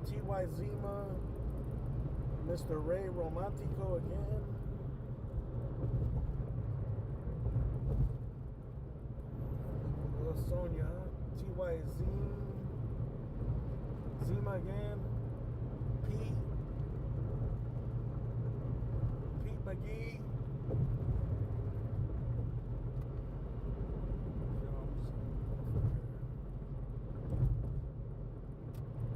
T.Y. Zima, Mr. Ray Romantico again. Sonia, T.Y. Zima again. Pete McGee.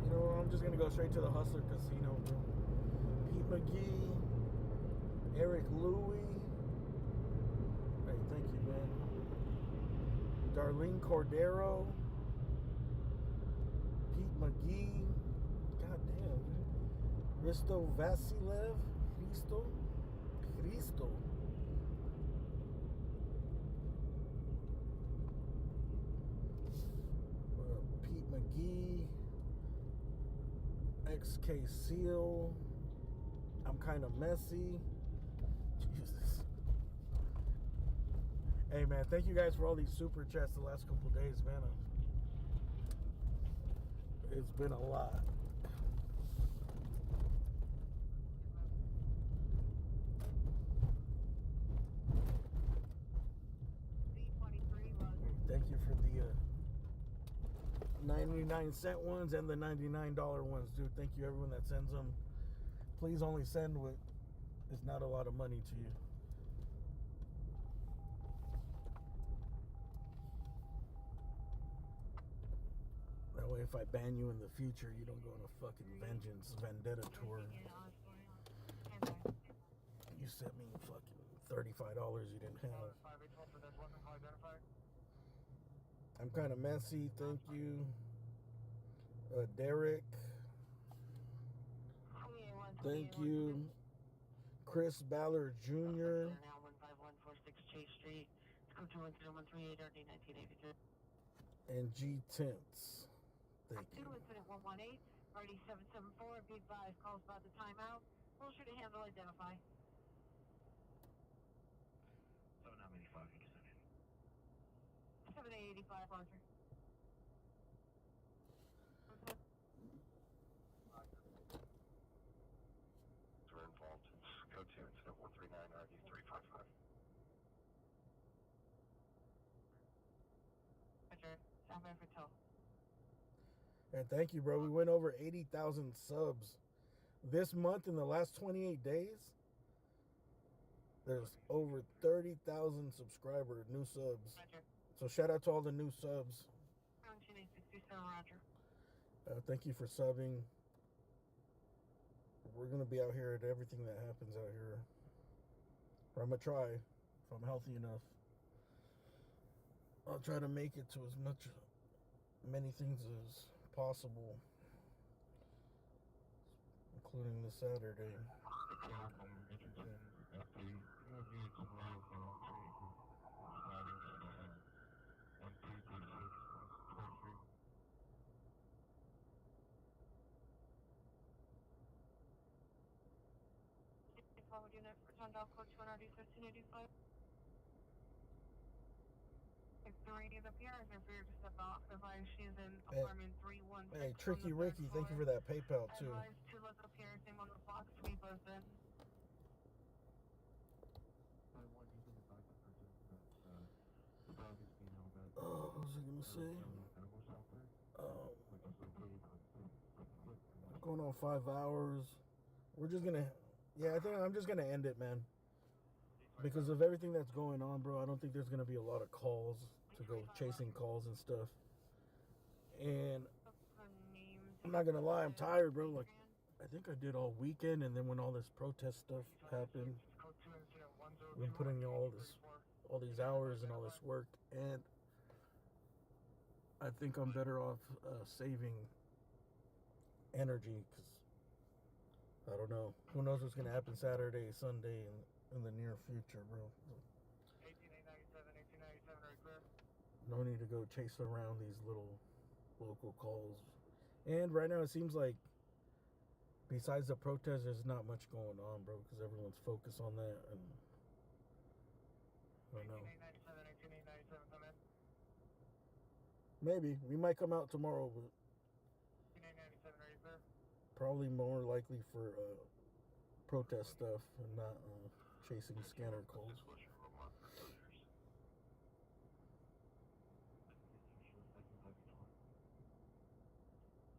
You know, I'm just gonna go straight to the Hustler Casino, bro. Pete McGee, Eric Louie. Hey, thank you, man. Darlene Cordero, Pete McGee. God damn, dude. Risto Vasilev. Cristo. Pete McGee. XK Seal. I'm kind of messy. Jesus. Hey, man, thank you guys for all these super chats the last couple days, man. It's been a lot. Thank you for the 99-cent ones and the $99 ones, dude. Thank you, everyone that sends them. Please only send what is not a lot of money to you. That way, if I ban you in the future, you don't go on a fucking vengeance vendetta tour. You sent me fucking $35 you didn't have. I'm kind of messy, thank you. Derek. Thank you. Chris Ballard Jr. And G Tints. Thank you. Incident 118, Party 774, be advised, calls about the timeout. We'll shoot a handle, identify. 7985, you can send it. 7885, Roger. We're involved. Go to incident 139, RD 355. Roger, South Africa. And thank you, bro. We went over 80,000 subs. This month, in the last 28 days, there's over 30,000 subscribers, new subs. Roger. So shout out to all the new subs. 12867, Roger. Thank you for subbing. We're going to be out here at everything that happens out here. Or I'm going to try, if I'm healthy enough. I'll try to make it to many things as possible, including this Saturday. Forward unit for Tondale code 200 1385. If 3 is up here, if you're to step off, advise she's in apartment 316. Hey, Tricky Ricky, thank you for that PayPal too. Advise 2 less up here, same on the box, we both in. Oh, what was I gonna say? going on 5 hours. We're just gonna, yeah, I think I'm just gonna end it, man. Because of everything that's going on, bro, I don't think there's gonna be a lot of calls to go chasing calls and stuff. And I'm not gonna lie, I'm tired, bro. Like, I think I did all weekend, and then when all this protest stuff happened, we've been putting all these hours and all this work, and I think I'm better off saving energy, because I don't know. Who knows what's gonna happen Saturday, Sunday, in the near future, bro. 1897, right clear. No need to go chase around these little local calls. And right now it seems like besides the protest, there's not much going on, bro, because everyone's focused on that. And I don't know. 1897, come in. Maybe we might come out tomorrow, but 1897, right clear. probably more likely for protest stuff and not chasing scanner calls.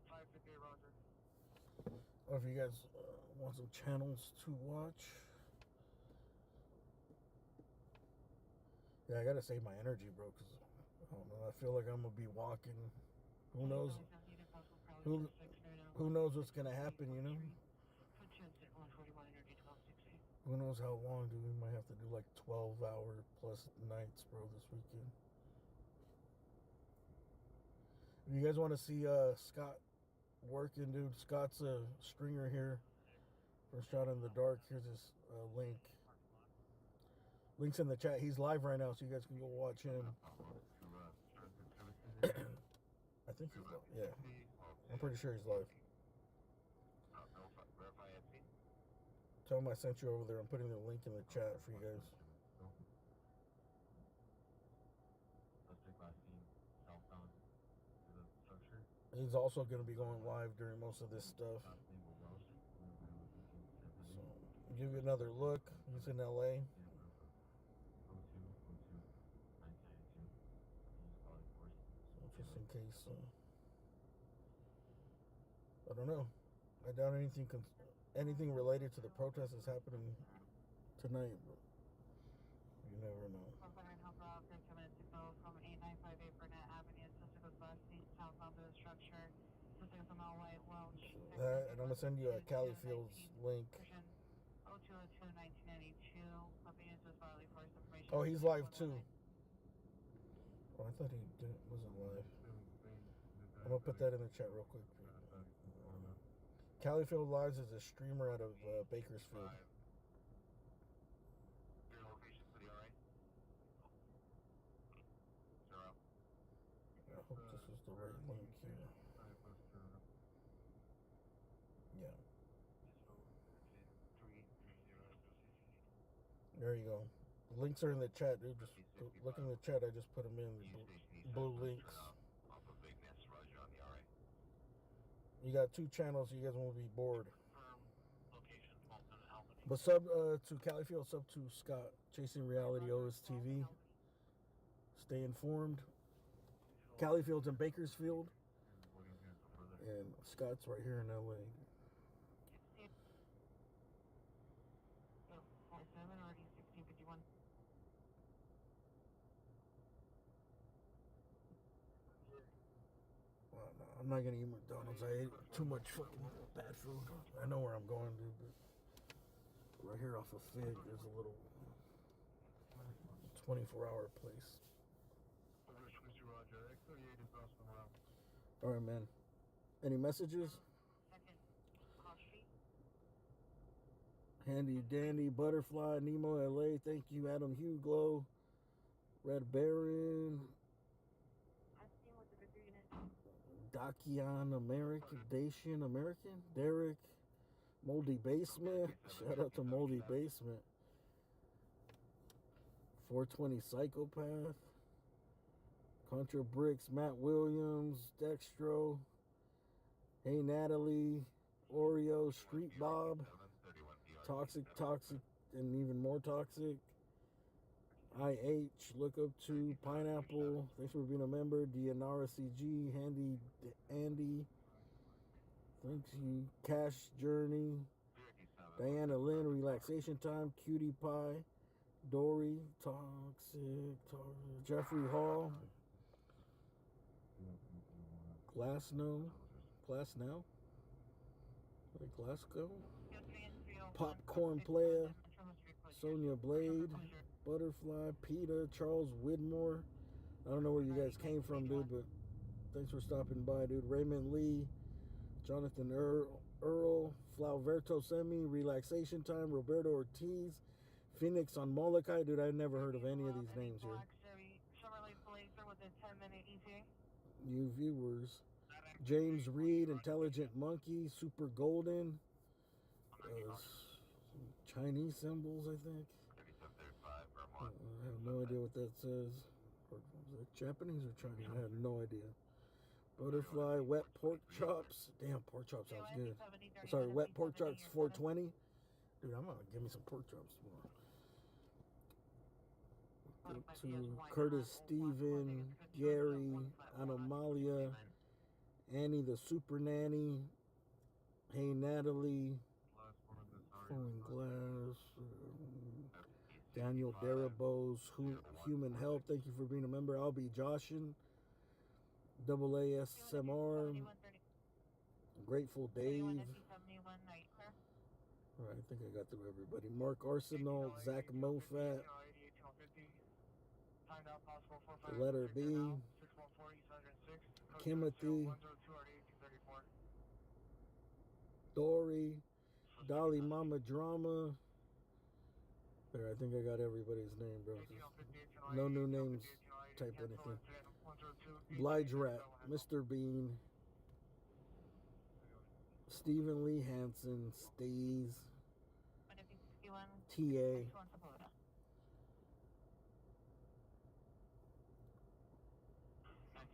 558, Roger. Or if you guys want some channels to watch. Yeah, I gotta save my energy, bro, because I don't know, I feel like I'm gonna be walking. Who knows? Who knows what's gonna happen, you know? Who knows how long, dude? We might have to do like 12-hour plus nights, bro, this weekend. If you guys want to see Scott working, dude, Scott's a stringer here for Shot in the Dark. Here's his link. Link's in the chat. He's live right now, so you guys can go watch him. I think he's live. Yeah. I'm pretty sure he's live. Tell him I sent you over there. I'm putting the link in the chat for you guys. He's also going to be going live during most of this stuff. So, give you another look. He's in LA. So, just in case. I don't know. I doubt anything related to the protest is happening tonight, but you never know. From 10 minutes ago from 8958 Burnett Avenue, Sister Bus, southbound to the structure, Sister White Welch. That, and I'm gonna send you a Cali Fields link. 0202-1992. Oh, he's live too. Oh, I thought he wasn't live. I'm gonna put that in the chat real quick. Califield Lives is a streamer out of Bakersfield. Your location for the RA? 0. I hope this is the right link here. Yeah. There you go. The links are in the chat, dude. Just look in the chat. I just put them in. The blue links. You got 2 channels, so you guys won't be bored. But sub to Califield, sub to Scott, Chasing Reality OSTV. Stay informed. Califield's in Bakersfield. And Scott's right here in LA. Well, no, I'm not gonna eat McDonald's. I ate too much fucking bad food. I know where I'm going, dude, but right here off of Fig, there's a little 24-hour place. All right, man. Any messages? Handy Dandy, Butterfly, Nemo LA. Thank you, Adam Huglow, Red Baron. Dacian American, Derek, Moldy Basement, shout out to Moldy Basement, 420 Psychopath, Contra Bricks, Matt Williams, Dextro, Hey Natalie, Oreo, Street Bob, Toxic, and even more Toxic, IH, look up to Pineapple, thanks for being a member, Dianara CG, Handy Andy, Thanks you. Cash Journey. Diana Lynn, Relaxation Time. Cutie Pie. Dory. Jeffrey Hall. Glassnow. Like Glasgow. Popcorn Player. Sonia Blade. Butterfly. Peter. Charles Widmore. I don't know where you guys came from, dude, but thanks for stopping by, dude. Raymond Lee. Jonathan Earl. Flauverto Semi. Relaxation Time. Roberto Ortiz. Phoenix on Molokai. Dude, I never heard of any of these names here. New viewers. James Reed, Intelligent Monkey, Super Golden, Chinese symbols, I think. I have no idea what that says. Or was it Japanese or Chinese? I have no idea. Butterfly, Wet Pork Chops. Damn, pork chops sounds good. Sorry, Wet Pork Chops 420. Dude, I'm gonna give me some pork chops tomorrow. Go to Curtis Steven, Gary, Anomalia, Annie the Super Nanny, Hey Natalie, Flowing Glass, Daniel Darabos, Human Help, thank you for being a member. I'll be Joshin, Double ASMR, Grateful Dave. Alright, I think I got through everybody. Mark Arsenal, Zach Mofat, the letter B, Timothy, Dory, Dolly Mama Drama. There, I think I got everybody's name, bro. No new names. Type anything. Blige Rat, Mr. Bean, Stephen Lee Hansen, Stays, TA,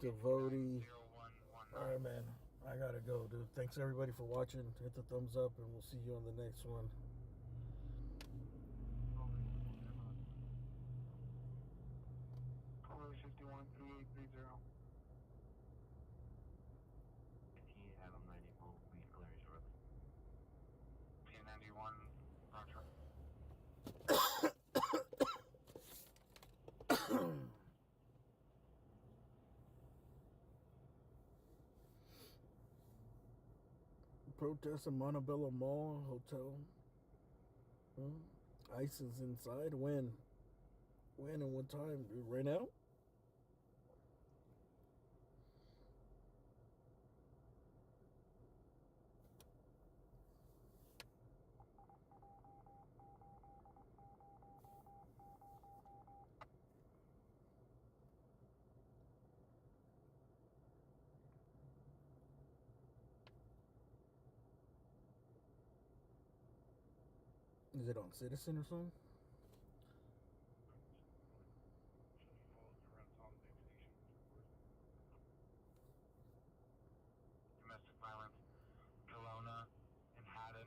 Devotee. Alright, man. I gotta go, dude. Thanks everybody for watching. Hit the thumbs up, and we'll see you on the next one. P91, Roger. Protest in Montebello Mall Hotel. ICE is inside. When? When and what time? Right now? Is it on Citizen or something? Domestic violence, Kelowna and Haddon,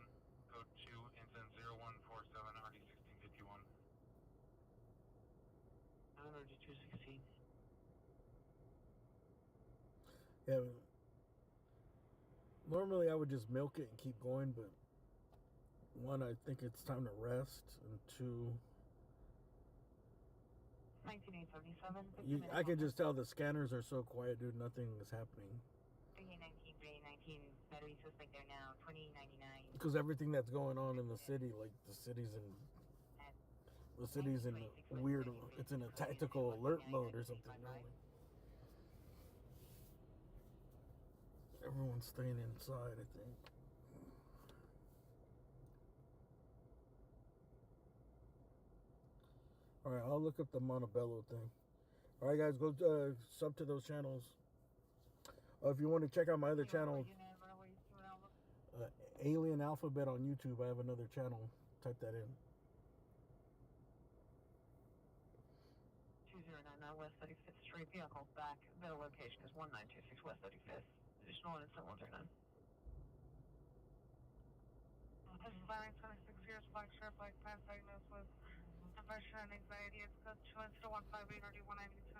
code 2, incident 0147, RD 1651. RD 216. Yeah. Normally I would just milk it and keep going, but one, I think it's time to rest, and two, 19877. I can just tell the scanners are so quiet, dude. Nothing is happening. 319, battery suspect there now, 2099. Because everything that's going on in the city, like the city's in weird. It's in a tactical alert mode or something. Really. Everyone's staying inside, I think. Alright, I'll look up the Montebello thing. Alright, guys, go sub to those channels. If you want to check out my other channel, Alien Alphabet on YouTube, I have another channel. Type that in. 2099 West 35th Street, vehicle back. Their location is 1926 West 35th. Additional incident 139. This is Larry, 26 years, black shirt, black pants, diagnosed with depression and anxiety. It's code 2 incident 158 RD 192.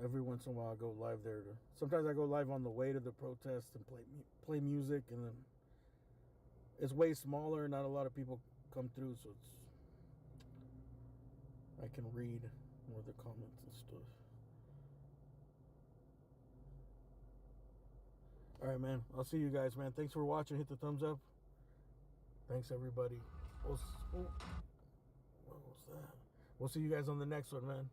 every once in a while I go live there. Sometimes I go live on the way to the protest and play music, and then it's way smaller. Not a lot of people come through, so I can read more of the comments and stuff. All right, man. I'll see you guys, man. Thanks for watching. Hit the thumbs up. Thanks, everybody. What was that? We'll see you guys on the next one, man.